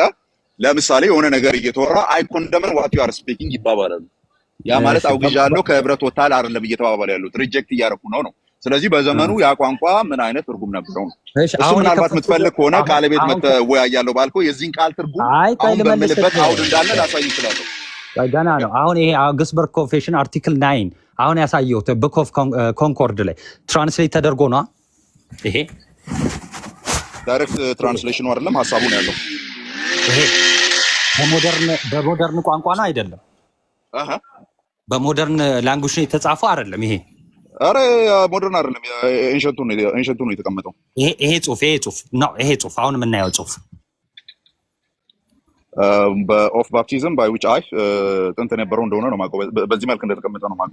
ለምሳሌ የሆነ ነገር እየተወራ አይ ኮንደምን ዋት ዩ አር ስፒኪንግ ይባባላሉ። ያ ማለት አውግዣለሁ ከህብረት ወጣል አይደለም እየተባባሉ ያሉት ሪጀክት እያደረኩ ነው። ስለዚህ በዘመኑ ያ ቋንቋ ምን አይነት ትርጉም ነበረው? እሱ ምናልባት የምትፈልግ ከሆነ ቃል ቤት መተወያያለሁ ባልከው የዚህን ቃል ትርጉም አሁን በምልበት አውድ እንዳለ ላሳይ እችላለሁ። ገና ነው። አሁን ይሄ አውግስበርግ ኮንፌሽን አርቲክል 9 አሁን ያሳየሁት ቡክ ኦፍ ኮንኮርድ ላይ ትራንስሌት ተደርጎ ነው። ይሄ ዳይሬክት ትራንስሌሽኑ አይደለም ሐሳቡ ነው ያለው። ይሄ በሞደርን ቋንቋ ነው አይደለም። በሞደርን ላንጉዌጅ ነው የተጻፈው አይደለም። ይሄ አረ ሞደርን አይደለም። ኤንሸንቱ ነው የተቀመጠው። ይሄ ጽሁፍ አሁን የምናየው ጽሁፍ በኦፍ ባፕቲዝም ባይ ዊች አይ ጥንት የነበረው እንደሆነ ነው ማቆ በዚህ መልክ እንደተቀመጠ ነው ማቆ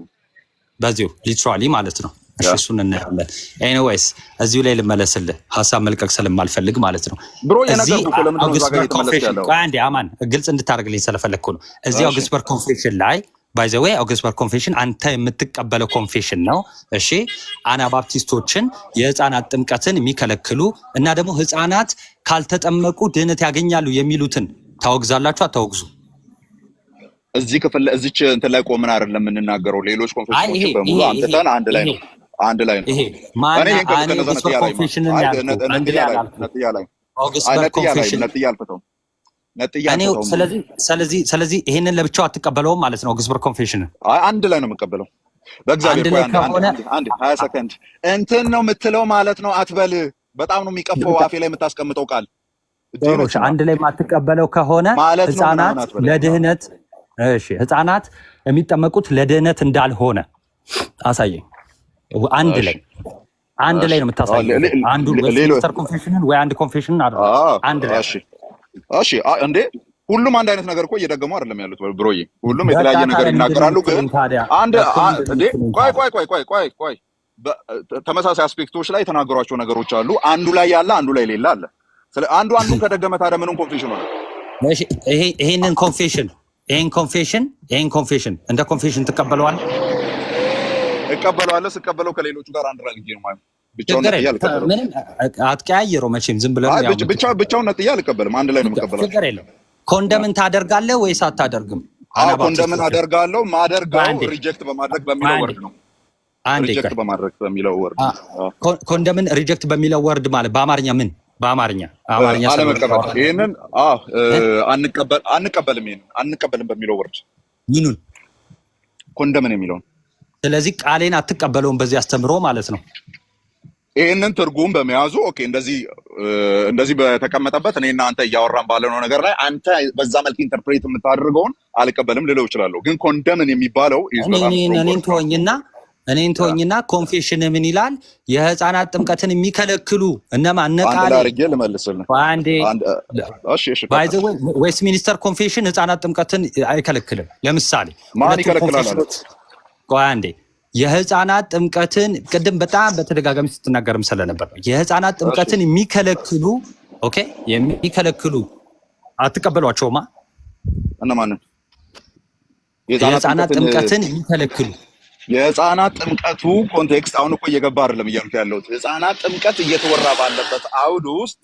በዚሁ ሊትራሊ ማለት ነው። እሺ እሱን እናያለን። ኤኒዌይስ እዚሁ ላይ ልመለስልህ ሐሳብ መልቀቅ ስለማልፈልግ ማለት ነው። ብሮ የነገርኩህ ለምን ነው ዛጋ የተመለሰ ያለው አንዴ አማን ግልጽ እንድታደርግልኝ ስለፈለግኩ ነው። እዚህ አውግስበርግ ኮንፌሽን ላይ ባይ ዘ ዌይ አውግስበርግ ኮንፌሽን አንተ የምትቀበለው ኮንፌሽን ነው። እሺ አናባፕቲስቶችን የህፃናት ጥምቀትን የሚከለክሉ እና ደግሞ ህፃናት ካልተጠመቁ ድህነት ያገኛሉ የሚሉትን ታወግዛላችሁ አታወግዙ? እዚህ ክፍል እዚች እንትን ላይ ቆመን አይደለም የምንናገረው። ሌሎች ኮንፌሽኖች በሙሉ አንተን አንድ ላይ ነው። ይሄ ማን አውግስበርግ ኮንፌሽን ስለዚህ ይሄንን ለብቻው አትቀበለውም ማለት ነው። አውግስበርግ ኮንፌሽን አንድ ላይ ነው የምቀበለው። በእግዚአብሔር ቆይ አንድ 20 ሰከንድ እንትን ነው የምትለው ማለት ነው አትበል። በጣም ነው የሚቀፈው አፌ ላይ የምታስቀምጠው ቃል ዶሮሽ አንድ ላይ የማትቀበለው ከሆነ ህፃናት ለድህነት ህፃናት የሚጠመቁት ለድህነት እንዳልሆነ አሳየኝ። አንድ ላይ ነው የምታሳየው። አንዱ ዌስተር ኮንፌሽንን ወይ አንድ ኮንፌሽንን አንድ ላይ እሺ እንዴ ሁሉም አንድ አይነት ነገር እኮ እየደገሙ አይደለም ያሉት ብሮዬ። ሁሉም የተለያየ ነገር ይናገራሉ። ግን አንድ እንዴ ቆይ ተመሳሳይ አስፔክቶች ላይ የተናገሯቸው ነገሮች አሉ። አንዱ ላይ ያለ አንዱ ላይ ሌላ አለ። አንዱ ከደገመ ታዲያ ምንም ኮንፌሽን ሆነ? እሺ ይሄን ኮንፌሽን እንደ ኮንፌሽን ትቀበለዋለህ? እቀበለዋለሁ። ስቀበለው ከሌሎቹ ጋር አንድ ራግጄ ነው ማለት ብቻውን ነጥያ አልቀበልም። ምንም አትቀያየረው መቼም ዝም ብለን ብቻውን ነጥያ አልቀበልም። አንድ ላይ ነው የምቀበለው። ችግር የለም። ኮንደምን ታደርጋለህ ወይስ አታደርግም? ኮንደምን አደርጋለሁ። ማደርጋው ሪጀክት በማድረግ በሚለው ወርድ ነው። ሪጀክት በማድረግ በሚለው ወርድ ኮንደምን ሪጀክት በሚለው ወርድ ማለት በአማርኛ ምን? በአማርኛ አለመቀበል። ይሄንን አንቀበልም። ይሄንን አንቀበልም በሚለው ወርድ ምኑን? ኮንደምን የሚለውን። ስለዚህ ቃሌን አትቀበለውም በዚህ አስተምሮ ማለት ነው። ይሄንን ትርጉም በመያዙ ኦኬ፣ እንደዚህ በተቀመጠበት እኔና አንተ እያወራን ባለነው ነገር ላይ አንተ በዛ መልክ ኢንተርፕሬት የምታደርገውን አልቀበልም ልለው እችላለሁ። ግን ኮንደምን የሚባለው እኔን ተወኝና ኮንፌሽን ምን ይላል? የህፃናት ጥምቀትን የሚከለክሉ እነማን? ነቃል አድርጌ ልመልስልህ አንዴ። እሺ ባይ ዘ ወይ ዌስት ሚኒስተር ኮንፌሽን ህፃናት ጥምቀትን አይከለክልም። ለምሳሌ ማን ይከለክላል? ቆይ አንዴ የህፃናት ጥምቀትን ቅድም በጣም በተደጋጋሚ ስትናገርም ስለነበር ነው። የህፃናት ጥምቀትን የሚከለክሉ ኦኬ፣ የሚከለክሉ አትቀበሏቸውማ? እነማንን? የህፃናት ጥምቀትን የሚከለክሉ የህፃናት ጥምቀቱ ኮንቴክስት አሁን እኮ እየገባ አይደለም እያልኩ ያለሁት። ህፃናት ጥምቀት እየተወራ ባለበት አውድ ውስጥ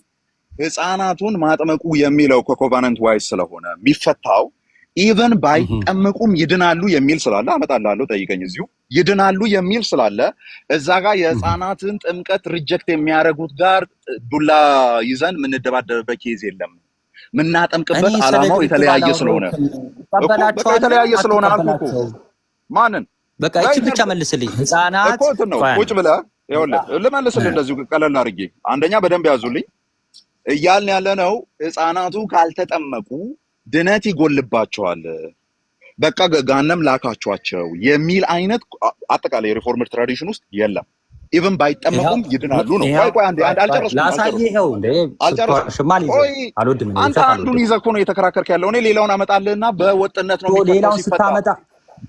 ህፃናቱን ማጥመቁ የሚለው ኮኮቫነንት ዋይስ ስለሆነ የሚፈታው ኢቨን ባይጠመቁም ይድናሉ የሚል ስላለ አመጣልሃለሁ፣ ጠይቀኝ። እዚሁ ይድናሉ የሚል ስላለ እዛ ጋር የህፃናትን ጥምቀት ሪጀክት የሚያደርጉት ጋር ዱላ ይዘን የምንደባደብበት ኬዝ የለም። ምናጠምቅበት አላማው የተለያየ ስለሆነ የተለያየ ስለሆነ አልኩ። ማንን በቃ እቺ ብቻ መልስልኝ። ህፃናት እኮ ነው ቁጭ ብለህ ይኸውልህ፣ ልመልስልህ እንደዚሁ ቀለል አድርጌ። አንደኛ በደንብ ያዙልኝ። እያልን ያለነው ህፃናቱ ካልተጠመቁ ድነት ይጎልባቸዋል፣ በቃ ጋነም ላካቸዋቸው የሚል አይነት አጠቃላይ የሪፎርምድ ትራዲሽን ውስጥ የለም። ኢቭን ባይጠመቁም ይድናሉ ነው። ቆይ አንዴ አልጨረስኩም። አንተ አንዱን ይዘህ እኮ ነው የተከራከርክ ያለው። እኔ ሌላውን አመጣልህና በወጥነት ነው ሌላውን ስታመጣ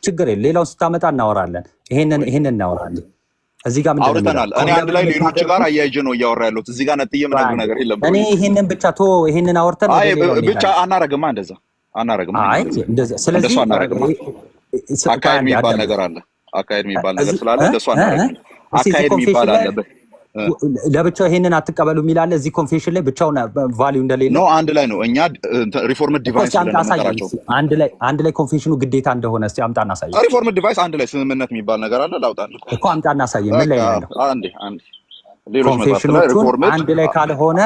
ችግር የለም። ሌላውን ስታመጣ እናወራለን። ይሄንን እናወራለን። እዚህ ጋር ምንድነው አውርተናል። እኔ አንድ ላይ ሌሎች ጋር አያይዤ ነው እያወራ ያለሁት። እዚህ ጋር ነጥዬ ምናምን ነገር የለም። እኔ ይሄንን ብቻ ይሄንን አውርተን ብቻ አናረግማ፣ እንደዛ አናረግማ። ስለዚህ አካሄድ የሚባል ነገር አለ። አካሄድ የሚባል ነገር ስላለ እንደሱ አናረግም። አካሄድ የሚባል አለ። ለብቻው ይሄንን አትቀበሉ የሚላለ እዚህ ኮንፌሽን ላይ ብቻውን ቫልዩ እንደሌለ ነው። አንድ ላይ ነው። እኛ ሪፎርምድ ዲቫይስ ስለምንጠራቸው አንድ ላይ ኮንፌሽኑ ግዴታ እንደሆነ እስቲ አምጣና አሳየኝ። ሪፎርምድ ዲቫይስ አንድ ላይ ስምምነት የሚባል ነገር አለ። ላውጣልህ እኮ አምጣና አሳየኝ። ምን ላይ ነው? አንዴ ሌሎች ኮንፌሽኖቹን አንድ ላይ ካልሆነ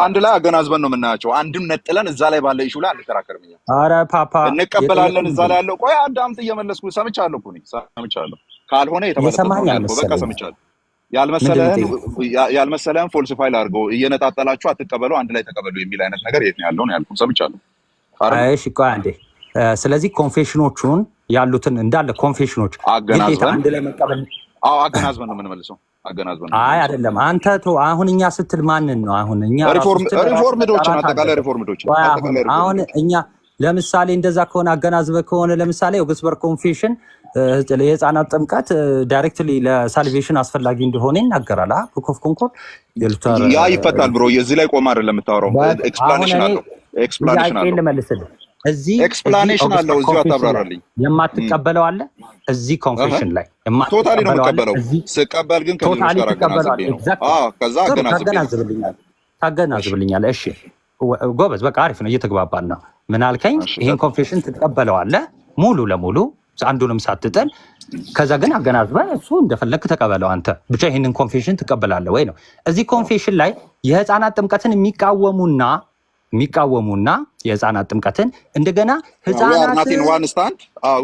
አንድ ላይ አገናዝበን ነው የምናያቸው። አንድም ነጥለን እዛ ላይ ባለ ኢሹ ላይ አንከራከርም። እኛ ኧረ ፓፓ እንቀበላለን። እዛ ላይ ያለው ቆይ አዳምጥ፣ እየመለስኩ ሰምቻለሁ እኮ እኔ ሰምቻለሁ። ካልሆነ የተመለሰው በቃ ሰምቻለሁ። ያልመሰለህን ፎልሲፋይ አድርገው እየነጣጠላችሁ አትቀበሉ፣ አንድ ላይ ተቀበሉ የሚል አይነት ነገር የት ነው ያለው ነው ያልኩት። ሰምቻለሁ። እሺ ቆይ አንዴ። ስለዚህ ኮንፌሽኖቹን ያሉትን እንዳለ ኮንፌሽኖች ግዴታ አንድ ላይ መቀበል። አዎ አገናዝበን ነው የምንመልሰው። አገናዝበን አይ አይደለም። አንተ አሁን እኛ ስትል ማንን ነው? አሁን እኛ ሪፎርምዶችን አጠቃላይ ሪፎርምዶችን አሁን እኛ ለምሳሌ እንደዛ ከሆነ አገናዝበህ ከሆነ ለምሳሌ ኦግስበርግ ኮንፌሽን የህፃናት ጥምቀት ዳይሬክትሊ ለሳልቬሽን አስፈላጊ እንደሆነ ይናገራል። ቡክ ኦፍ ኮንኮርድ ያ ይፈታል ብሮ። የዚህ ላይ ቆማ አይደለም የምታወራው። ኤክስፕላኔሽን አለው። እዚህ ኤክስፕላኔሽን አለው። እዚሁ አታብራራልኝ። የማትቀበለው አለ እዚህ ኮንፌሽን ላይ ቶታሊ ነው የምቀበለው። ስቀበል ግን ከሌሎች ጋር አገናዝብልኝ ነው። ከዛ ታገናዝብልኛለህ። እሺ ጎበዝ፣ በቃ አሪፍ ነው፣ እየተግባባን ነው። ምን አልከኝ? ይሄን ኮንፌሽን ትቀበለዋለህ ሙሉ ለሙሉ አንዱንም ሳትጥል። ከዛ ግን አገናዝበህ እሱ እንደፈለክ ተቀበለው። አንተ ብቻ ይሄንን ኮንፌሽን ትቀበላለህ ወይ ነው። እዚህ ኮንፌሽን ላይ የህፃናት ጥምቀትን የሚቃወሙና የህፃናት ጥምቀትን እንደገና ህፃናት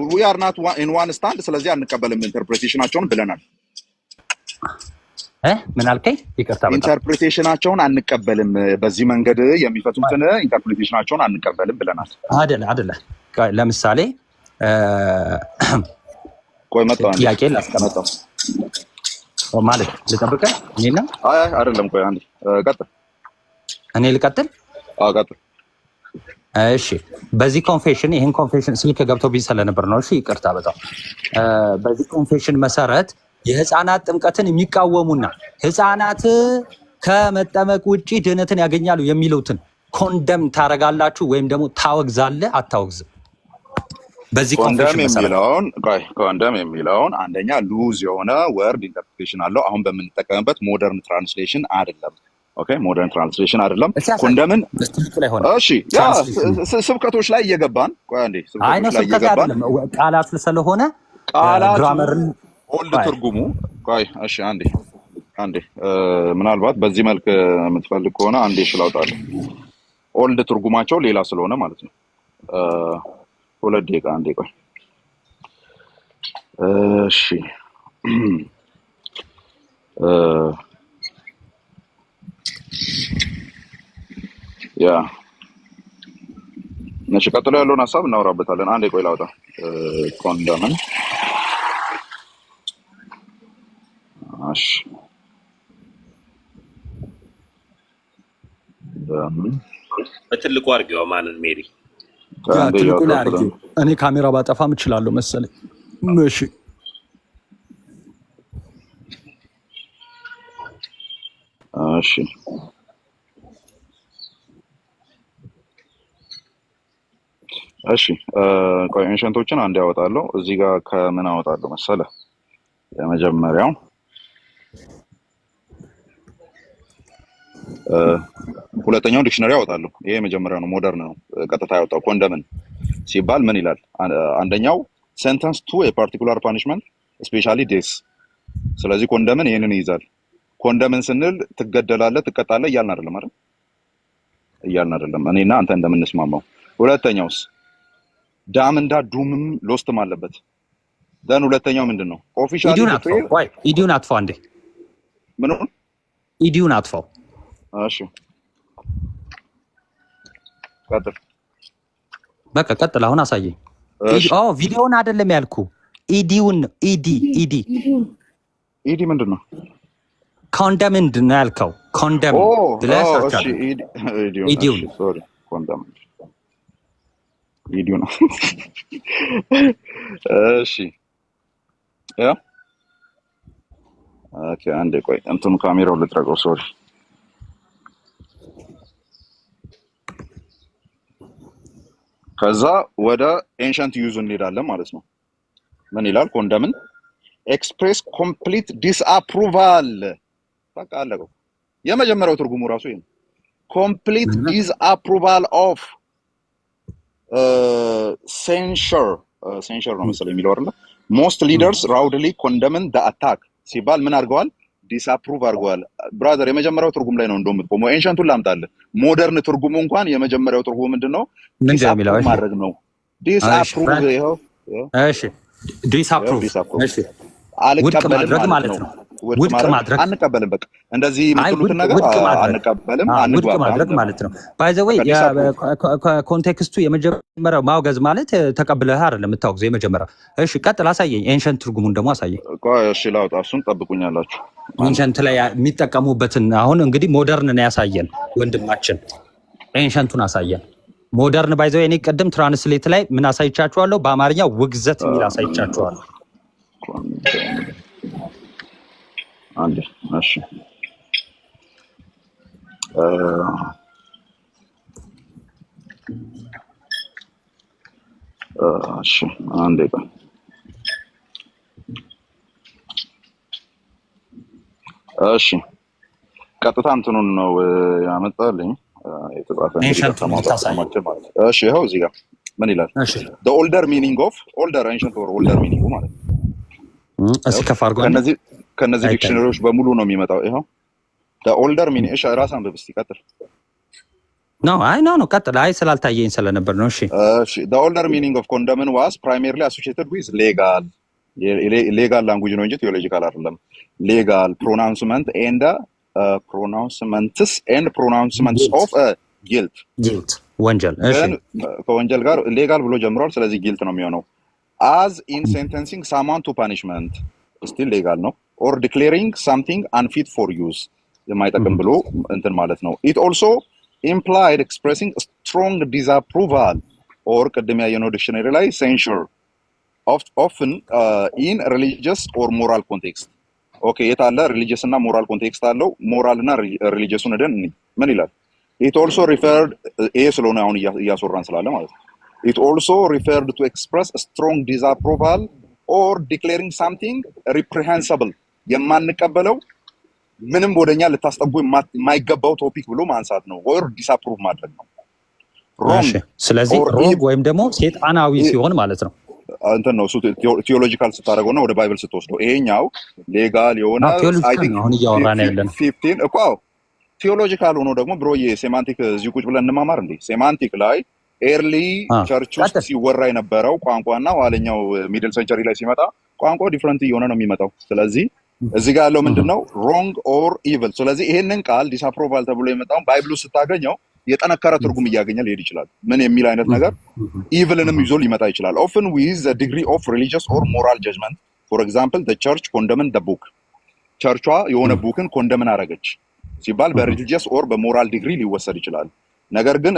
we are not in one stand ስለዚህ አንቀበልም ኢንተርፕሬቴሽናቸውን ብለናል። ምን አልከኝ? ይቅርታ በጣም ኢንተርፕሬቴሽናቸውን አንቀበልም፣ በዚህ መንገድ የሚፈቱትን ኢንተርፕሬቴሽናቸውን አንቀበልም ብለናል። አይደለ ለምሳሌ ቆይ መጣሁ ጥያቄ ላስቀምጠው ማለት ልጠብቅህ? እኔና አይደለም ቆይ አንዴ ቀጥል። እኔ ልቀጥል? ቀጥል። እሺ በዚህ ኮንፌሽን ይሄን ኮንፌሽን ስልክ ገብቶብኝ ስለነበር ነው። እሺ ይቅርታ በጣም በዚህ ኮንፌሽን መሰረት የህፃናት ጥምቀትን የሚቃወሙና ህፃናት ከመጠመቅ ውጪ ድህነትን ያገኛሉ የሚሉትን ኮንደም ታረጋላችሁ ወይም ደግሞ ታወግዛለህ? አታወግዝም? በዚህ ኮንፌሽን ኮንደም የሚለውን አንደኛ ሉዝ የሆነ ወርድ ኢንተርፕሬቴሽን አለው። አሁን በምንጠቀምበት ሞደርን ትራንስሌሽን አይደለም። ኦኬ ሞደርን ትራንስሌሽን አይደለም ኮንደምን እሺ ያ ስብከቶች ላይ እየገባን ቆይ አንዴ ስብከቶች ላይ እየገባን ቃላት ስለሆነ ግራመርን ኦልድ ትርጉሙ ቆይ እሺ አንዴ ምናልባት በዚህ መልክ የምትፈልግ ከሆነ አንዴ ሽላውጣለሁ ኦልድ ትርጉማቸው ሌላ ስለሆነ ማለት ነው 2 ደቂቃ አንዴ ቆይ እሺ ያ ነሽ ቀጥሎ ያለውን ሐሳብ እናወራበታለን አንዴ ቆይ ላውጣ ኮንደምን እሺ በትልቁ አድርገው ማንን ሜሪ ትልቁ ላይ አድርገው እኔ ካሜራ ባጠፋም እችላለሁ መሰለኝ እሺ እሺ ቆይ ኤንሸንቶችን አንድ ያወጣለሁ እዚህ ጋር ከምን አወጣለሁ መሰለ የመጀመሪያው ሁለተኛው ዲክሽነሪ አወጣለሁ ይሄ የመጀመሪያው ነው ሞደርን ነው ቀጥታ ያወጣው ኮንደምን ሲባል ምን ይላል አንደኛው ሴንተንስ ቱ ኤ ፓርቲኩላር ፓኒሽመንት ስፔሻሊ ዴስ ስለዚህ ኮንደምን ይሄንን ይይዛል ኮንደምን ስንል ትገደላለህ ትቀጣለህ እያልን አይደለም እኔና አንተ እንደምንስማማው ሁለተኛውስ ዳም እንዳ ዱምም ሎስትም አለበት ደን ሁለተኛው ምንድነው ኦፊሻሊ ኢዲዩን አጥፋው አንዴ ምን ኢዲዩን አጥፋው እሺ ቀጥል በቃ ቀጥል አሁን አሳየኝ ቪዲዮውን አይደለም ያልኩ ኢዲዩን ኢዲ ምንድነው ኮንደም ነው ያልከው ኮንደም ብለህ ሰርች ኢዲዩን ሶሪ ኮንደም ኢዲዩን እሺ ያ ኦኬ አንዴ ቆይ እንትኑ ካሜራው ልትረቀው ሶሪ ከዛ ወደ ኤንሸንት ዩዝ እንሄዳለን ማለት ነው ምን ይላል ኮንደምን ኤክስፕሬስ ኮምፕሊት ዲስአፕሩቫል በቃ አለቀው የመጀመሪያው ትርጉሙ ራሱ ይሄ ነው ኮምፕሊት ዲስአፕሩቫል ኦፍ ሴንሸር ነው መሰለኝ የሚለው አይደል ሞስት ሊደርስ ራውድሊ ኮንደምን ደ አታክ ሲባል ምን አድርገዋል ዲስአፕሩቭ አድርገዋል ብራዘር የመጀመሪያው ትርጉም ላይ ነው እንደውም የምትቆመው ኤንሸንቱን ላምጣልህ ሞደርን ትርጉሙ እንኳን የመጀመሪያው ትርጉሙ ምንድነው ዲስአፕሩቭ ማድረግ ነው ዲስአፕሩቭ ይሄው እሺ ዲስአፕሩቭ እሺ አልቀበልም ማለት ነው ውድቅ ማድረግ አንቀበልም በቃ እንደዚህ የምትሉት ነገር አንቀበልም ውድቅ ማድረግ ማለት ነው ባይ ዘ ወይ ኮንቴክስቱ የመጀመሪያው ማውገዝ ማለት ተቀብለህ አይደለም የምታወግዘው የመጀመሪያው እሺ ቀጥል አሳየኝ ኤንሸንት ትርጉሙን ደግሞ አሳየኝ ቆይ እሺ ላውጣ እሱን ጠብቁኛላችሁ ኤንሸንት ላይ የሚጠቀሙበትን አሁን እንግዲህ ሞደርን ነው ያሳየን ወንድማችን ኤንሸንቱን አሳየን ሞደርን ባይ ዘ ወይ እኔ ቀደም ትራንስሌት ላይ ምን አሳይቻችኋለሁ በአማርኛ ውግዘት የሚል አሳይቻችኋለሁ አንዴ እሺ እሺ አንዴ ቆይ እሺ ቀጥታ እንትኑን ነው ያመጣልኝ የተጻፈ እሺ ይኸው እዚህ ጋር ምን ይላል the older meaning of older ancient or older meaning ማለት እሺ ከፋርጓን ከነዚህ ዲክሽነሪዎች በሙሉ ነው የሚመጣው ይሄው the older meaning እሺ ራስን በብስቲ ቀጥል ነው ቀጥል አይ ስላልታየኝ ስለነበር ነው እሺ the older meaning of condemn was primarily associated with legal language ነው እንጂ theological አይደለም legal pronouncement and pronouncements of guilt ወንጀል እሺ ከወንጀል ጋር legal ብሎ ጀምሯል ስለዚህ guilt ነው የሚሆነው as in sentencing someone to punishment still legal ነው or declaring something unfit for use የማይጠቅም ብሎ እንትን ማለት ነው it also implied expressing strong disapproval or ቅድም ያየነው ዲክሽነሪ ላይ censure often in religious or moral context ኦኬ የታለ religious እና moral context አለው moral እና religious ነደን ምን ይላል it also referred ስለሆነ አሁን እያስወራን ስላለ ማለት ነው it also referred to express a strong disapproval or declaring something reprehensible የማንቀበለው ምንም ወደኛ ልታስጠጉ የማይገባው ቶፒክ ብሎ ማንሳት ነው or disapprove ማድረግ ነው ሮንግ ስለዚህ ሮንግ ወይም ደግሞ ሴጣናዊ ሲሆን ማለት ነው እንትን ነው ቲዮሎጂካል ስታደርገውና ወደ ባይብል ስትወስደው ይሄኛው ሌጋል የሆነ አይ ቲንክ አሁን እያወራን ያለን 15 እኮ ቲዮሎጂካል ሆኖ ደግሞ ብሮዬ ሴማንቲክ እዚህ ቁጭ ብለን እንማማር እንዴ ሴማንቲክ ላይ ኤርሊ ቸርች ውስጥ ሲወራ የነበረው ቋንቋና ኋለኛው ሚድል ሴንቸሪ ላይ ሲመጣ ቋንቋው ዲፈረንት እየሆነ ነው የሚመጣው ስለዚህ እዚህ ጋር ያለው ምንድነው ሮንግ ኦር ኢቪል ስለዚህ ይሄንን ቃል ዲስአፕሮቫል ተብሎ የመጣው ባይብሉ ስታገኘው የጠነከረ ትርጉም እያገኘ ሊሄድ ይችላል ምን የሚል አይነት ነገር ኢቪልንም ይዞ ሊመጣ ይችላል often with a degree of religious or moral judgment for example the church condemned the book ቸርቿ የሆነ ቡክን ኮንደምን አረጋች ሲባል በሪሊጂየስ ኦር በሞራል ዲግሪ ሊወሰድ ይችላል ነገር ግን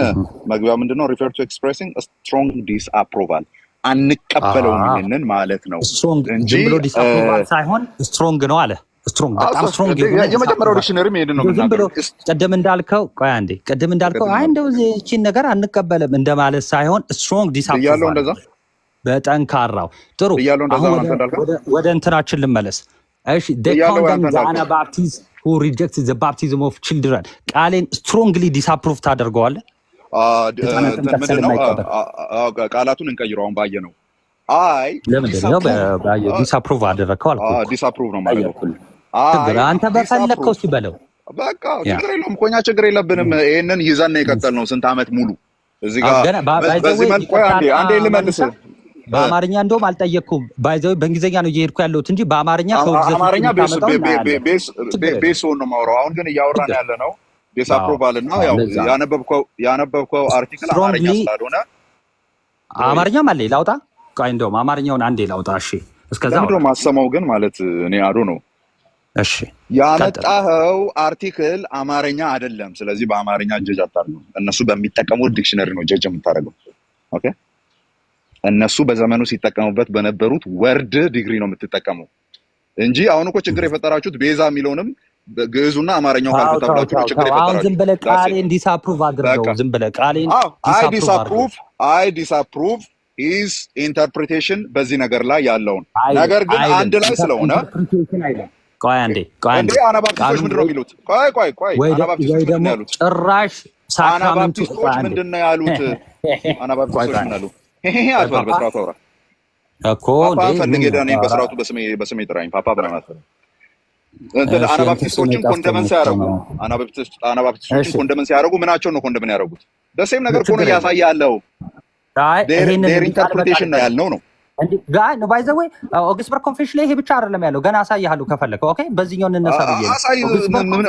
መግቢያው ምንድነው refer to expressing a strong disapproval አንቀበለውም ይሄንን ማለት ነው እንጂ ብሎ ዲስአፕሮቫል ሳይሆን ስትሮንግ ነው አለ ስትሮንግ በጣም ስትሮንግ የመጀመሪያው ዲክሽነሪ ሄድ ነው ዝም ብሎ ቀደም እንዳልከው ቆይ አንዴ ቀደም እንዳልከው አይ እንደው እቺን ነገር አንቀበልም እንደማለት ሳይሆን ስትሮንግ ዲስአፕሮቫል ያለው እንደዛ በጠንካራው ጥሩ አሁን ወደ እንትናችን ልመለስ እሺ they condemn the Anabaptists who rejected the baptism of children ቃሌን strongly disapprove ታደርገዋለህ ቃላቱን እንቀይረው ባየ ነው አይ ለምንድን ነው ዲስአፕሩቭ አደረከው አልኩ ዲስአፕሩቭ ነው ማለት ነው አንተ በፈለከው ሲበለው በቃ ችግር የለውም ኮኛ ችግር የለብንም ይሄንን ይዘን ነው የቀጠልነው ስንት አመት ሙሉ እዚህ ጋር በዚህ መልኩ አንዴ ልመልስ በአማርኛ እንደውም አልጠየቅኩም ባይዘው በእንግሊዘኛ ነው እየሄድኩ ያለሁት እንጂ በአማርኛ አማርኛ ቤስ ነው የማወራው አሁን ግን እያወራን ያለ ነው ዲስአፕሮቫል እና ያው ያነበብከው አርቲክል አማርኛ ስላልሆነ አማርኛም አለ ላውጣ ቆይ እንደውም አማርኛውን አንዴ ላውጣ እሺ እስከዛው ምንድነው ማሰማው ግን ማለት እኔ አዶ ነው እሺ ያመጣኸው አርቲክል አማርኛ አይደለም ስለዚህ በአማርኛ ጀጅ አታርጉ እነሱ በሚጠቀሙት ዲክሽነሪ ነው ጀጅ የምታደርገው ኦኬ እነሱ በዘመኑ ሲጠቀሙበት በነበሩት ወርድ ዲግሪ ነው የምትጠቀመው እንጂ አሁን እኮ ችግር የፈጠራችሁት ቤዛ የሚለውንም ግዕዙና አማርኛው ካልተጣጣችሁ ችግር የፈጠራችሁ ዝም ብለህ ቃሌን ዲስአፕሩቭ አድርገው ዝም ብለህ ቃሌን አይ ዲስአፕሩቭ ሂዝ ኢንተርፕሪቴሽን በዚህ ነገር ላይ ያለውን ነገር ግን አንድ ላይ ስለሆነ ቆይ አንዴ አናባፕቲስቶች ምንድን ነው የሚሉት ቆይ አናባፕቲስቶች ምንድን ነው ያሉት ጭራሽ አናባፕቲስቶች ምንድን ነው ያሉት አናባፕቲስቶች ምን አሉ ይሄ አትበል በስርዓቱ አውራ እኮ ፈልጌ ዳኔ በስርዓቱ በስሜ ጥራኝ ፓፓ ብለናት አናባፕቲስቶችን ኮንደመን ሲያደርጉ ምናቸው ነው ኮንደመን ያደረጉት ደሴም ነገር እኮ ነው እያሳየ ያለው ዴር ኢንተርፕሪቴሽን ነው ያልነው ነው ጋር ነው ባይ ዘ ወይ ኦግስበርግ ኮንፌሽን ላይ ይሄ ብቻ አይደለም ያለው ገና አሳያለሁ ከፈለከ ኦኬ በዚህኛው እንነሳ ብዬ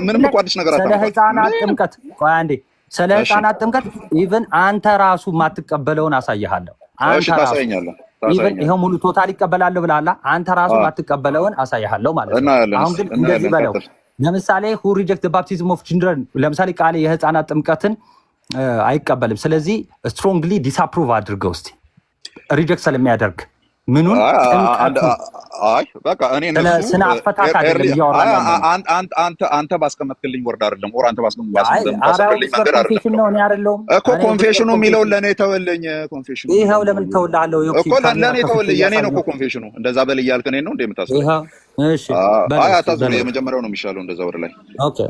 ምንም እኮ አዲስ ነገር ስለ ህፃናት ጥምቀት ቆይ አንዴ ስለ ህፃናት ጥምቀት ኢቭን አንተ ራሱ ማትቀበለውን አሳያለሁ አንተ ራሱ ኢቭን ይሄው ሙሉ ቶታል ይቀበላለሁ ብላላ አንተ ራሱ ማትቀበለውን አሳያለሁ ማለት ነው አሁን ግን እንደዚህ በለው ለምሳሌ who reject the baptism of children ለምሳሌ ቃል የህፃናት ጥምቀትን አይቀበልም ስለዚህ ስትሮንግሊ ዲስአፕሩቭ አድርገው እስቲ ሪጀክት ስለሚያደርግ ምኑን አይ በቃ እኔ ነው ስለ አፈታት አይደለም ያወራል አንተ ባስቀመጥክልኝ ወርድ አይደለም ኦር አንተ ባስቀመጥክልኝ መንገድ አይደለም እኮ ኮንፌሽኑ የሚለው ለኔ ተወልኝ ኮንፌሽኑ ይሄው ለምን ተወልሃለሁ እኮ ለኔ ተወልኝ የኔ ነው እኮ ኮንፌሽኑ እንደዛ በል እያልክ እኔ ነው እንደምታስበው ይሄው እሺ አይ አታዝም የመጀመሪያው ነው የሚሻለው እንደዛ ወር ላይ ኦኬ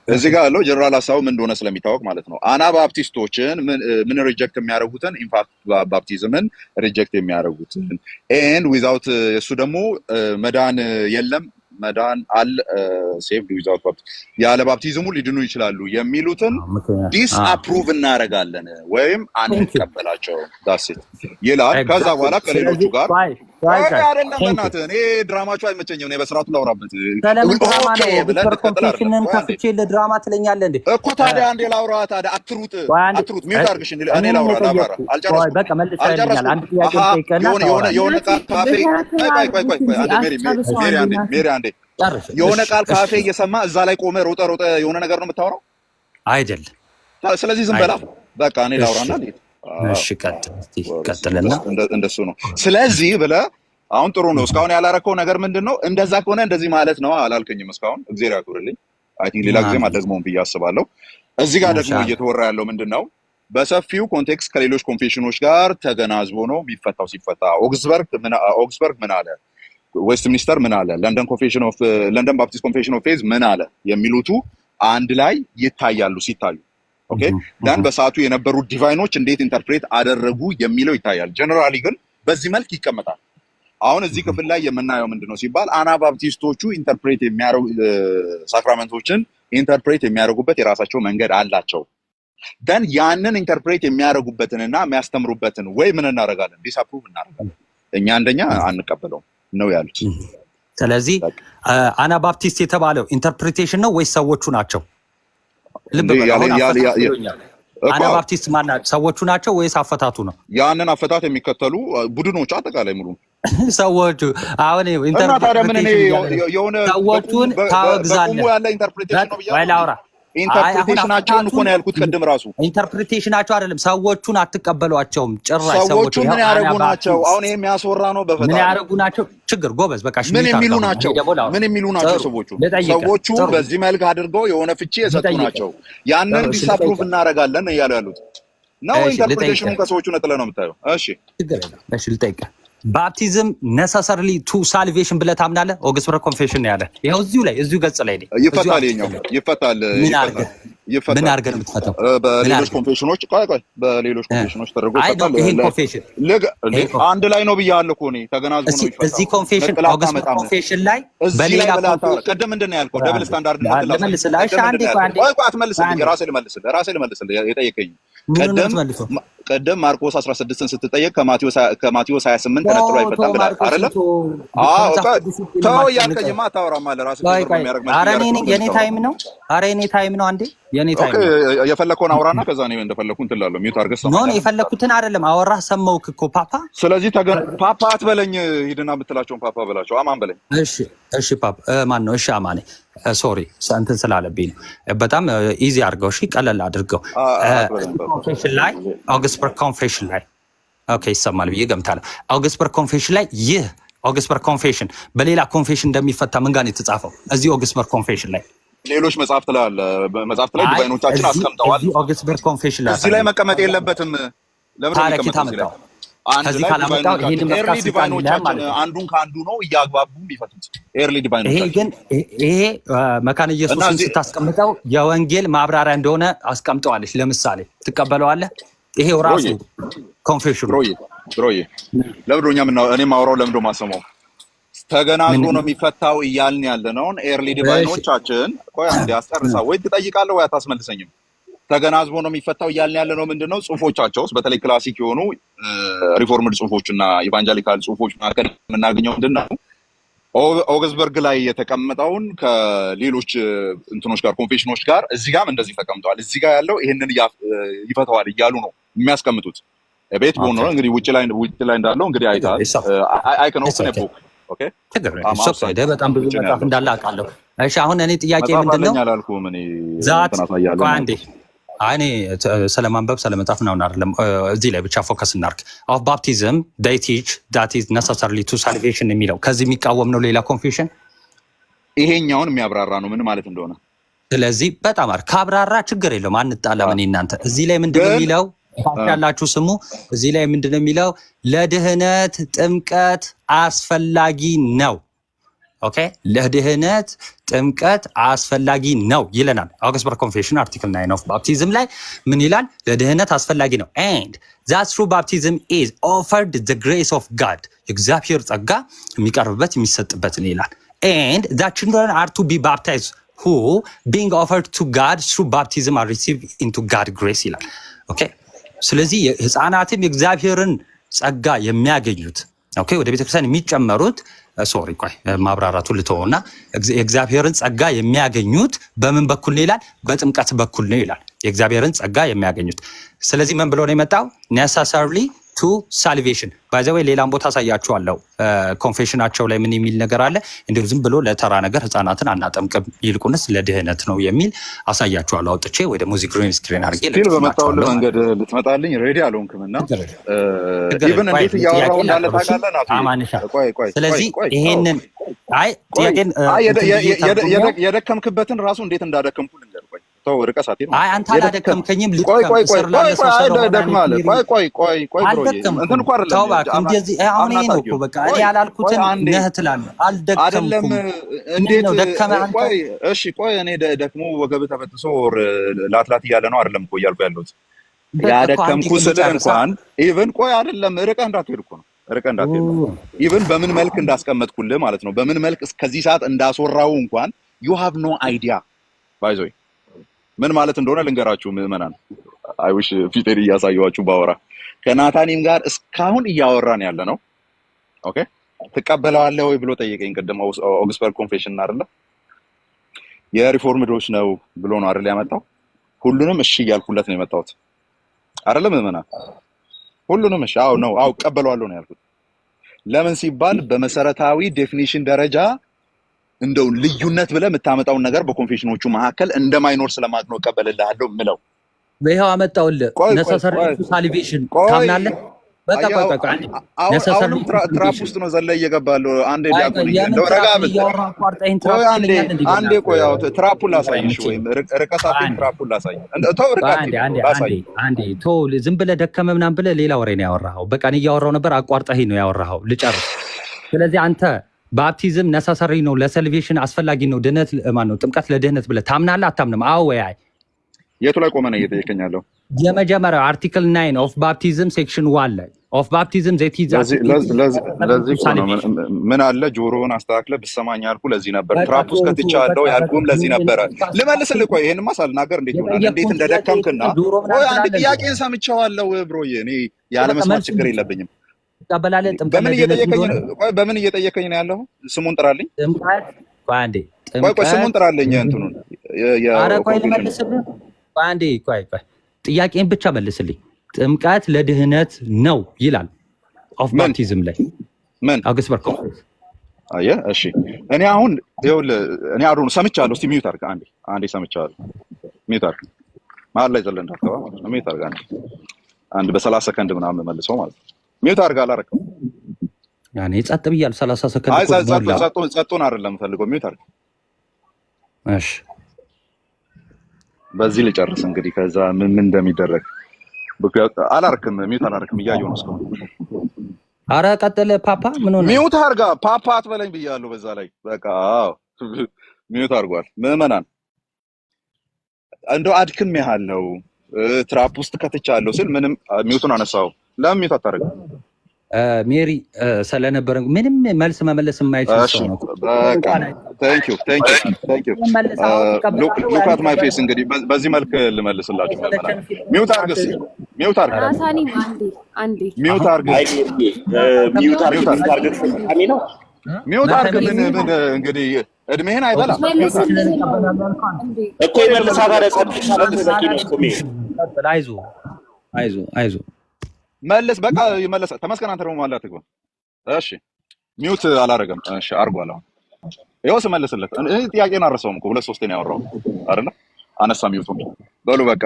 እዚህ ጋር ያለው ጀነራል ሐሳቡ ምን እንደሆነ ስለሚታወቅ ማለት ነው አናባፕቲስቶችን ምን ሪጀክት የሚያደርጉትን ኢንፋክት ባፕቲዝምን ሪጀክት የሚያደርጉትን ኤንድ ዊዛውት እሱ ደግሞ መዳን የለም መዳን አል ሴቭድ ዊዛውት ባፕቲዝም ያለ ባፕቲዝሙ ሊድኑ ይችላሉ የሚሉትን ዲስአፕሩቭ እናደርጋለን ወይም አንቀበላቸው ዳሴት ይላል ከዛ በኋላ ከሌሎቹ ጋር አይደለም እናትህ እኔ ድራማችሁ አይመቸኝም እኔ በስርዓቱ ላውራበት ኮንፌሽንን ከፍቼ ለድራማ ትለኛለህ እንዴ እኮ ታዲያ አንዴ ላውራ ታዲያ አትሩጥ ሚውት አድርግሽ እኔ ላውራ አልጨረስኩም በቃ መልስ አይደኛል አንድ ጥያቄ ጠይቀና የሆነ ቃል ካፌ ሜሪ አንዴ የሆነ ቃል ካፌ እየሰማ እዛ ላይ ቆመ ሮጠ የሆነ ነገር ነው የምታወራው አይደለም ስለዚህ ዝም በላ በቃ እኔ ላውራና እሺ ቀጥልና እንደሱ ነው ስለዚህ ብለህ አሁን ጥሩ ነው እስካሁን ያላረከው ነገር ምንድነው እንደዛ ከሆነ እንደዚህ ማለት ነው አላልከኝም እስካሁን እግዚአብሔር ያክብርልኝ አይ ቲንክ ሌላ ጊዜ ማደግመውን ብዬ አስባለሁ እዚህ ጋር ደግሞ እየተወራ ያለው ምንድነው በሰፊው ኮንቴክስት ከሌሎች ኮንፌሽኖች ጋር ተገናዝቦ ነው የሚፈታው ሲፈታ ኦግስበርግ ምን አለ ዌስት ሚኒስተር ምን አለ፣ ለንደን ባፕቲስት ኮንፌሽን ኦፍ ፌዝ ምን አለ የሚሉቱ አንድ ላይ ይታያሉ ሲታዩ። ኦኬ ዳን በሰዓቱ የነበሩ ዲቫይኖች እንዴት ኢንተርፕሬት አደረጉ የሚለው ይታያል። ጀነራሊ ግን በዚህ መልክ ይቀመጣል። አሁን እዚህ ክፍል ላይ የምናየው ምንድነው ሲባል አናባፕቲስቶቹ ኢንተርፕሬት የሚያደርጉ ሳክራመንቶችን ኢንተርፕሬት የሚያደርጉበት የራሳቸው መንገድ አላቸው። ደን ያንን ኢንተርፕሬት የሚያደርጉበትንና የሚያስተምሩበትን ወይ ምን እናደርጋለን? ዲስአፕሩቭ እናደርጋለን። እኛ አንደኛ አንቀበለውም ነው ያሉት። ስለዚህ አናባፕቲስት የተባለው ኢንተርፕሬቴሽን ነው ወይስ ሰዎቹ ናቸው? ልብ አናባፕቲስት ማናቸው? ሰዎቹ ናቸው ወይስ አፈታቱ ነው? ያንን አፈታት የሚከተሉ ቡድኖች አጠቃላይ ሙሉ ሰዎቹ አሁን ሰዎቹን ታወግዛለህ ያለ ኢንተርፕሬቴሽን ነው ብያለሁ። ኢንተርፕሬቴሽናቸውን እኮ ነው ያልኩት ቅድም ራሱ። ኢንተርፕሬቴሽናቸው አይደለም፣ ሰዎቹን አትቀበሏቸውም ጭራሽ። ሰዎቹ ምን ያደርጉ ናቸው? አሁን ይሄ የሚያስወራ ነው በፈጣሪ። ምን ያደርጉ ናቸው? ችግር ጎበዝ፣ በቃ ምን የሚሉ ናቸው? ምን የሚሉ ናቸው ሰዎቹ? በዚህ መልክ አድርገው የሆነ ፍቺ የሰጡ ናቸው። ያንን ዲስአፕሩቭ እናደርጋለን እያሉ ያሉት ነው። ኢንተርፕሬቴሽኑን ከሰዎቹ ነጥለ ነው የምታየው። እሺ ችግር የለም። እሺ ልጠይቅህ፣ ባፕቲዝም ነሰሰርሊ ቱ ሳልቬሽን ብለህ ታምናለህ? ኦግስፐር ኮንፌሽን ነው ያለ። ይኸው እዚሁ ገጽ ላይ ይፈታል። የኛው ይፈታል። ምን አድርገህ ነው የምትፈታው? በሌሎች ኮንፌሽኖች በሌሎች ኮንፌሽኖች ተደርጎ ይፈታል። ይሄን ኮንፌሽን አንድ ላይ ነው ብያለሁ እኮ እኔ። ተገናዝቦ ነው ይፈታል። እዚህ ኮንፌሽን ኦግስፐር ኮንፌሽን ላይ በሌላ ቅድም ምንድን ነው ያልከው? ደብል ስታንዳርድ ነው። አትመልስልኝ፣ ራሴ ልመልስልህ የጠየቀኝ ቀደም ማርቆስ 16ን ስትጠየቅ ከማቴዎስ 28 ተነጥሎ አይፈታም ብለህ አይደለ? አዎ ተው ያልከኝማ አታወራም አለ ራስህ የሚያደርግ ማለት ነው። የኔ ታይም ነው። ኧረ የኔ ታይም ነው። አንዴ የኔ ታይም ነው። የፈለከውን አውራና ከዛ ነው እንደፈለኩ እንትን እላለሁ። ሚውት አድርገህ ነው ነው የፈለኩትን አይደለም አወራህ፣ ሰማሁህ እኮ ፓፓ። ስለዚህ ፓፓ አትበለኝ፣ ሂድና የምትላቸውን ፓፓ በላቸው። አማን በለኝ። እሺ ፓፓ ማን ነው? እሺ አማኔ ሶሪ እንትን ስላለብኝ ነው። በጣም ኢዚ አድርገው፣ እሺ ቀለል አድርገው። ኮንፌሽን ላይ ኦግስፐር ኮንፌሽን ላይ ኦኬ ይሰማል ብዬ ገምታለሁ። ኦግስፐር ኮንፌሽን ላይ ይህ ኦግስፐር ኮንፌሽን በሌላ ኮንፌሽን እንደሚፈታ ምን ጋር ነው የተጻፈው? እዚህ ኦግስፐር ኮንፌሽን ላይ ሌሎች መጽሐፍት ላይ አለ። መጽሐፍት ላይ ዲቫይኖቻችን አስቀምጠዋል። እዚህ ኦግስፐር ኮንፌሽን ላይ እዚህ ላይ መቀመጥ የለበትም። ለምን ታመጣው? ከዚህ ካላመጣው ይሄን መስካት ዲቫይኖቻችን አንዱን ከአንዱ ነው እያግባቡ የሚፈቱት። ኤርሊ ዲቫይኖቻችን ይሄ መካነ ኢየሱስን ስታስቀምጠው የወንጌል ማብራሪያ እንደሆነ አስቀምጠዋለች። ለምሳሌ ትቀበለዋለህ? ይሄው ራሱ ኮንፌሽኑ ብሮዬ ለምዶኛ ምን ነው እኔ ማውራው ለምዶ ማሰማው ተገናዝቦ ነው የሚፈታው እያልን ያለነውን ኤርሊ ዲቫይኖቻችን ቆይ አንዴ አስጨርሳ ወይ ትጠይቃለህ ወይ አታስመልሰኝም። ተገናዝቦ ነው የሚፈታው እያልን ያለነው ምንድነው? ጽሁፎቻቸው በተለይ ክላሲክ የሆኑ ሪፎርምድ ጽሁፎችና ኢቫንጀሊካል ጽሁፎች መካከል የምናገኘው ምንድነው? ኦግስበርግ ላይ የተቀመጠውን ከሌሎች እንትኖች ጋር ኮንፌሽኖች ጋር እዚህ ጋርም እንደዚህ ተቀምጠዋል። እዚህ ጋር ያለው ይሄንን ይፈታዋል እያሉ ነው የሚያስቀምጡት። ቤት ሆኖ ነው እንግዲህ ውጭ ላይ እንዳለው እንግዲህ አይታል አይከን ኦፕን ቡክ ኦኬ በጣም ብዙ መጽሐፍ እንዳለ አውቃለሁ። እሺ አሁን እኔ ጥያቄ ምንድነው? ዛት አንዴ እኔ ስለማንበብ ስለመጻፍ ነው አይደለም። እዚህ ላይ ብቻ ፎከስ እናርግ። ኦፍ ባፕቲዝም they teach that is necessarily to salvation የሚለው ከዚህ የሚቃወም ነው ሌላ ኮንፊውሽን። ይሄኛውን የሚያብራራ ነው ምን ማለት እንደሆነ። ስለዚህ በጣም ካብራራ ችግር የለውም አንጣላም። እኔ እናንተ እዚህ ላይ ምንድነው የሚለው ያላችሁ ስሙ። እዚህ ላይ ምንድነው የሚለው? ለድህነት ጥምቀት አስፈላጊ ነው። ኦኬ ለድህነት ጥምቀት አስፈላጊ ነው ይለናል ኦግስፐር ኮንፌሽን አርቲክል 9 ኦፍ ባፕቲዝም ላይ ምን ይላል? ለድህነት አስፈላጊ ነው and that true baptism is offered the grace of God የእግዚአብሔር ጸጋ የሚቀርብበት የሚሰጥበት ይላል and that children are to be baptized who being offered to God through baptism are received into God grace ይላል። ኦኬ ስለዚህ ህፃናትም የእግዚአብሔርን ጸጋ የሚያገኙት ኦኬ ወደ ቤተክርስቲያን የሚጨመሩት ሶሪ ቆይ ማብራራቱ ልተውና የእግዚአብሔርን ጸጋ የሚያገኙት በምን በኩል ነው ይላል? በጥምቀት በኩል ነው ይላል የእግዚአብሔርን ጸጋ የሚያገኙት። ስለዚህ ምን ብሎ ነው የመጣው? necessarily to salvation by the way ሌላም ቦታ አሳያችኋለሁ። ኮንፌሽናቸው ላይ ምን የሚል ነገር አለ? እንዲሁ ዝም ብሎ ለተራ ነገር ህፃናትን አናጠምቅም ይልቁንስ ለድህነት ነው የሚል አሳያችኋለሁ። አውጥቼ ወይ ደግሞ እዚህ ግሪን ስክሪን አድርጌ በመጣሁልህ መንገድ ልትመጣልኝ ሬዲ አልሆንክምና ኢቭን እንዴት እያወራሁ እንዳለ ታውቃለህ። ስለዚህ ይሄንን ጥያቄን የደከምክበትን ራሱ እንዴት እንዳደከምኩ ልንገርህ። ቆይ ተው ርቀት ሳትሄድ አይ አንተ አላደከምከኝም። ቆይ ብሮዬ እንትን እኮ አይደለም። ተው እባክህ እንደዚህ አሁን ይሄ ነው እኮ በቃ እኔ ያላልኩትን ነህ ትላለህ። አልደከምኩም። እንዴት ነው ደከመ አንተ? እሺ ቆይ እኔ ደክሞ ወገብ ተበጥሶ ላትላት እያለ ነው አይደለም እኮ እያልኩ ያለሁት። ያደከምኩ ስለ እንኳን ኢቭን ቆይ አይደለም ርቀህ እንዳትሄድ እኮ ነው። ርቀህ እንዳትሄድ ኢቭን በምን መልክ እንዳስቀመጥኩልህ ማለት ነው። በምን መልክ እስከዚህ ሰዓት እንዳስወራው እንኳን you have no idea by the way ምን ማለት እንደሆነ ልንገራችሁ ምዕመናን። አይ ዊሽ ፊቴን እያሳየኋችሁ ባወራ ከናታኒም ጋር እስካሁን እያወራን ያለ ነው። ኦኬ ትቀበለዋለህ ወይ ብሎ ጠየቀኝ ቅድም ኦግስበርግ ኮንፌሽን አይደለ የሪፎርምዶች ነው ብሎ ነው አይደል ያመጣው። ሁሉንም እሺ እያልኩለት ነው የመጣሁት አይደለም ምዕመናን። ሁሉንም እሺ አው ነው አው እቀበለዋለሁ ነው ያልኩት። ለምን ሲባል በመሰረታዊ ዴፊኒሽን ደረጃ እንደው ልዩነት ብለህ የምታመጣውን ነገር በኮንፌሽኖቹ መካከል እንደማይኖር ስለማቅ ነው እቀበልልሃለሁ ምለው። በይኸው አመጣውልህ ነሰሰሪ ሳሊቬሽን ታምናለህ? በቃ ነሰሰሪ ትራፕ ውስጥ ነው ዘለ እየገባለሁ። አንዴ ዲያቆን እንደው ረጋ አንዴ ቆይ አው ትራፑን ላሳይሽ ወይም ርቀታችን ትራፑን ላሳይ ተው ርቀታችን ላሳይ አንዴ ተው። ዝም ብለህ ደከመ ምናምን ብለህ ሌላ ወሬ ነው ያወራኸው። በቃ እኔ እያወራሁ ነበር አቋርጠኸኝ ነው ያወራኸው። ልጨርስ። ስለዚህ አንተ ባፕቲዝም ነሰሰሪ ነው ለሰልቬሽን አስፈላጊ ነው ድህነት ማን ነው ጥምቀት ለድህነት ብለህ ታምናለህ አታምንም? አዎ ወይ አይ? የቱ ላይ ቆመ ነው እየጠየቀኝ ያለው? የመጀመሪያው አርቲክል 9 ኦፍ ባፕቲዝም ሴክሽን 1 ላይ ኦፍ ባፕቲዝም ዜቲዛ ለዚህ ነው ምን አለ ጆሮውን አስተካክለ ብሰማኝ አልኩ። ለዚህ ነበር ትራፕ ውስጥ ከትቻለሁ ያልኩም ለዚህ ነበረ። ልመልስልህ ቆይ ይሄንማ ሳልናገር እንዴት ይሆናል? እንዴት እንደደከምክና ወይ አንድ ጥያቄን ሰምቼዋለሁ ብሮዬ። እኔ ያለ መስማት ችግር የለብኝም። ተቀበላለህ ጥምቀት በምን እየጠየቀኝ ነው ያለው? ስሙን ጥራልኝ። ጥምቀት አንዴ ቆይ ስሙን ጥራልኝ እንትኑን ኧረ ቆይ ልመልስልህ። አንዴ ቆይ ጥያቄን ብቻ መልስልኝ። ጥምቀት ለድህነት ነው ይላል ኦፍ ባፕቲዝም ላይ ምን አውግስበርግ ኮንፈረንስ። አየ እሺ እኔ አሁን ይኸውልህ እኔ አሁን ሰምቻለሁ። እስቲ ሚውት አድርግ አንዴ ሰምቻለሁ። ሚውት አድርግ መሀል ላይ ዘለ እንዳትገባ ማለት ነው። ሚውት አድርግ አንድ በ30 ሰከንድ ምናምን መልሰው ማለት ነው። ሚውት አድርግ አላረክም ያኔ ጸጥ ብያለሁ 30 ሰከንድ። አይ ጸጡን አይደለም ፈልገው ሚውት አድርግ እሺ። በዚህ ልጨርስ እንግዲህ ከዛ ምን እንደሚደረግ አላርክም። ሚውት አላርክም እያየሁ ነው እስካሁን። ኧረ ቀጥል ፓፓ ምን ሆነ? ሚውት አድርጋ ፓፓ አትበለኝ ብያለሁ። በዛ ላይ በቃ ሚውት አድርጓል። ምዕመናን እንደው አድክም ያለው ትራፕ ውስጥ ከትቻለሁ ስል ምንም ሚውቱን አነሳው። ለምን ሚውት አታደርግም? ሜሪ ስለነበረ ምንም መልስ መመለስ የማይችል ሰው ነው። በቃ ታንክ ዩ ሉክ አት ማይ ፌስ። እንግዲህ በዚህ መልክ ልመልስላችሁ ማለት ነው። ሚውት አድርግ እስኪ ሚውት አድርግ አሳኒ አንዴ ሚውት አድርግ ሚውት አድርግ ምን እንግዲህ እድሜህን አይበላም እኮ ይመልሳል። አይዞህ መልስ በቃ ይመለስ። ተመስገን አንተ ደግሞ ማለት ነው። እሺ ሚውት አላረገም። እሺ አርጓል። አሁን ይኸው ስመልስለት እኔ ጥያቄን አረሳውም እኮ 2-3 ነው ያወራው አይደለ? አነሳ ሚውቱ በሉ በቃ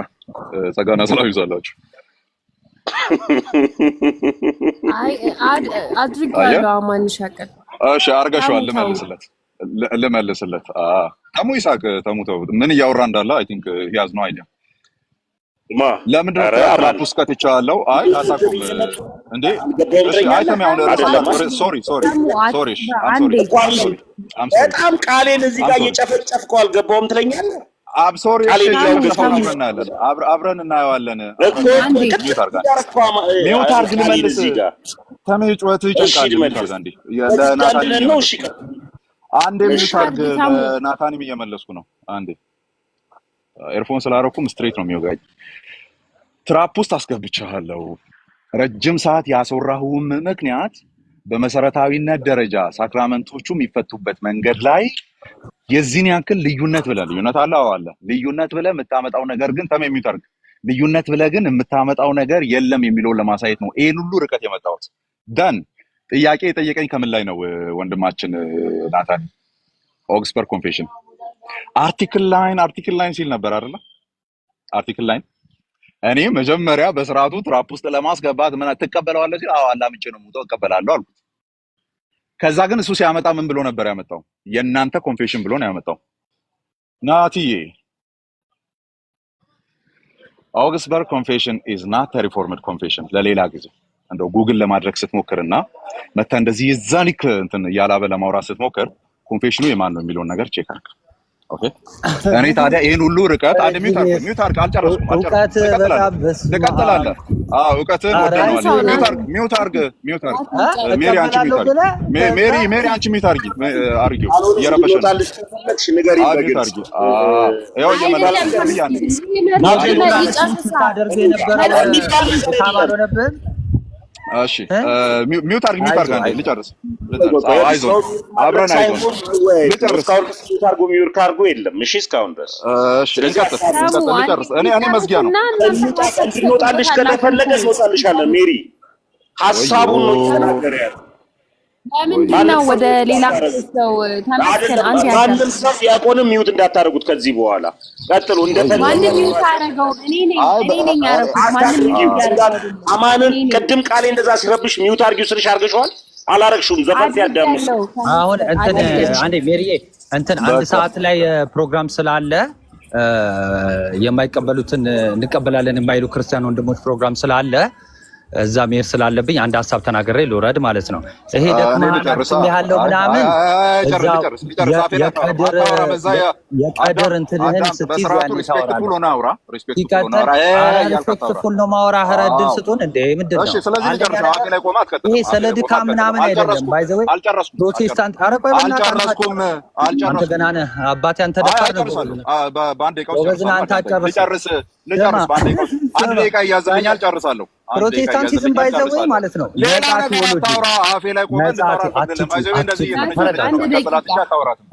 ጸጋና ሰላም ይዛላችሁ። አይ አድርጋለሁ አማን ሻቀል። እሺ አርጋሽዋል። ልመልስለት ተሙ ይሳቅ ተሙተው ምን እያወራ እንዳለ አይ ቲንክ ሂ ሃዝ ኖ አይዲያ። ለምን ትራፕ ውስጥ ከትቻለሁ? አይ አታውቅም እንዴ? እሺ አይተም ያው ሶሪ በጣም ቃሌን እዚህ ጋር እየጨፈጨፍከው አልገባውም ትለኛለህ። አብ ሶሪ አብረን እናየዋለን። ሚውት አድርግ ልመልስ። ተሜ ጩኸትህ ይጨንቃል። አንዴ ሚውት አድርግ። ናታንም እየመለስኩ ነው። አንዴ ኤርፎን ስላደረኩም ስትሬት ነው የሚወጋኝ። ትራፕ ውስጥ አስገብቻለሁ። ረጅም ሰዓት ያስወራሁም ምክንያት በመሰረታዊነት ደረጃ ሳክራመንቶቹ የሚፈቱበት መንገድ ላይ የዚህን ያክል ልዩነት አለ። አለ ልዩነት ብለህ የምታመጣው ነገር ግን ሚውት አድርግ። ልዩነት ብለህ ግን የምታመጣው ነገር የለም የሚለውን ለማሳየት ነው ይሄን ሁሉ ርቀት የመጣሁት። ደን ጥያቄ የጠየቀኝ ከምን ላይ ነው ወንድማችን ናታን? ኦግስበርግ ኮንፌሽን አርቲክል ላይን ሲል ነበር አይደለ? አርቲክል ላይን እኔ መጀመሪያ በስርዓቱ ትራፕ ውስጥ ለማስገባት ምን ትቀበለዋለህ ሲል አዎ አላምጬ ነው ሙቶ እቀበላለሁ አልኩት። ከዛ ግን እሱ ሲያመጣ ምን ብሎ ነበር ያመጣው? የእናንተ ኮንፌሽን ብሎ ነው ያመጣው። ናትዬ አውግስበርግ ኮንፌሽን ኢዝ ናት ሪፎርምድ ኮንፌሽን። ለሌላ ጊዜ እንደው ጉግል ለማድረግ ስትሞክርና መታ እንደዚህ የዛሊክ እንትን ያላበ ለማውራት ስትሞክር ኮንፌሽኑ የማን ነው የሚለውን ነገር ቼክ አድርግ። ኦኬ እኔ ታዲያ ይሄን ሁሉ ርቀት አንድ ሚውት አድርግ አልጨረስኩም። ትቀጥላለህ። እውቀትህን ወደነዋል። ሚውት አድርግ ሜሪ አንቺ ሚውት አድርጊ። ሜሪ አንቺ ሚውት አድርጊ። አድርጊው እየረበሸ ነው። ንገሪኝ በግልጽ ያው እየመላለስ ያን እሺ ሚውት አድርግ አንዴ ልጨርስ። አይዞህ አብረን አይዞህ ልጨርስ። ሚውት ካርጎ የለም። እሺ እስካሁን ድረስ እሺ ልጨርስ። እኔ መዝጊያ ነው እንወጣልሽ ከተፈለገ እንወጣልሻለን። ሜሪ ሐሳቡን ነው ተናገር ያለው። ለምንድን ነው ወደ ሌላ ሰው ተመስገን አንተ ማንም ሰው ያቆንም ሚውት እንዳታረጉት ከዚህ በኋላ ቀጥሉ። ማንም ሚውት አረጋው እኔ ነኝ ያረጋው። ማንም ሚውት ያረጋው አማንን ቅድም ቃሌ እንደዛ ሲረብሽ ሚውት አርጊው ስልሽ አርገሽዋል። አላረግሽውም። ዘፈን ሲያዳምጥ አሁን እንትን አንዴ ሜሪዬ እንትን አንድ ሰዓት ላይ ፕሮግራም ስላለ የማይቀበሉትን እንቀበላለን የማይሉ ክርስቲያን ወንድሞች ፕሮግራም ስላለ እዛ መሄድ ስላለብኝ አንድ ሀሳብ ተናግሬ ልውረድ ማለት ነው። ይሄ ደግሞ ያለው ምናምን የቀድር እንትንህን ስትይዝ ሪስፔክትፉል ነው ማውራ እድል ስጡን እንዴ ምንድን ነው? ይሄ ስለ ድካም ምናምን አይደለም። ባይ ዘ ወይ ፕሮቴስታንት አረቆይ አንተ ገና ነህ አባቴ አንተ ደፋር ነው አንድ ደቂቃ እያዘኛል ጨርሳለሁ። ፕሮቴስታንቲዝም ባይዘው ማለት ነው።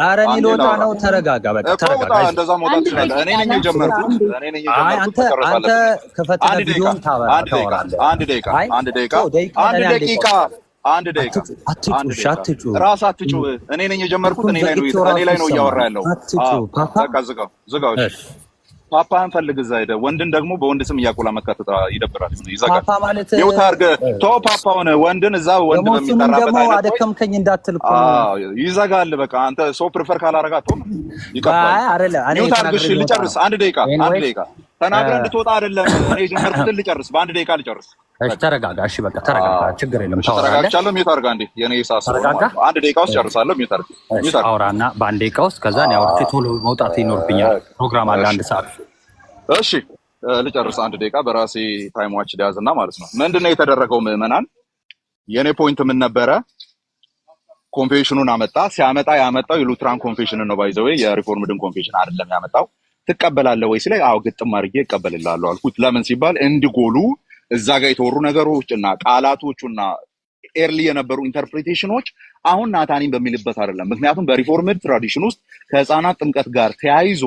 ኧረ እኔ ልወጣ ነው። ተረጋጋ በቃ ተረጋጋ። አንተ ክፈትና ቪዲዮን ታወራለህ። አንድ ደቂቃ ራስ አትጩ። እኔ ነኝ የጀመርኩት። እኔ ላይ ነው እያወራ ያለው። ዝጋው። ፓፓን ፈልግ እዛ ሄደህ ወንድን ደግሞ በወንድ ስም እያቆላ መካተት ይደብራል። ይዘጋል። ፓፓ ማለት ቶ ፓፓውን ወንድን እዛ ወንድ በሚጠራበት አይነት አደከምከኝ እንዳትል እኮ ይዘጋል። በቃ አንተ ሶ ፕሪፈር ካላረጋት ይቀርባል። ልጨርስ። አንድ ደቂቃ ተናግረህ እንድትወጣ አይደለም። እኔ ጀመርኩትን ልጨርስ። በአንድ ደቂቃ ልጨርስ። እሺ ተረጋጋ። እሺ በቃ ተረጋጋ። ችግር የለም። ተረጋግቻለሁ። ሚውት አድርግ አንዴ። የኔ አንድ ደቂቃ ውስጥ ጨርሳለሁ። ሚውት አድርግ። አውራና በአንድ ደቂቃ ውስጥ ከዛ ነው አውርቼ ቶሎ መውጣት ይኖርብኛል። ፕሮግራም አለ አንድ ሰዓት። እሺ ልጨርስ። አንድ ደቂቃ በራሴ ታይም ዋች ሊያዝና ማለት ነው። ምንድነው የተደረገው ምዕመናን? የኔ ፖይንት ምን ነበረ? ኮንፌሽኑን አመጣ። ሲያመጣ ያመጣው የሉትራን ኮንፌሽን ነው። ባይ ዘ ወይ የሪፎርምድን ኮንፌሽን አይደለም ያመጣው። ትቀበላለህ ወይ ሲለኝ አዎ ግጥም አድርጌ እቀበልልሃለሁ አልኩት። ለምን ሲባል እንዲጎሉ እዛ ጋር የተወሩ ነገሮች እና ቃላቶቹና ኤርሊ የነበሩ ኢንተርፕሬቴሽኖች አሁን ናታኒን በሚልበት አይደለም። ምክንያቱም በሪፎርምድ ትራዲሽን ውስጥ ከህፃናት ጥምቀት ጋር ተያይዞ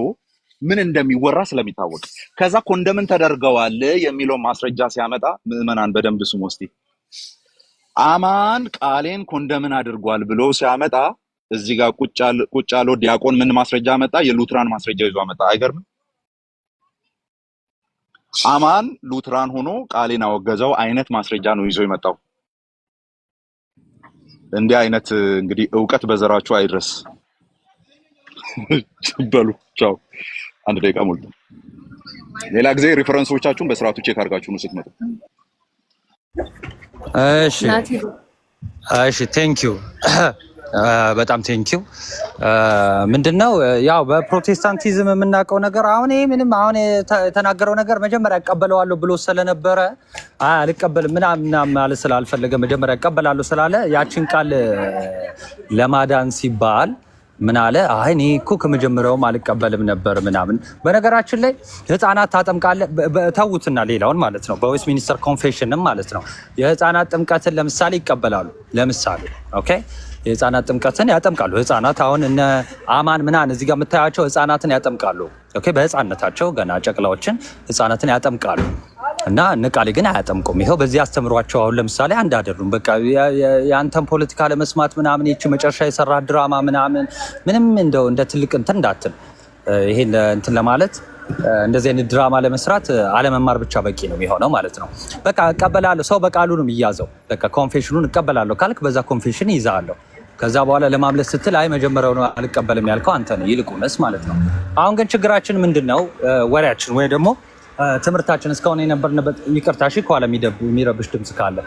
ምን እንደሚወራ ስለሚታወቅ ከዛ ኮንደምን ተደርገዋል የሚለው ማስረጃ ሲያመጣ ምዕመናን በደንብ ስሙ እስቲ። አማን ቃሌን ኮንደምን አድርጓል ብሎ ሲያመጣ እዚህ ጋር ቁጭ ያለው ዲያቆን ምን ማስረጃ መጣ? የሉትራን ማስረጃ ይዞ መጣ። አይገርምም? አማን ሉትራን ሆኖ ቃሌን አወገዘው አይነት ማስረጃ ነው ይዞ የመጣው። እንዲህ አይነት እንግዲህ ዕውቀት በዘራችሁ አይድረስ። በሉ ቻው። አንድ ደቂቃ ሞልቶ ሌላ ጊዜ ሪፈረንሶቻችሁን በስርዓቱ ቼክ አድርጋችሁ ነው ስትመጡ። እሺ ቴንክ ዩ በጣም ቴንኪው። ምንድነው ያው በፕሮቴስታንቲዝም የምናውቀው ነገር አሁን ይሄ ምንም አሁን የተናገረው ነገር መጀመሪያ እቀበለዋለሁ ብሎ ስለነበረ አልቀበልም ምናምን ማለት ስላልፈለገ መጀመሪያ እቀበላለሁ ስላለ ያችን ቃል ለማዳን ሲባል ምን አለ? አይ እኔ እኮ ከመጀመሪያውም አልቀበልም ነበር ምናምን። በነገራችን ላይ ህፃናት ታጠምቃለህ ተውትና ሌላውን ማለት ነው። በዌስት ሚኒስተር ኮንፌሽንም ማለት ነው የህፃናት ጥምቀትን ለምሳሌ ይቀበላሉ። ለምሳሌ ኦኬ የህፃናት ጥምቀትን ያጠምቃሉ። ህፃናት አሁን እነ አማን ምናን እዚህ ጋር የምታያቸው ህፃናትን ያጠምቃሉ። ኦኬ በህፃነታቸው ገና ጨቅላዎችን ህፃናትን ያጠምቃሉ። እና ንቃሌ ግን አያጠምቁም። ይሄው በዚህ አስተምሯቸው አሁን ለምሳሌ አንድ አይደሉም። በቃ የአንተን ፖለቲካ ለመስማት ምናምን ይቺ መጨረሻ የሰራ ድራማ ምናምን ምንም እንደው እንደ ትልቅ እንትን እንዳትል ይሄን እንትን ለማለት እንደዚህ አይነት ድራማ ለመስራት አለመማር ብቻ በቂ ነው የሚሆነው ማለት ነው። በቃ እቀበላለሁ። ሰው በቃሉ ነው የሚያዘው። በቃ ኮንፌሽኑን እቀበላለሁ ካልክ በዛ ኮንፌሽን ይዛለሁ። ከዛ በኋላ ለማምለስ ስትል አይ መጀመሪያው ነው አልቀበልም ያልከው አንተ ነህ ይልቁንስ ማለት ነው። አሁን ግን ችግራችን ምንድነው? ወሬያችን ወይ ደግሞ ትምህርታችን እስካሁን የነበርንበት ይቅርታ እሺ ከኋላ የሚረብሽ ድምፅ ካለ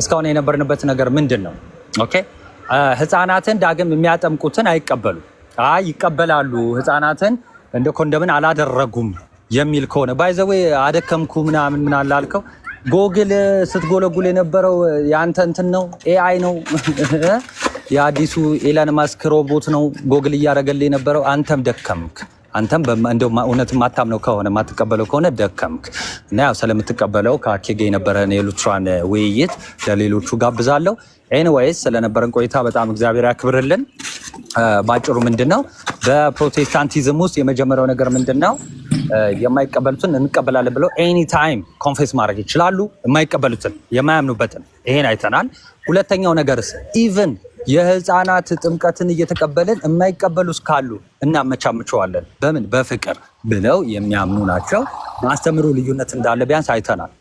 እስካሁን የነበርንበት ነገር ምንድን ነው? ኦኬ ህፃናትን ዳግም የሚያጠምቁትን አይቀበሉ ይቀበላሉ ህፃናትን እንደ ኮንደምን አላደረጉም የሚል ከሆነ ባይዘዌ አደከምኩ ምናምን አላልከው ጎግል ስትጎለጉል የነበረው ያንተ እንትን ነው ኤአይ ነው የአዲሱ ኤለን ማስክ ሮቦት ነው ጎግል እያደረገልህ የነበረው አንተም ደከምክ አንተም እንደው እውነት ማታምነው ከሆነ ማትቀበለው ከሆነ ደከምክ እና ያው ስለምትቀበለው ከአኬጌ የነበረን የሉትራን ውይይት ለሌሎቹ ጋብዛለሁ ኤኒዌይስ ስለነበረን ቆይታ በጣም እግዚአብሔር ያክብርልን ባጭሩ ምንድነው በፕሮቴስታንቲዝም ውስጥ የመጀመሪያው ነገር ምንድነው የማይቀበሉትን እንቀበላለን ብለው ኤኒ ታይም ኮንፌስ ማድረግ ይችላሉ የማይቀበሉትን የማያምኑበትን ይሄን አይተናል ሁለተኛው ነገርስ ኢቭን የህፃናት ጥምቀትን እየተቀበልን የማይቀበሉስ ካሉ እናመቻምቸዋለን በምን በፍቅር ብለው የሚያምኑ ናቸው ማስተምሩ ልዩነት እንዳለ ቢያንስ አይተናል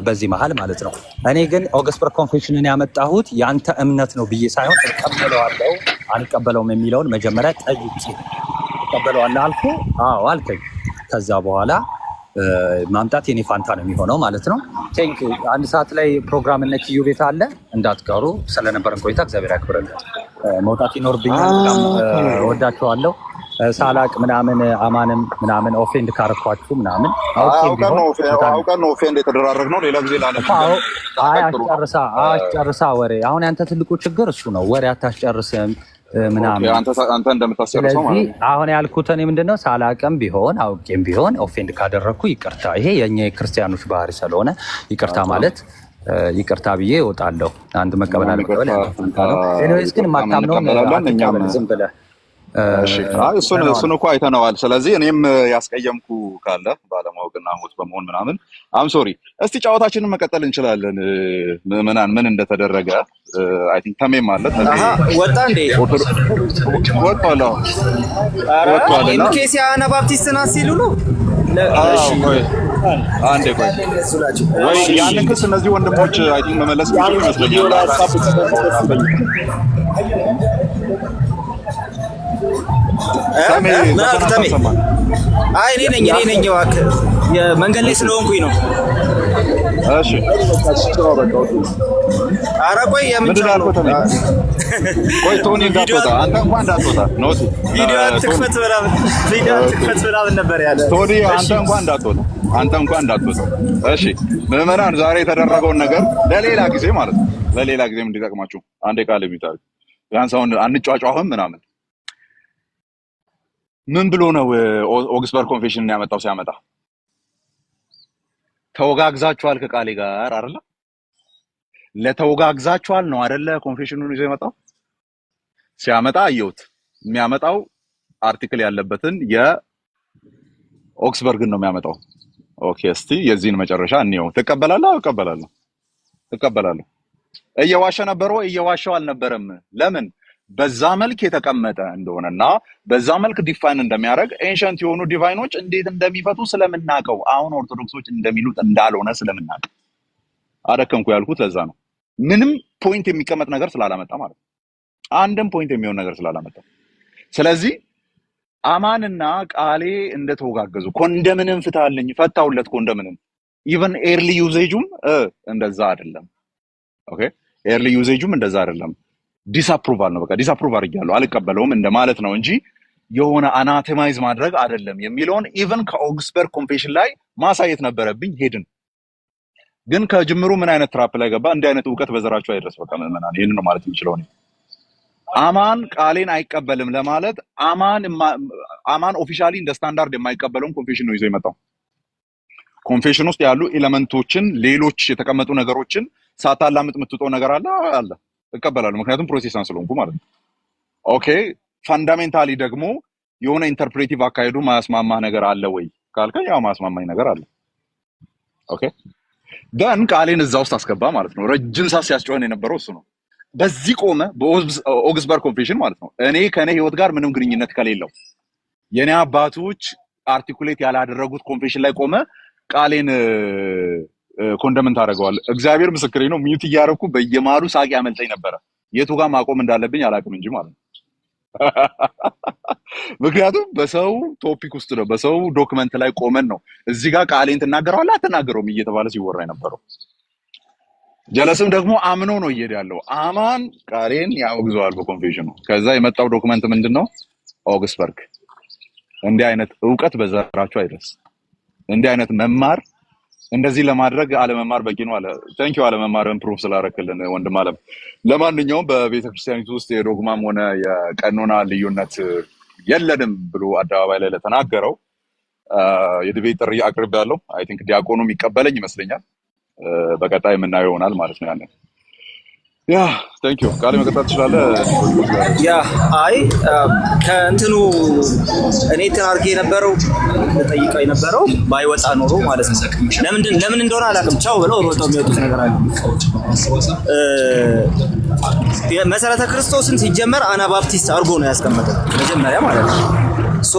በዚህ መሃል ማለት ነው እኔ ግን ኦገስፐር ኮንፌሽንን ያመጣሁት ያንተ እምነት ነው ብዬ ሳይሆን እቀበለዋለሁ አልቀበለውም የሚለውን መጀመሪያ ጠይቄ እቀበለዋለሁ አልኩ አዎ አልከኝ ከዛ በኋላ ማምጣት የኔ ፋንታ ነው የሚሆነው ማለት ነው ቴንክ አንድ ሰዓት ላይ ፕሮግራም እና ኪዩ ቤት አለ እንዳትቀሩ ስለነበረን ቆይታ እግዚአብሔር ያክብረን መውጣት ይኖርብኛል ወዳችኋለሁ ሳላቅ ምናምን አማንም ምናምን ኦፌንድ ካረኳችሁ ምናምን አውቀን ነው ኦፌንድ የተደራረግነው ሌላ ጊዜ አስጨርሳ ወሬ አሁን ያንተ ትልቁ ችግር እሱ ነው ወሬ አታስጨርስም ምናምን አንተ እንደምታስጨርሰው ማለት ነው አሁን ያልኩት እኔ ምንድነው ሳላቅም ቢሆን አውቄም ቢሆን ኦፌንድ ካደረኩ ይቅርታ ይሄ የኛ የክርስቲያኖች ባህሪ ስለሆነ ይቅርታ ማለት ይቅርታ ብዬ እወጣለሁ አንድ መቀበል አለቀበል ኤኒዌይስ ግን ማታምነው ዝም ብለህ እሱን እኮ አይተነዋል ስለዚህ እኔም ያስቀየምኩ ካለ ባለማወቅና ሞት በመሆን ምናምን አም ሶሪ እስቲ ጨዋታችንን መቀጠል እንችላለን ምናምን ምን እንደተደረገ አይ ቲንክ ተሜም ማለት ወጣ እንዴ ወጣላ ኢንኬስ ያና ባፕቲስት ና ሲሉ ነው አንዴ ቆይ ወይ ያንን ክስ እነዚህ ወንድሞች አይ ቲንክ መመለስ ይችላሉ አይ እኔ ነኝ እባክህ የመንገድ ላይ ስለሆንኩኝ ነው እሺ ኧረ ቆይ ምንድን ነው ያልኩት ቆይ ቶኒ እንዳትወጣ አንተ እንኳን እንዳትወጣ ኖቲ ቪዲዮ አትክፈት ምናምን ነበር ያለ ቶኒ አንተ እንኳን እንዳትወጣ እሺ ምዕመናን ዛሬ የተደረገውን ነገር ለሌላ ጊዜ ማለት ነው ለሌላ ጊዜም እንዲጠቅማችሁ አንዴ ቃል የሚታል ቢያንስ አሁን አንጫጫሁም ምናምን ምን ብሎ ነው ኦግስበርግ ኮንፌሽንን ያመጣው ሲያመጣ ተወጋግዛችኋል ከቃሌ ጋር አይደለ ለተወጋግዛችኋል ነው አይደለ ኮንፌሽኑን ይዞ የመጣው ሲያመጣ አየሁት የሚያመጣው አርቲክል ያለበትን የኦክስበርግን ነው የሚያመጣው ኦኬ እስቲ የዚህን መጨረሻ እንየው ተቀበላለህ እቀበላለሁ እየዋሸ ነበርው እየዋሸው አልነበረም ለምን በዛ መልክ የተቀመጠ እንደሆነና በዛ መልክ ዲፋይን እንደሚያደርግ ኤንሸንት የሆኑ ዲቫይኖች እንዴት እንደሚፈቱ ስለምናቀው አሁን ኦርቶዶክሶች እንደሚሉት እንዳልሆነ ስለምናቀው አደከምኩ ያልኩት ለዛ ነው ምንም ፖይንት የሚቀመጥ ነገር ስላላመጣ ማለት ነው አንድም ፖይንት የሚሆን ነገር ስላላመጣ ስለዚህ አማንና ቃሌ እንደተወጋገዙ ኮንደምንም ፍታልኝ ፈታውለት ኮንደምንም ኢቭን ኤርሊ ዩዜጁም እንደዛ አይደለም ኦኬ ኤርሊ ዩዜጁም እንደዛ አይደለም ዲስአፕሩቫል ነው በቃ ዲስአፕሩቭ አድርጊያለሁ አልቀበለውም እንደማለት ነው እንጂ የሆነ አናቴማይዝ ማድረግ አይደለም የሚለውን ኢቭን ከኦግስበርግ ኮንፌሽን ላይ ማሳየት ነበረብኝ ሄድን ግን ከጅምሩ ምን አይነት ትራፕ ላይ ገባ እንዲህ አይነት ዕውቀት በዘራቸው አይደረስ በቃ ምናምን ይሄን ነው ማለት የምችለው ነው አማን ቃሌን አይቀበልም ለማለት አማን ኦፊሻሊ እንደ ስታንዳርድ የማይቀበለውን ኮንፌሽን ነው ይዞ የመጣው ኮንፌሽን ውስጥ ያሉ ኤሌመንቶችን ሌሎች የተቀመጡ ነገሮችን ሳታላምጥ የምትውጠው ነገር አለ እቀበላለሁ ምክንያቱም ፕሮቴስታንት ስለሆንኩ ማለት ነው ኦኬ ፋንዳሜንታሊ ደግሞ የሆነ ኢንተርፕሬቲቭ አካሄዱ ማያስማማህ ነገር አለ ወይ ካልከኝ ያው ማያስማማኝ ነገር አለ ኦኬ ደን ቃሌን እዛ ውስጥ አስገባ ማለት ነው ረጅም ሰዓት ሲያስጨዋን የነበረው እሱ ነው በዚህ ቆመ በኦግስበርግ ኮንፌሽን ማለት ነው እኔ ከኔ ህይወት ጋር ምንም ግንኙነት ከሌለው የኔ አባቶች አርቲኩሌት ያላደረጉት ኮንፌሽን ላይ ቆመ ቃሌን ኮንደመንት አደረገዋል እግዚአብሔር ምስክሬ ነው ሚዩት እያደረኩ በየማሩ ሳቂ ያመልጠኝ ነበር የቱ ጋር ማቆም እንዳለብኝ አላውቅም እንጂ ማለት ነው ምክንያቱም በሰው ቶፒክ ውስጥ ነው፣ በሰው ዶክመንት ላይ ቆመን ነው እዚህ ጋር ቃሌን ትናገረዋለህ አትናገረውም እየተባለ ሲወራ የነበረው። ጀለስም ደግሞ አምኖ ነው እየሄደ ያለው። አማን ቃሌን ያወግዘዋል በኮንፌሽኑ። ከዛ የመጣው ዶክመንት ምንድነው? ኦግስበርግ። እንዲህ አይነት እውቀት በዘራችሁ አይደርስ። እንዲህ አይነት መማር እንደዚህ ለማድረግ አለመማር በቂ ነው አለ። ታንኪዩ አለመማርን ፕሩፍ ስላደረክልን ወንድም አለም። ለማንኛውም በቤተክርስቲያኒቱ ውስጥ የዶግማም ሆነ የቀኖና ልዩነት የለንም ብሎ አደባባይ ላይ ለተናገረው የዲቤት ጥሪ አቅርቤያለሁ። አይ ቲንክ ዲያቆኑም ይቀበለኝ ይመስለኛል። በቀጣይ የምናየው ይሆናል ማለት ነው። ያንን ያ ታንኪዩ ቃል መቀጠል ትችላለህ። ያ አይ ከእንትኑ እኔ ተናርጌ የነበረው ተጠይቀው የነበረው ባይወጣ ኖሮ ማለት ነው። ለምን እንደሆነ አላውቅም። ቻው ብለው ሮጠው የሚወጡት ነገር አለ። መሰረተ ክርስቶስን ሲጀመር አናባፕቲስት አድርጎ ነው ያስቀመጠው መጀመሪያ ማለት ነው። ሶ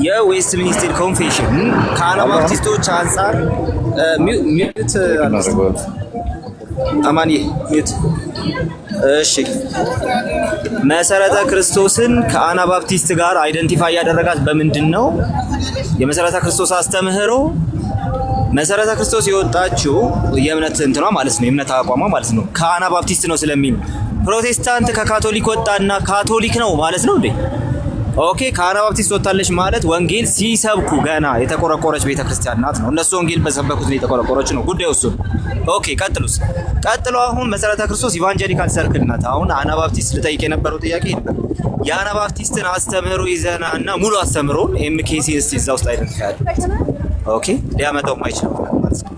የዌስት ሚኒስትር ኮንፌሽን ከአናባፕቲስቶች አንፃር ሚዩት አማኒ ሚዩት። እሺ መሰረተ ክርስቶስን ከአናባፕቲስት ጋር አይደንቲፋይ ያደረጋት በምንድን ነው? የመሰረተ ክርስቶስ አስተምህሮ መሰረተ ክርስቶስ የወጣችው የእምነት እንትኗ ማለት ነው፣ የእምነት አቋሟ ማለት ነው ከአናባፕቲስት ነው ስለሚል ፕሮቴስታንት ከካቶሊክ ወጣና ካቶሊክ ነው ማለት ነው እንዴ? ኦኬ ከአናባፕቲስት ወጣለች ማለት ወንጌል ሲሰብኩ ገና የተቆረቆረች ቤተክርስቲያን ናት ነው። እነሱ ወንጌል በሰበኩት ነው የተቆረቆረች ነው ጉዳዩ እሱ። ኦኬ ቀጥሎ አሁን መሰረተ ክርስቶስ ኢቫንጀሊካል ሰርክል ናት። አሁን አናባፕቲስት ልጠይቅ የነበረው ጥያቄ ነበር። የአናባፕቲስትን አስተምህሮ ይዘና እና ሙሉ አስተምህሮን ኤምኬሲኤስ እዛ ውስጥ አይደንቲፋይ ኦኬ ሊያመጣው ማይችል ማለት ነው።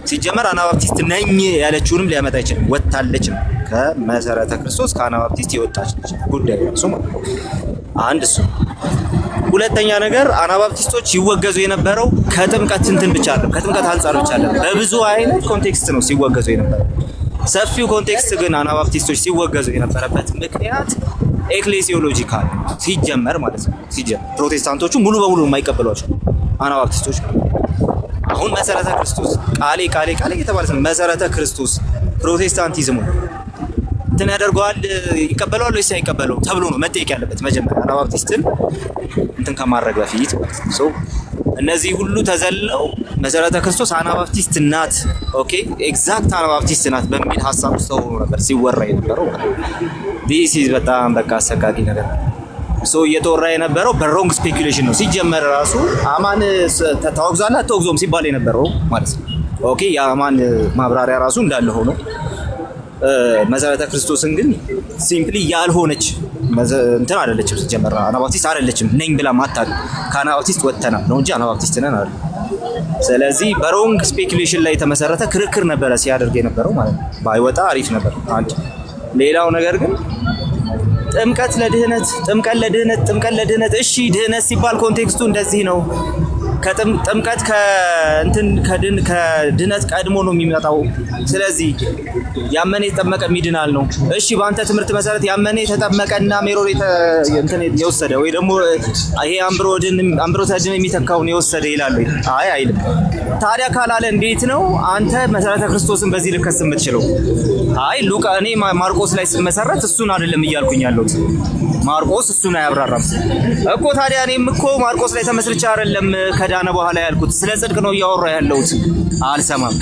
ሲጀመር አናባፕቲስት ነኝ ያለችውንም ሊያመጣ አይችልም። ወጣለች ነው ከመሰረተ ክርስቶስ ከአናባፕቲስት የወጣች ነች ጉዳዩ እሱ ማለት ነው። አንድ እሱ። ሁለተኛ ነገር አናባፕቲስቶች ይወገዙ የነበረው ከጥምቀት እንትን ብቻ አይደለም፣ ከጥምቀት አንፃር ብቻ አይደለም፣ በብዙ አይነት ኮንቴክስት ነው ሲወገዙ የነበረው። ሰፊው ኮንቴክስት ግን አናባፕቲስቶች ሲወገዙ የነበረበት ምክንያት ኤክሌሲዮሎጂካል ሲጀመር ማለት ነው። ሲጀመር ፕሮቴስታንቶቹ ሙሉ በሙሉ የማይቀበሏቸው አናባፕቲስቶች አሁን መሰረተ ክርስቶስ ቃሌ እየተባለ ነው። መሰረተ ክርስቶስ ፕሮቴስታንቲዝሙ እንትን ያደርገዋል ይቀበለዋል ወይስ አይቀበለው ተብሎ ነው መጠየቅ ያለበት መጀመሪያ አናባፕቲስትን እንትን ከማድረግ በፊት ማለት ነው። ሶ እነዚህ ሁሉ ተዘለው መሰረተ ክርስቶስ አናባፕቲስት ናት፣ ኦኬ ኤግዛክት አናባፕቲስት ናት በሚል ሀሳብ ውስጥ ሆኖ ነበር ሲወራ የነበረው። ዲስ ኢዝ በጣም በቃ አሰቃቂ ነገር ሶ እየተወራ የነበረው በሮንግ ስፔኩሌሽን ነው። ሲጀመር ራሱ አማን ታወግዛለህ አትወግዞም ሲባል የነበረው ማለት ነው። ኦኬ የአማን ማብራሪያ ራሱ እንዳለ ሆኖ መሰረተ ክርስቶስን ግን ሲምፕሊ ያልሆነች እንትን አይደለችም። ሲጀመር አናባፕቲስት አይደለችም ነኝ ብላ ማታል ከአናባፕቲስት ወጥተናል ነው እንጂ አናባፕቲስት ነን አይደል። ስለዚህ በሮንግ ስፔኩሌሽን ላይ የተመሰረተ ክርክር ነበረ ሲያደርግ የነበረው ማለት ነው። ባይወጣ አሪፍ ነበር። አንድ ሌላው ነገር ግን ጥምቀት ለድህነት እሺ ድህነት ሲባል ኮንቴክስቱ እንደዚህ ነው። ጥምቀት ከድህነት ቀድሞ ነው የሚመጣው። ስለዚህ ያመነ የተጠመቀ ይድናል ነው። እሺ በአንተ ትምህርት መሰረት ያመነ የተጠመቀና ሜሮን የወሰደ ወይ ደግሞ ይሄ አምብሮተድን የሚተካውን የወሰደ ይላሉ። አይ አይልም። ታዲያ ካላለ እንዴት ነው አንተ መሰረተ ክርስቶስን በዚህ ልከስ የምትችለው? አይ እኔ ማርቆስ ላይ ስመሰረት እሱን አይደለም እያልኩኝ ያለሁት። ማርቆስ እሱን አያብራራም እኮ። ታዲያ እኔም እኮ ማርቆስ ላይ ተመስርቼ አይደለም ከዳነ በኋላ ያልኩት፣ ስለ ጽድቅ ነው እያወራ ያለሁት። አልሰማም።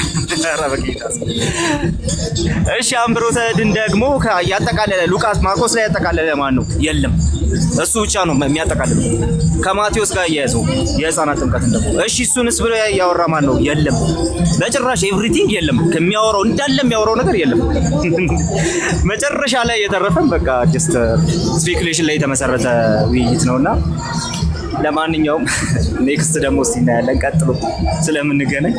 እሺ አምብሮተድን ደግሞ ያጠቃለለ ሉቃስ ማርቆስ ላይ ያጠቃለለ ማን ነው? የለም እሱ ብቻ ነው የሚያጠቃልለው። ከማቴዎስ ጋር እያያዘው የህፃናት ጥምቀት ደግሞ እሺ እሱንስ ብሎ ያወራ ማን ነው? የለም በጭራሽ። ኤቭሪቲንግ የለም ከሚያወራው እንዳለ የሚያወራው ነገር የለም። መጨረሻ ላይ የተረፈን በቃ ጀስት ስፔኩሌሽን ላይ የተመሰረተ ውይይት ነውና ለማንኛውም ኔክስት ደግሞ እስቲ እናያለን ቀጥሎ ስለምንገናኝ።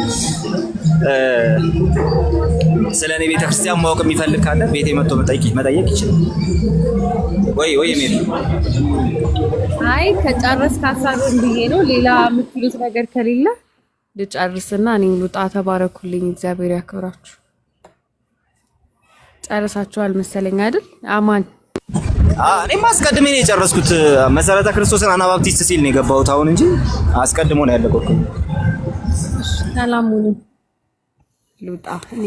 ስለ እኔ ቤተክርስቲያን ማወቅ የሚፈልግ ካለ ቤቴ መጥቶ መጠየቅ ይችላል። ወይ ሜሪ አይ ከጨረስክ ሀሳብን ብዬ ነው። ሌላ የምትሉት ነገር ከሌለ ልጨርስና እኔም ልውጣ። ተባረኩልኝ፣ እግዚአብሔር ያክብራችሁ። ጨርሳችኋል መሰለኝ አይደል? አማን እኔም አስቀድሜ ነው የጨረስኩት። መሰረተ ክርስቶስን አናባፕቲስት ሲል ነው የገባሁት አሁን እንጂ አስቀድሞ ነው ያለቀው። ሰላሙን ልውጣ እኔ